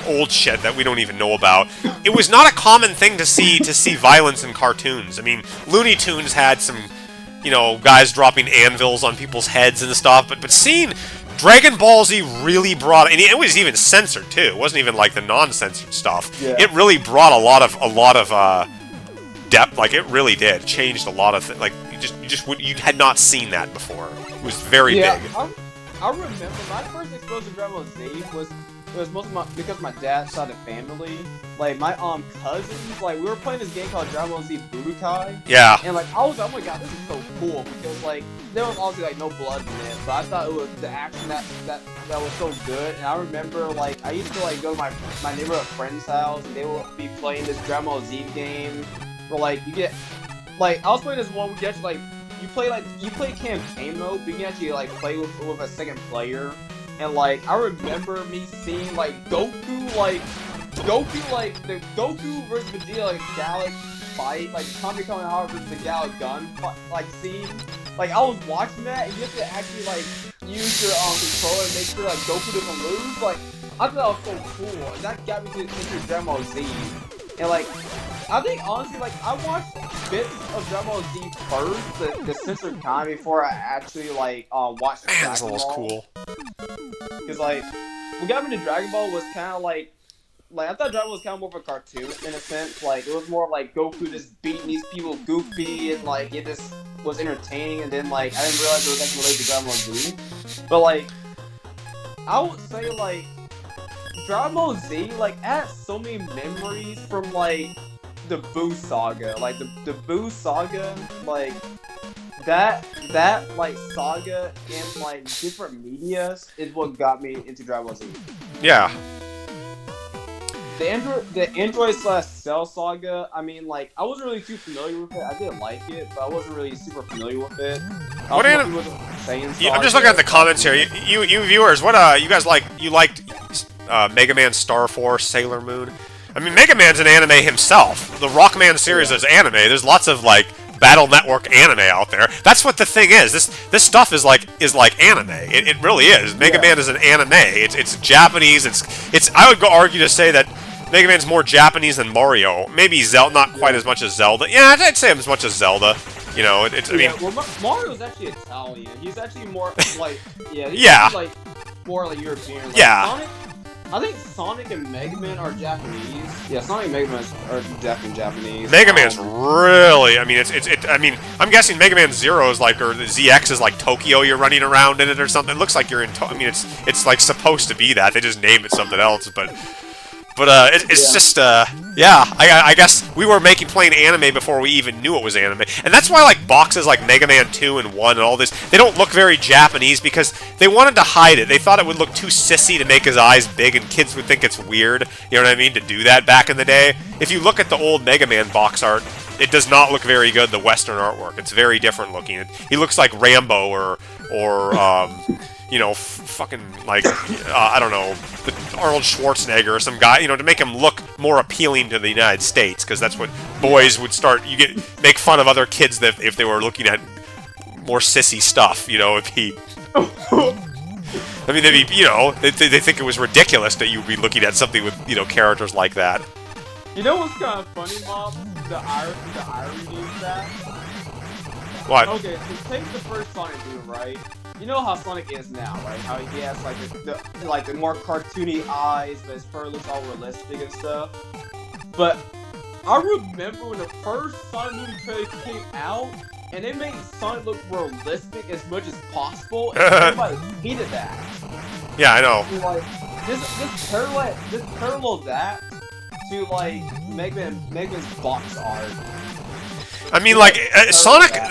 old shit that we don't even know about. It was not a common thing to see violence in cartoons. I mean, Looney Tunes had some, guys dropping anvils on people's heads and stuff, but seeing Dragon Ball Z really brought, and it was even censored too. It wasn't even like the non-censored stuff. Yeah. It really brought a lot of depth. Like, it really did. Changed a lot of like you had not seen that before. It was very big. I remember my first exposure to Dragon Ball Z was because my dad's side of the family. Like, my cousins, like, we were playing this game called Dragon Ball Z Budokai. Yeah. And, like, I was like, oh my god, this is so cool, because, like, there was obviously, like, no blood in it, but I thought it was the action that was so good. And I remember, like, I used to, like, go to my neighborhood friend's house, and they would be playing this Dragon Ball Z game where, like, you get, like, I was playing this one where you actually, like, you play campaign mode, but you can actually, like, play with a second player. And, like, I remember me seeing, like, Goku versus Vegeta, like, Gallic fight, like, Tommy coming out versus the Gallic gun, like, scene. Like, I was watching that, and you have to actually, like, use your, controller and make sure, like, Goku doesn't lose. Like, I thought that was so cool, and that got me into Dragon Ball Z. And, like, I think, honestly, like, I watched bits of Dragon Ball Z first, the censored kind, before I actually, like, watched Dragon Ball. That was cool. Because, like, what got me to Dragon Ball was kind of, like, I thought Dragon Ball was kind of more of a cartoon, in a sense. Like, it was more like Goku just beating these people goofy, and, like, it just was entertaining, and then, like, I didn't realize it was actually related to Dragon Ball Z. But, like, I would say, like, Dragon Ball Z, like, I have so many memories from, like, the Boo Saga. Like, the Boo Saga, like, that like saga and like different medias is what got me into Dragon Ball Z. Yeah. The Android/Cell saga, I mean, like, I wasn't really too familiar with it. I didn't like it, but I wasn't really super familiar with it. What I'm just looking at the comments here. You viewers, what you guys like? You liked Mega Man Star Force, Sailor Moon. I mean, Mega Man's an anime himself. The Rockman series is anime. There's lots of like Battle Network anime out there. That's what the thing is. This stuff is like anime. It really is. Mega Man is an anime. It's Japanese. It's I would go argue to say that Mega Man's more Japanese than Mario. Maybe Zelda, not quite as much as Zelda. Yeah, I'd say as much as Zelda. You know, I mean, well, Mario's actually Italian. He's actually more like, he's like more like European. Like, Sonic, I think Sonic and Mega Man are Japanese. Yeah, Sonic and Mega Man are definitely Japanese. Mega Man's really, I mean, I mean, I'm guessing Mega Man Zero is like, or the ZX is like Tokyo. You're running around in it or something. It looks like you're in. I mean, it's like supposed to be that. They just name it something else, but it's just, yeah, I guess we were playing anime before we even knew it was anime. And that's why, like, boxes like Mega Man 2 and 1 and all this, they don't look very Japanese because they wanted to hide it. They thought it would look too sissy to make his eyes big and kids would think it's weird, you know what I mean, to do that back in the day. If you look at the old Mega Man box art, it does not look very good, the Western artwork. It's very different looking. He looks like Rambo or you know, fucking, like, I don't know, Arnold Schwarzenegger or some guy, you know, to make him look more appealing to the United States, because that's what boys would start, make fun of other kids that if they were looking at more sissy stuff, you know, if he... I mean, they'd be, you know, they think it was ridiculous that you'd be looking at something with, you know, characters like that. You know what's kind of funny, Mom? The irony is that... What? Okay, so take the first Sonic game, right? You know how Sonic is now, right? How he has like the more cartoony eyes, but his fur looks all realistic and stuff. But I remember when the first Sonic movie trailer came out, and they made Sonic look realistic as much as possible, and everybody hated that. Yeah, I know. So, like, this parallel that to like Mega Man's box art. I mean, like, the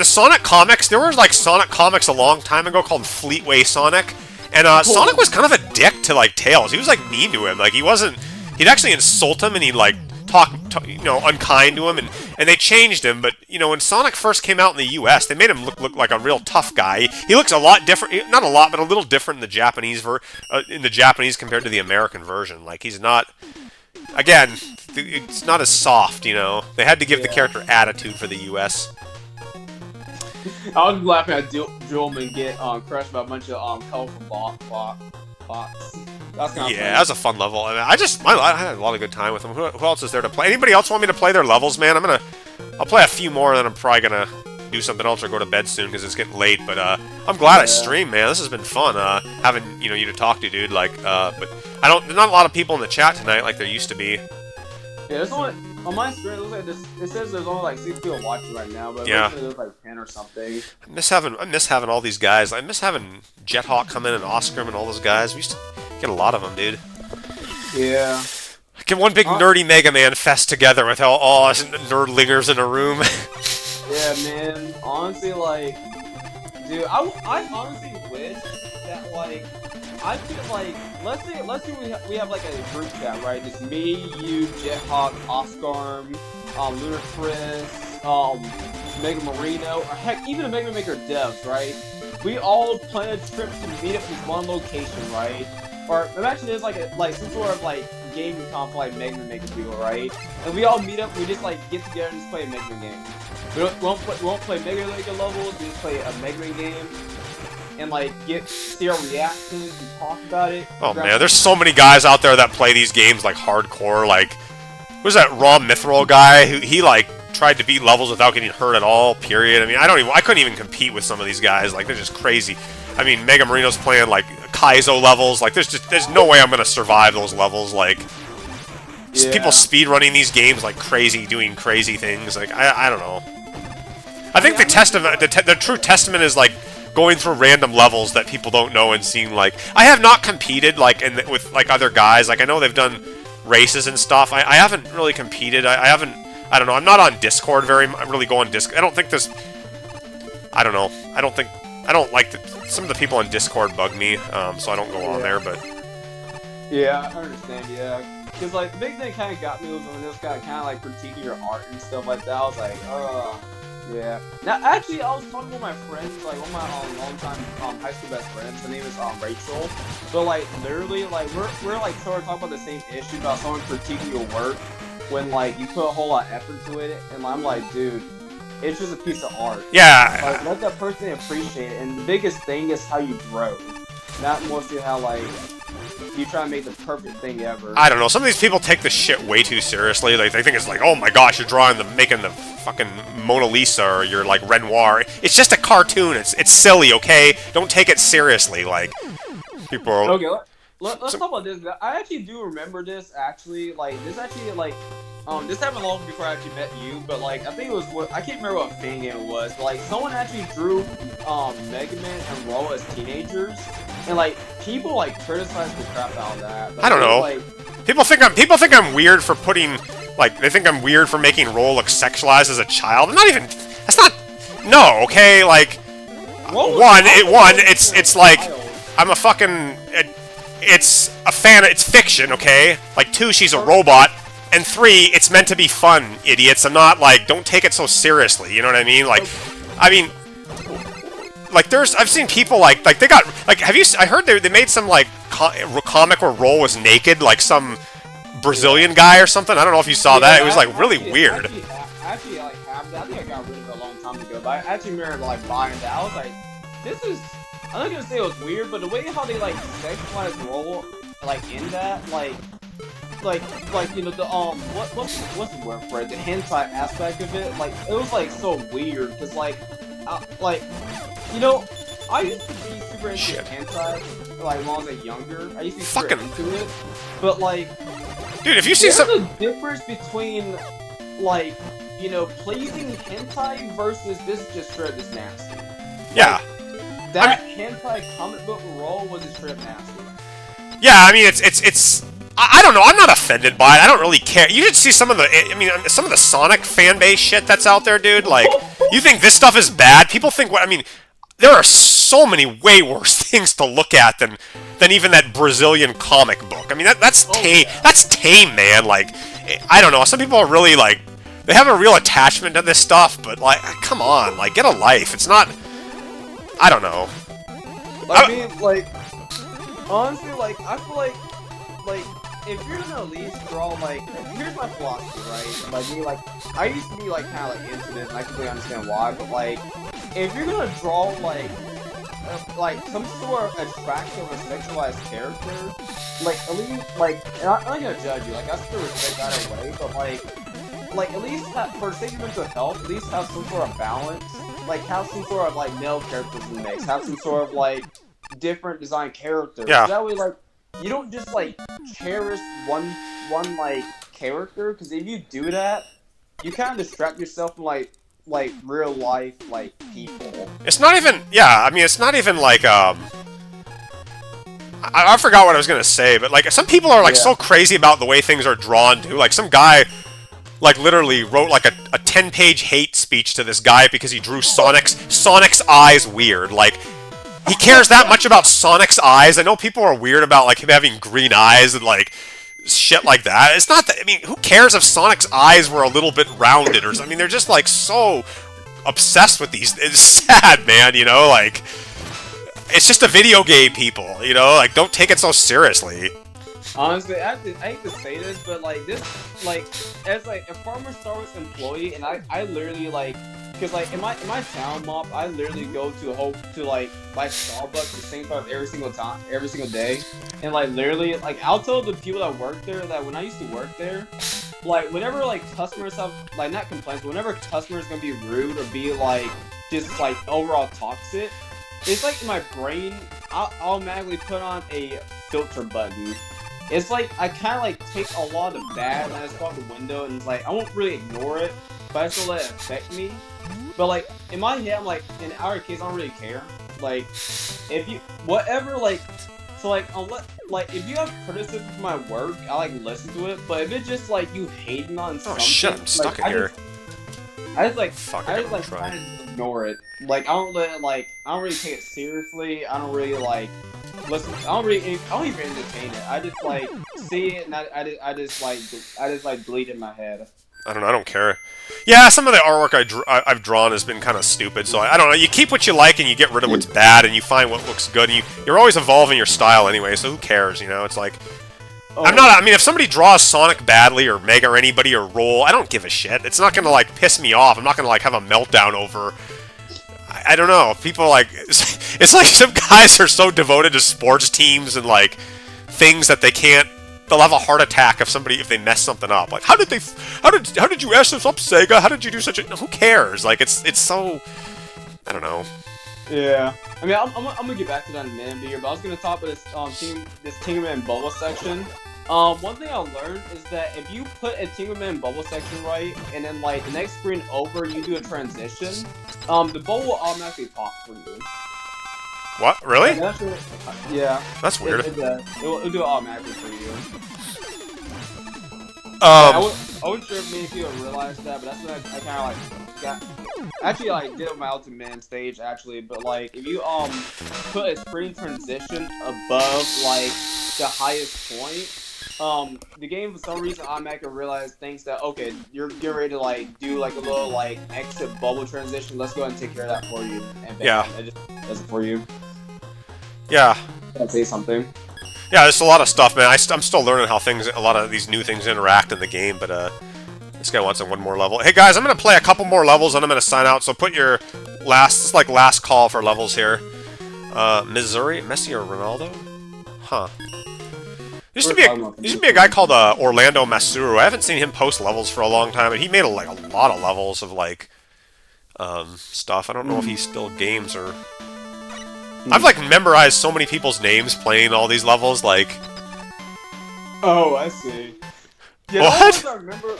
Sonic comics, there was, like, Sonic comics a long time ago called Fleetway Sonic, and Sonic was kind of a dick to, like, Tails. He was, like, mean to him. Like, he'd actually insult him, and he'd, like, talk you know, unkind to him, and they changed him, but, you know, when Sonic first came out in the US, they made him look like a real tough guy. He looks a lot different, not a lot, but a little different in the Japanese compared to the American version. Like, he's not... Again, it's not as soft, you know. They had to give the character attitude for the US. I was laughing at Juleman get crushed by a bunch of colorful bots. That's kind of funny. That was a fun level. I mean, I had a lot of good time with them. Who else is there to play? Anybody else want me to play their levels, man? I'll play a few more, and then I'm probably gonna do something else or go to bed soon because it's getting late. But I'm glad I streamed, man. This has been fun. Having you to talk to, dude. Like, but there's not a lot of people in the chat tonight like there used to be. Yeah, there's only on my screen. It looks like it says there's only like 6 people watching right now, but there's like 10 or something. I miss having all these guys. I miss having Jethawk come in and Oscar and all those guys. We used to get a lot of them, dude. Yeah. Get one big nerdy Mega Man fest together with all us nerdlingers in a room. Yeah, man. Honestly, like, dude, I honestly wish that, like, I could, like, let's say we have like a group chat, right? Just me, you, Jethawk, Oscar, Lunar Chris, Mega Marino, or heck, even the Mega Maker devs, right? We all plan a trip to meet up in one location, right? Or imagine there's like some sort of like gaming comp like Mega Maker people, right? And we all meet up, we just like get together and just play a Mega Man game. We won't play Mega Maker levels, we just play a Mega Man game. And like see our reactions and talk about it. Oh man, there's so many guys out there that play these games like hardcore. Like, who's that Raw Mithril guy who he like tried to beat levels without getting hurt at all? Period. I mean, I couldn't even compete with some of these guys. Like, they're just crazy. I mean, Mega Marino's playing like Kaizo levels. Like, there's no way I'm gonna survive those levels. Like, people speedrunning these games like crazy, doing crazy things. Like, I don't know. I think the true testament is like going through random levels that people don't know and seeing, like... I have not competed, like, with, like, other guys. Like, I know they've done races and stuff. I haven't really competed. I haven't... I don't know. I'm not on Discord I really go on Discord. I don't think there's... I don't know. I don't like... Some of the people on Discord bug me, so I don't go on there, but... Yeah, I understand, yeah. Because, like, the big thing kind of got me was when it was kind of, like, critiquing your art and stuff like that. I was like, Yeah. Now, actually, I was talking with my friends, like one of my long-time high school best friends. Her name is Rachel. But like literally, like we're like sort of talking about the same issue about someone critiquing your work when like you put a whole lot of effort into it, and I'm like, dude, it's just a piece of art. Yeah. Like let that person appreciate it, and the biggest thing is how you grow, not mostly how like you try to make the perfect thing ever. I don't know. Some of these people take this shit way too seriously. Like they think it's like, oh my gosh, you're making the fucking Mona Lisa or you're like Renoir. It's just a cartoon. It's silly, okay? Don't take it seriously. Like people. Are... Okay, let's talk about this. I actually do remember this. Actually, like this actually like this happened long before I actually met you. But like I think it was I can't remember what fan game it was. But like someone actually drew Mega Man and Ro as teenagers. And like people like criticize the crap out of that. Like, I don't know. Like, people think I'm weird for putting like they think I'm weird for making Roll look sexualized as a child. I'm not even. That's not. No, okay. Like it's like I'm a fucking. It's a fan. It's fiction, okay. Like 2, she's a robot, and 3, it's meant to be fun, idiots. I'm not like. Don't take it so seriously. You know what I mean? Like, I mean. Like I've seen people like they got like I heard they made some like comic where Roll was naked, like some Brazilian guy or something. I don't know if you saw that. It was like really weird. Actually, like have that. I think I got rid of it a long time ago, but I actually remember like buying that. I was like, this is. I'm not gonna say it was weird, but the way how they like sexualized Roll, like in that, like you know the what's the word for it? The hentai aspect of it, like it was like so weird because like you know, I used to be super into hentai, like when I was younger. I used to be super into it, but like, dude, if you see some, there's a difference between like, you know, pleasing hentai versus this is just straight this nasty. Yeah. Like, that hentai comic book role was just straight nasty. Yeah, I mean it's. I don't know. I'm not offended by it. I don't really care. You should see some of the Sonic fan base shit that's out there, dude. Like, you think this stuff is bad? People think what I mean. There are so many way worse things to look at than even that Brazilian comic book. I mean, that's tame. Yeah. That's tame, man. Like, I don't know. Some people are really like, they have a real attachment to this stuff, but like, come on, like, get a life. It's not. I don't know. I mean, like, honestly, like, I feel like if you're gonna at least draw, like, here's my philosophy, right? Like, me, like, I used to be like kind of like into this, and I completely understand why, but like. If you're gonna draw like some sort of attractive or sexualized character, like at least like, and I'm not gonna judge you. Like I still respect that away, but like at least for sake of mental health, at least have some sort of balance. Like have some sort of like male characters in the mix. Have some sort of like different design characters. Yeah. So that way, like you don't just like cherish one like character. Because if you do that, you kind of distract yourself from like real life like people. It's not even I mean it's not even like I forgot what I was gonna say, but like some people are like so crazy about the way things are drawn too. Like some guy like literally wrote like a 10-page hate speech to this guy because he drew Sonic's eyes weird. Like he cares that much about Sonic's eyes. I know people are weird about like him having green eyes and like shit like that. It's not that. I mean, who cares if Sonic's eyes were a little bit rounded or something? I mean, they're just like so obsessed with these. It's sad, man. You know, like it's just a video game, people. You know, like don't take it so seriously. Honestly, I hate to say this, but like this, like as like a former Star Wars employee, and I literally like. Because like in my town mop, I literally go to like buy Starbucks the same time every single day, and like literally like I'll tell the people that work there that when I used to work there, like whenever like customers have like not complaints, but whenever customers gonna be rude or be like just like overall toxic, it's like in my brain I'll automatically put on a filter button. It's like I kind of like take a lot of bad and I just go out the window and it's like I won't really ignore it, but I still let it affect me. But like in my head, I'm like in our case, I don't really care. Like if you whatever like so like if you have criticism of my work, I like listen to it. But if it's just like you hating on something, shit, I'm stuck in here. I just like kind of ignore it. Like I don't really take it seriously. I don't really like listen. I don't even entertain it. I just like see it and I just delete it in my head. I don't know. I don't care. Yeah, some of the artwork I've drawn has been kind of stupid, so I don't know. You keep what you like and you get rid of what's bad, and you find what looks good, and you're always evolving your style anyway, so who cares, you know? It's like... Oh. I mean, if somebody draws Sonic badly, or Mega, or anybody, or Roll, I don't give a shit. It's not gonna, like, piss me off. I'm not gonna, like, have a meltdown over... I don't know. People, like... It's like some guys are so devoted to sports teams and, like, things that they can't... They'll have a heart attack if they mess something up. Like, how did you mess this up, Sega? How did you do such a... Who cares? Like, it's so... I don't know. Yeah. I mean, I'm gonna get back to that in a minute here, but I was gonna talk about this Tinkerman Bubble section. One thing I learned is that if you put a Tinkerman Bubble section right, and then, like, the next screen over, you do a transition, the bubble will automatically pop for you. What? Really? Yeah. That's weird. It'll do it automatically for you. I wasn't sure if many people realized that, but that's what I kind of like got. Actually, like, did it on my Ultimate Man stage, actually, but like, if you put a screen transition above like the highest point, the game for some reason automatically thinks that, okay, you're getting ready to like do like a little like exit bubble transition. Let's go ahead and take care of that for you. And yeah, it just does it for you. Yeah. I'll say something. Yeah, there's a lot of stuff, man. I'm still learning how a lot of these new things interact in the game, but this guy wants one more level. Hey guys, I'm gonna play a couple more levels and I'm gonna sign out. So put your last call for levels here. Missouri, Messi or Ronaldo? Huh. There used to be a guy called Orlando Masuru. I haven't seen him post levels for a long time, and he made like a lot of levels of like stuff. I don't know if he still games or. I've like memorized so many people's names playing all these levels, like. Oh, I see. Yeah, what? I remember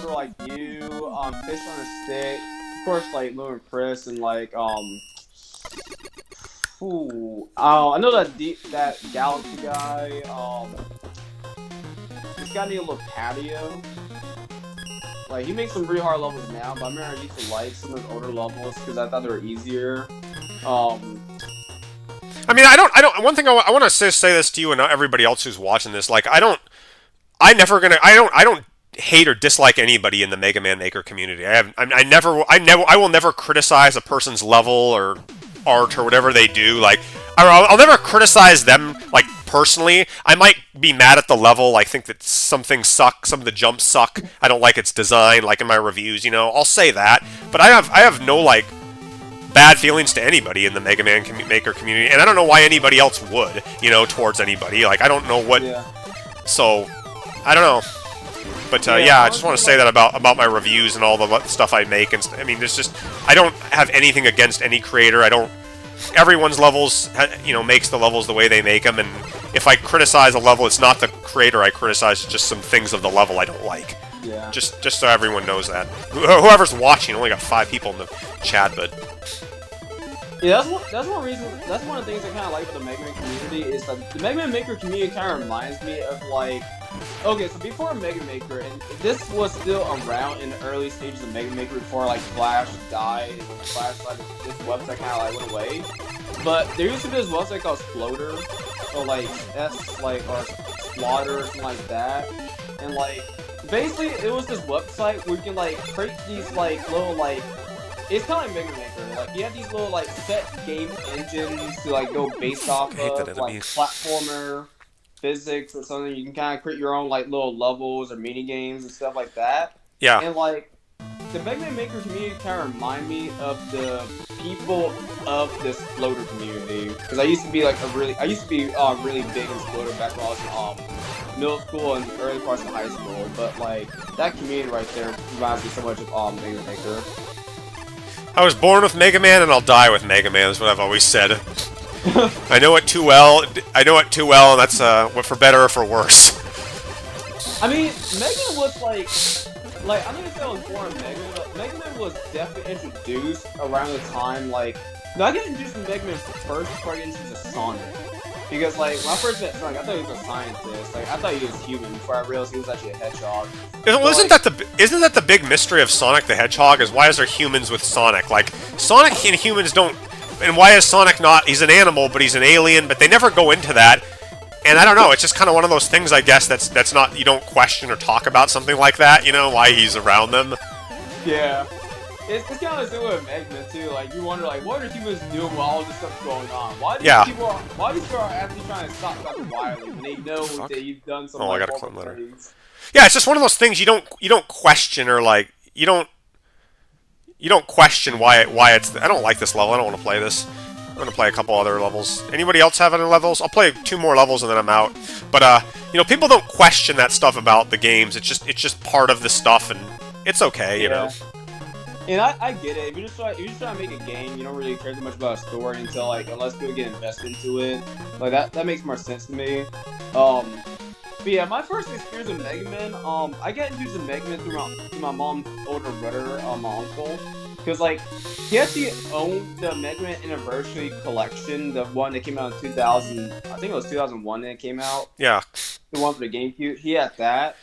like you, Fish on a Stick, of course, like Lou and Chris, and like I know that Galaxy guy, this guy named Little Patio. Like, he makes some really hard levels now, but I remember I used to like some of his older levels because I thought they were easier. I mean, I don't. One thing I want to say this to you and everybody else who's watching this. Like, I don't hate or dislike anybody in the Mega Man Maker community. I will never criticize a person's level or art or whatever they do. Like, I'll never criticize them, like, personally. I might be mad at the level, like, think that some things suck, some of the jumps suck, I don't like its design, like in my reviews, you know, I'll say that. But I have no, like, bad feelings to anybody in the Mega Man Maker community, and I don't know why anybody else would, you know, towards anybody. Like, I don't know what... Yeah. So, I don't know. But, yeah, I just want to say that about my reviews and all the stuff I make. And I mean, there's just... I don't have anything against any creator. I don't... Everyone's levels, you know, makes the levels the way they make them, and if I criticize a level, it's not the creator I criticize, it's just some things of the level I don't like. Yeah. Just so everyone knows that. Whoever's watching, only got 5 people in the chat, but... Yeah, that's one reason. That's one of the things I kind of like about the Mega Man community is that the Mega Man Maker community kind of reminds me of like, okay, so before Mega Maker, and this was still around in the early stages of Mega Maker before like Flash died, and when Flash died, this website kind of like went away. But there used to be this website called Sploder, or like or Splotter or something like that, and like basically it was this website where you can like create these like little like. It's kind of like Mega Maker. Like, you have these little, like, set game engines to, like, go based off of, like, platformer, physics, or something. You can kind of create your own, like, little levels or mini-games and stuff like that. Yeah. And, like, the Mega Man Maker community kind of remind me of the people of this Sploder community. Because I used to be, like, really big in Sploder back when I was in, middle school and early parts of high school. But, like, that community right there reminds me so much of, Mega Maker. I was born with Mega Man, and I'll die with Mega Man, is what I've always said. I know it too well, and that's, for better or for worse. I mean, Mega Man was, like, I'm gonna say I was born with Mega Man, but Mega Man was definitely introduced around the time, like, no, I got introduced to Mega Man first before I got introduced to Sonic. Because, like, when I first met Sonic, I thought he was a scientist. Like, I thought he was human before I realized he was actually a hedgehog. Isn't that the big mystery of Sonic the Hedgehog? Is why is there humans with Sonic? Like, Sonic and humans don't... And why is Sonic not... He's an animal, but he's an alien, but they never go into that. And I don't know, it's just kind of one of those things, I guess, that's not, you don't question or talk about something like that, you know, why he's around them. Yeah. It's kind of similar with Megman too. Like you wonder, like, what are humans doing while all this stuff's going on? Why do these people are actually trying to stop Dr. Wily when they know that you've done some I like got a clone letter. things? Yeah, it's just one of those things you don't question or like you don't question why it's. I don't like this level. I don't want to play this. I'm gonna play a couple other levels. Anybody else have any levels? I'll play 2 more levels and then I'm out. But you know, people don't question that stuff about the games. It's just part of the stuff, and it's okay, you know. And I get it. If you're just trying to make a game, you don't really care too much about a story until like unless people get invested into it. Like that makes more sense to me. But yeah, my first experience with Mega Man, I got introduced to Mega Man through my mom's older brother, my uncle. Because, like, he actually owned the Mega Man Anniversary Collection, the one that came out in 2000, I think it was 2001 that it came out. Yeah. The one for the GameCube. He had that.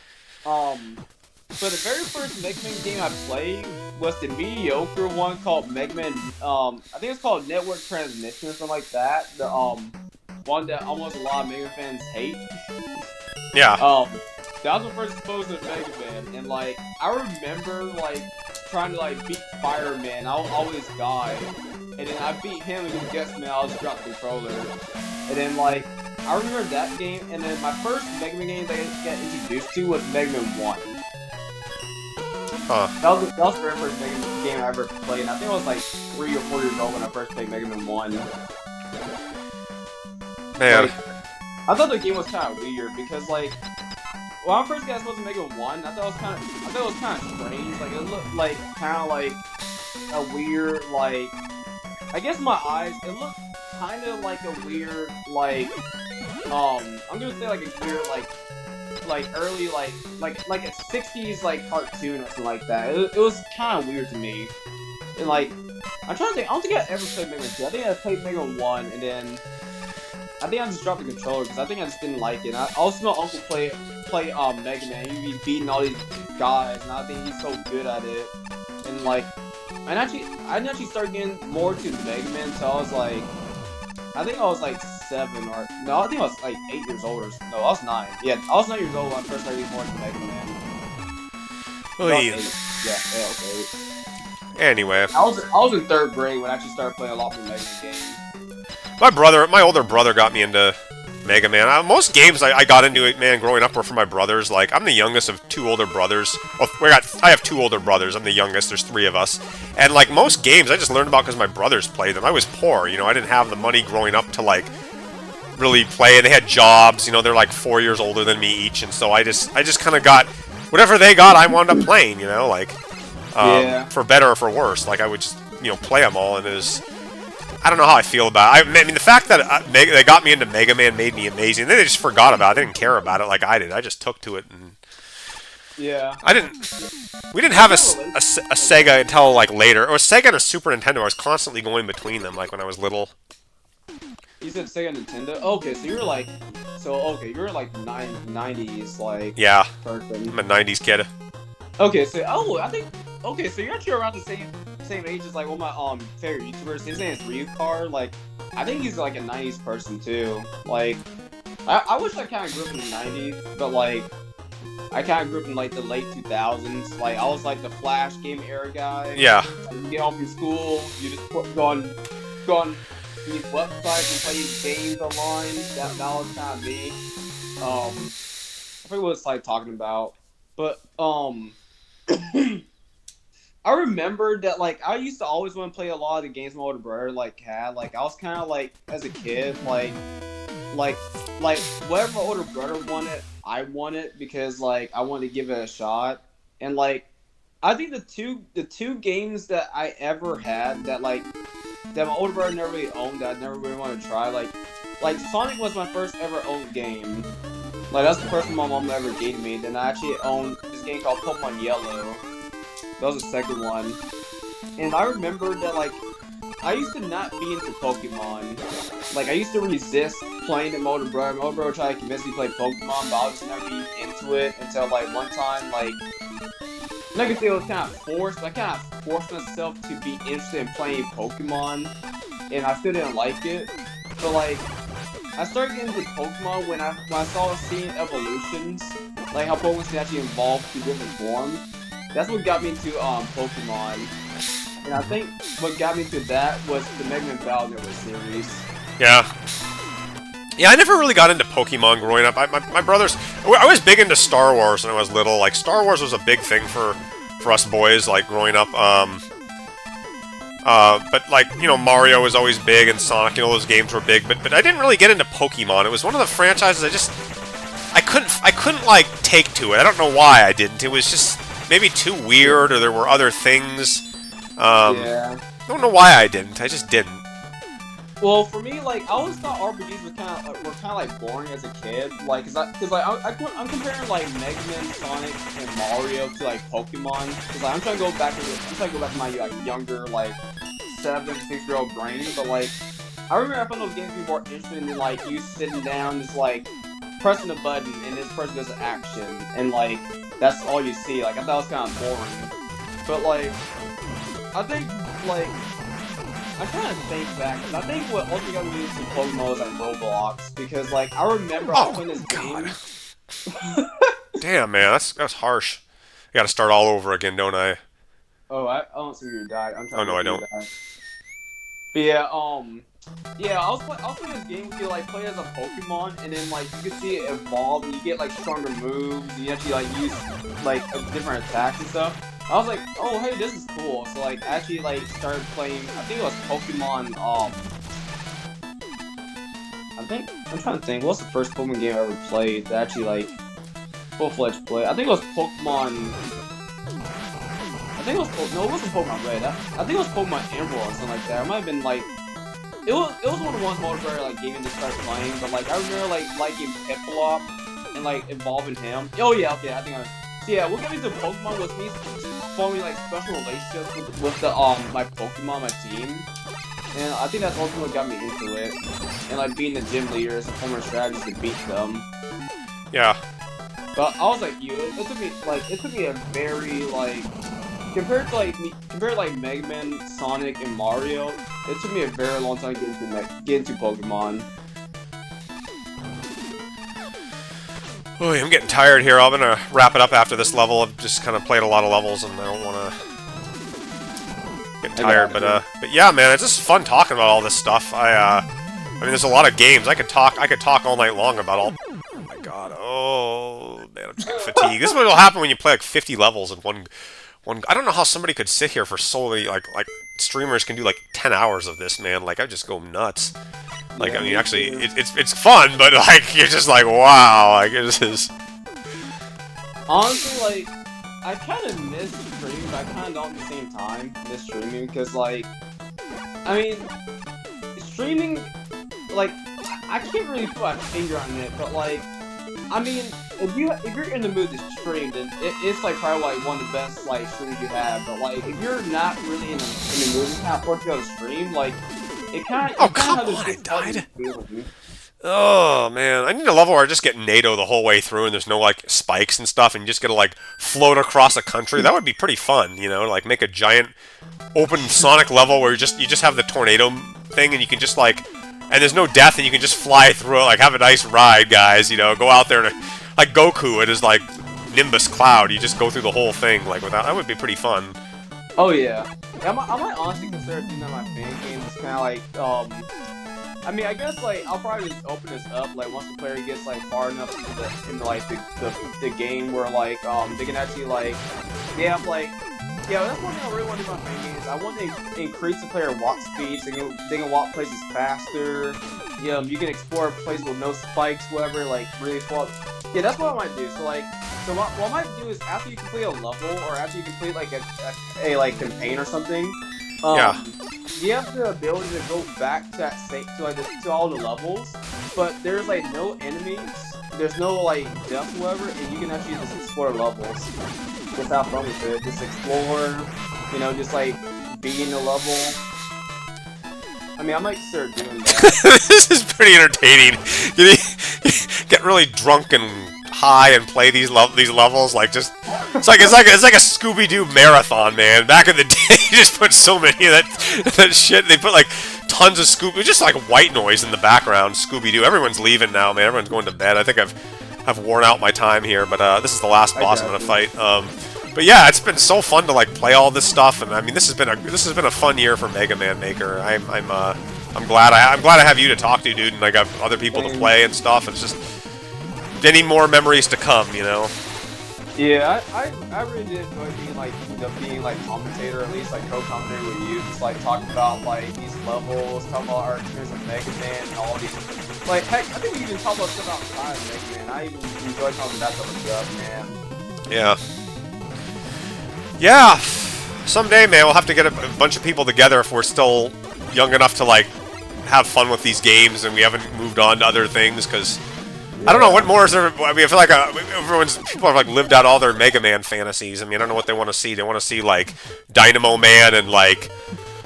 So the very first Mega Man game I played was the mediocre one called Mega Man, I think it's called Network Transmission or something like that. The, one that almost a lot of Mega Man fans hate. Yeah. That was my first exposure to Mega Man, and like I remember like trying to like beat Fireman, I'll always die, and then I beat him and guess me, I'll just drop the controller, and then like I remember that game, and then my first Mega Man game that I got introduced to was Mega Man 1. Huh. That was the very first Mega Man game I ever played, and I think I was like 3 or 4 years old when I first played Mega Man 1. Man. Like, I thought the game was kind of weird because, like, when I first got exposed to Mega Man 1, I thought it was kind of strange. Like, it looked like kind of like a weird, like, I guess my eyes. It looked kind of like a weird, like, I'm gonna say like a weird, like early, like a 60s like cartoon or something like that. It was kind of weird to me. And like, I'm trying to think. I don't think I ever played Mega Man 2. I think I played Mega Man 1, and then I think I just dropped the controller because I think I just didn't like it. I also my uncle play Mega Man. He'd be beating all these guys, and I think he's so good at it. And like, I didn't actually start getting more to Mega Man until I was like, I think I was like 7 or no, I think I was like 8 years old. No, I was 9. Yeah, I was 9 years old when I first started getting more into Mega Man. Yeah. Anyway, I was in 3rd grade when I actually started playing a lot more Mega Man games. My older brother got me into Mega Man. Most games I got into it, man, growing up were for my brothers. Like, I'm the youngest of 2 older brothers. Well, I have 2 older brothers. I'm the youngest. There's 3 of us. And, like, most games I just learned about because my brothers played them. I was poor, you know. I didn't have the money growing up to, like, really play. And they had jobs, you know. They're, like, 4 years older than me each. And so I just kind of got whatever they got, I wound up playing, you know. Like, for better or for worse. Like, I would just, you know, play them all. And it was... I don't know how I feel about it. I mean, the fact that they got me into Mega Man made me amazing. Then they just forgot about it. They didn't care about it like I did. I just took to it, and yeah. We didn't have a Sega until like later. It was Sega and a Super Nintendo. I was constantly going between them, like when I was little. You said Sega Nintendo. Okay, so you're like 90s like. Yeah. Person. I'm a '90s kid. Okay, so so you're actually around the same age as like one of my favorite YouTubers. His name is Ryukar. Like, I think he's like a 90s person too. Like, I wish I kind of grew up in the 90s, but like, I kind of grew up in like the late 2000s. Like, I was like the Flash game era guy. Yeah. You get home from school, you just go on these websites and play these games online. That was kind of me. I forget what it's like talking about, but I remember that, like, I used to always want to play a lot of the games my older brother, like, had. Like, I was kind of, like, as a kid, like, whatever my older brother wanted, I wanted, because, like, I wanted to give it a shot. And, like, I think the two games that I ever had that, like, that my older brother never really owned, that I never really wanted to try, like, Sonic was my first ever owned game. Like, that's the first one my mom ever gave me. Then I actually owned this game called Pokemon Yellow. That was the second one. And I remember that, like, I used to not be into Pokemon. Like, I used to resist playing with my older brother. My older brother tried to convince me to play Pokemon, but I was just never be into it until, like, one time, like, I'm not gonna say it was kind of forced, but I kind of forced myself to be interested in playing Pokemon. And I still didn't like it. But, like, I started getting into Pokemon when I saw seeing evolutions, like how Pokemon can actually evolve to different forms. That's what got me into Pokemon, and I think what got me to that was the Mega Man Battle Network series. Yeah. Yeah, I never really got into Pokemon growing up. My brothers... I was big into Star Wars when I was little. Like, Star Wars was a big thing for us boys, like, growing up. But, like, you know, Mario was always big, and Sonic, you know, those games were big. But I didn't really get into Pokemon. It was one of the franchises I couldn't, like, take to it. I don't know why I didn't. It was just maybe too weird, or there were other things. Yeah. I don't know why I didn't. I just didn't. Well, for me, like, I always thought RPGs were kind of like boring as a kid, like, I'm comparing like Mega Man, Sonic, and Mario to like Pokemon, because like, I'm trying to go back to my like younger like 7-6-year-old brain, but like I remember I found those games to be more interesting than like you sitting down just like pressing a button and this person does an action and like that's all you see. Like I thought it was kind of boring, but like I think like. I kind of think back, and I think what ultimately got me into Pokemon was like Roblox, because like I remember I was playing this game. Damn, man, that's harsh. I gotta start all over again, don't I? Oh, I don't see you die. I'm trying oh no, I don't. Die. But yeah, I was playing this game where you like play as a Pokemon, and then like you can see it evolve, and you get like stronger moves, and you actually like use like different attacks and stuff. I was like, oh hey, this is cool. So like, I actually like started playing. I think it was Pokemon. I'm trying to think. What's the first Pokemon game I ever played that actually like full-fledged play? I think it was Pokemon. I think it was no, it wasn't Pokemon Red. I think it was Pokemon Emerald or something like that. It might have been like. It was one of the ones where like gaming just started playing, but like I remember like liking Piplup and like evolving him. Oh yeah, okay, I think I. So yeah, what got me into Pokemon was me forming like special relationships with the my Pokemon, my team, and I think that's ultimately what got me into it, and like being the gym leaders and forming strategies to beat them. Yeah. But I was like you, it took me a very like compared to Mega Man, Sonic, and Mario, it took me a very long time to get into Pokemon. Oy, I'm getting tired here. I'm gonna wrap it up after this level. I've just kind of played a lot of levels, and I don't want to get tired. But yeah, man, it's just fun talking about all this stuff. I mean, there's a lot of games. I could talk all night long about all. Oh my god. Oh man, I'm just getting fatigued. This is what will happen when you play like 50 levels in one. I don't know how somebody could sit here for so many like streamers can do like 10 hours of this, man. Like I just go nuts. Like, yeah, I mean, actually, it's fun, but, like, you're just like, wow, like, this is... Honestly, like, I kind of miss streaming, but I kind of don't at the same time miss streaming, because, like, I mean, streaming, like, I can't really put my finger on it, but, like, I mean, if you're in the mood to stream, then it's, like, probably, like, one of the best, like, streams you have, but, like, if you're not really in the mood to kind of force to go to stream, like... Oh, come on, I died. Oh, man. I need a level where I just get NATO the whole way through and there's no, like, spikes and stuff and you just get to, like, float across a country. That would be pretty fun, you know? Like, make a giant open Sonic level where you just have the tornado thing and you can just, like... And there's no death and you can just fly through it. Like, have a nice ride, guys, you know? Go out there and... Like, Goku, it is, like, Nimbus Cloud. You just go through the whole thing, like, without... That would be pretty fun. Oh, yeah. I might honestly consider doing that my fan game. It's kind of like, I mean, I guess, like, I'll probably just open this up, like, once the player gets, like, far enough into like, the game where, like, they can actually, like, they have, like, yeah, that's one thing I really want to do with my fan game is I want to increase the player walk speed so they can walk places faster. You can explore places with no spikes, whatever, like, really far. Yeah, that's what I might do. So, like, what I might do is after you complete a level, or after you complete, like, a like, campaign or something, yeah. You have the ability to go back to that to all the levels, but there's, like, no enemies, there's no, like, death, whatever, and you can actually just explore levels. Just have fun with it. Just explore, you know, just, like, be in the level. I mean, I might start doing that. This is pretty entertaining. Get really drunk and high and play these levels. Like, just it's like a Scooby-Doo marathon, man. Back in the day, you just put so many of that shit. They put like tons of Scooby, just like white noise in the background. Scooby-Doo. Everyone's leaving now, man. Everyone's going to bed. I think I've worn out my time here, but this is the last boss I'm gonna fight. But yeah, it's been so fun to like play all this stuff, and I mean, this has been a fun year for Mega Man Maker. I'm glad I have you to talk to, dude, and I got other people to play and stuff. It's just many more memories to come, you know. Yeah, I really did enjoy being like commentator, at least like co-commentator with you, just like talking about like these levels, talking about our experience with Mega Man and all these. Like heck, I think we even talked about stuff outside of Mega Man. I even enjoy talking about that type of stuff, man. Yeah. Yeah. Someday, man, we'll have to get a bunch of people together if we're still young enough to like have fun with these games and we haven't moved on to other things, because I don't know what more is there. I mean, I feel like people have like lived out all their Mega Man fantasies. I mean, I don't know what they want to see. They want to see like Dynamo Man and like,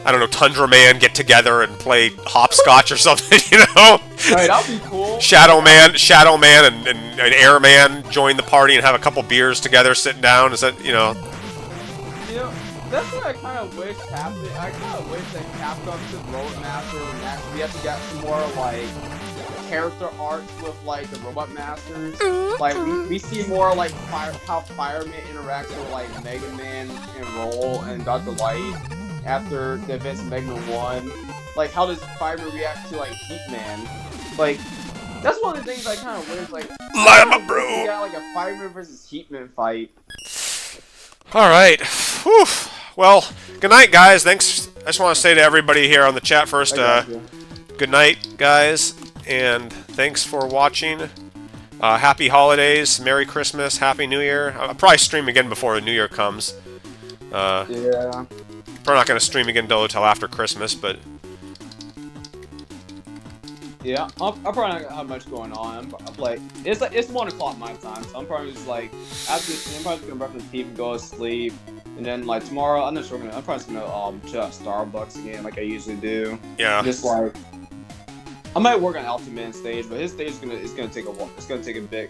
I don't know, Tundra Man get together and play hopscotch or something, you know? Alright, that'd be cool. Shadow Man and Airman join the party and have a couple beers together sitting down. Is that, you know? You know, that's what I kind of wish happened. I kind of wish that Capcom took Roadmaster and actually have to get some more like character arcs with like the Robot Masters. Like we see more like how Fireman interacts with like Mega Man and Roll and Dr. Light after the events of Mega Man 1. Like how does Fireman react to like Heat Man? Like that's one of the things I kind of wish. Like Llama bro. We got like a Fireman versus Heat Man fight. All right. Whew. Well, good night, guys. Thanks. I just want to say to everybody here on the chat first, good night, guys. And thanks for watching. Happy holidays, Merry Christmas, Happy New Year. I'll probably stream again before the New Year comes. Yeah. Probably not going to stream again until after Christmas, but... Yeah, I'm probably not gonna have much going on. I'm like, it's 1 o'clock my time, so I'm probably just like, after this, I'm probably just gonna brush my teeth and go to sleep. And then like tomorrow, I'm not sure I'm probably just gonna chill at Starbucks again, like I usually do. Yeah. Just like, I might work on Ultimate stage, but his stage is gonna take a while. It's gonna take a bit.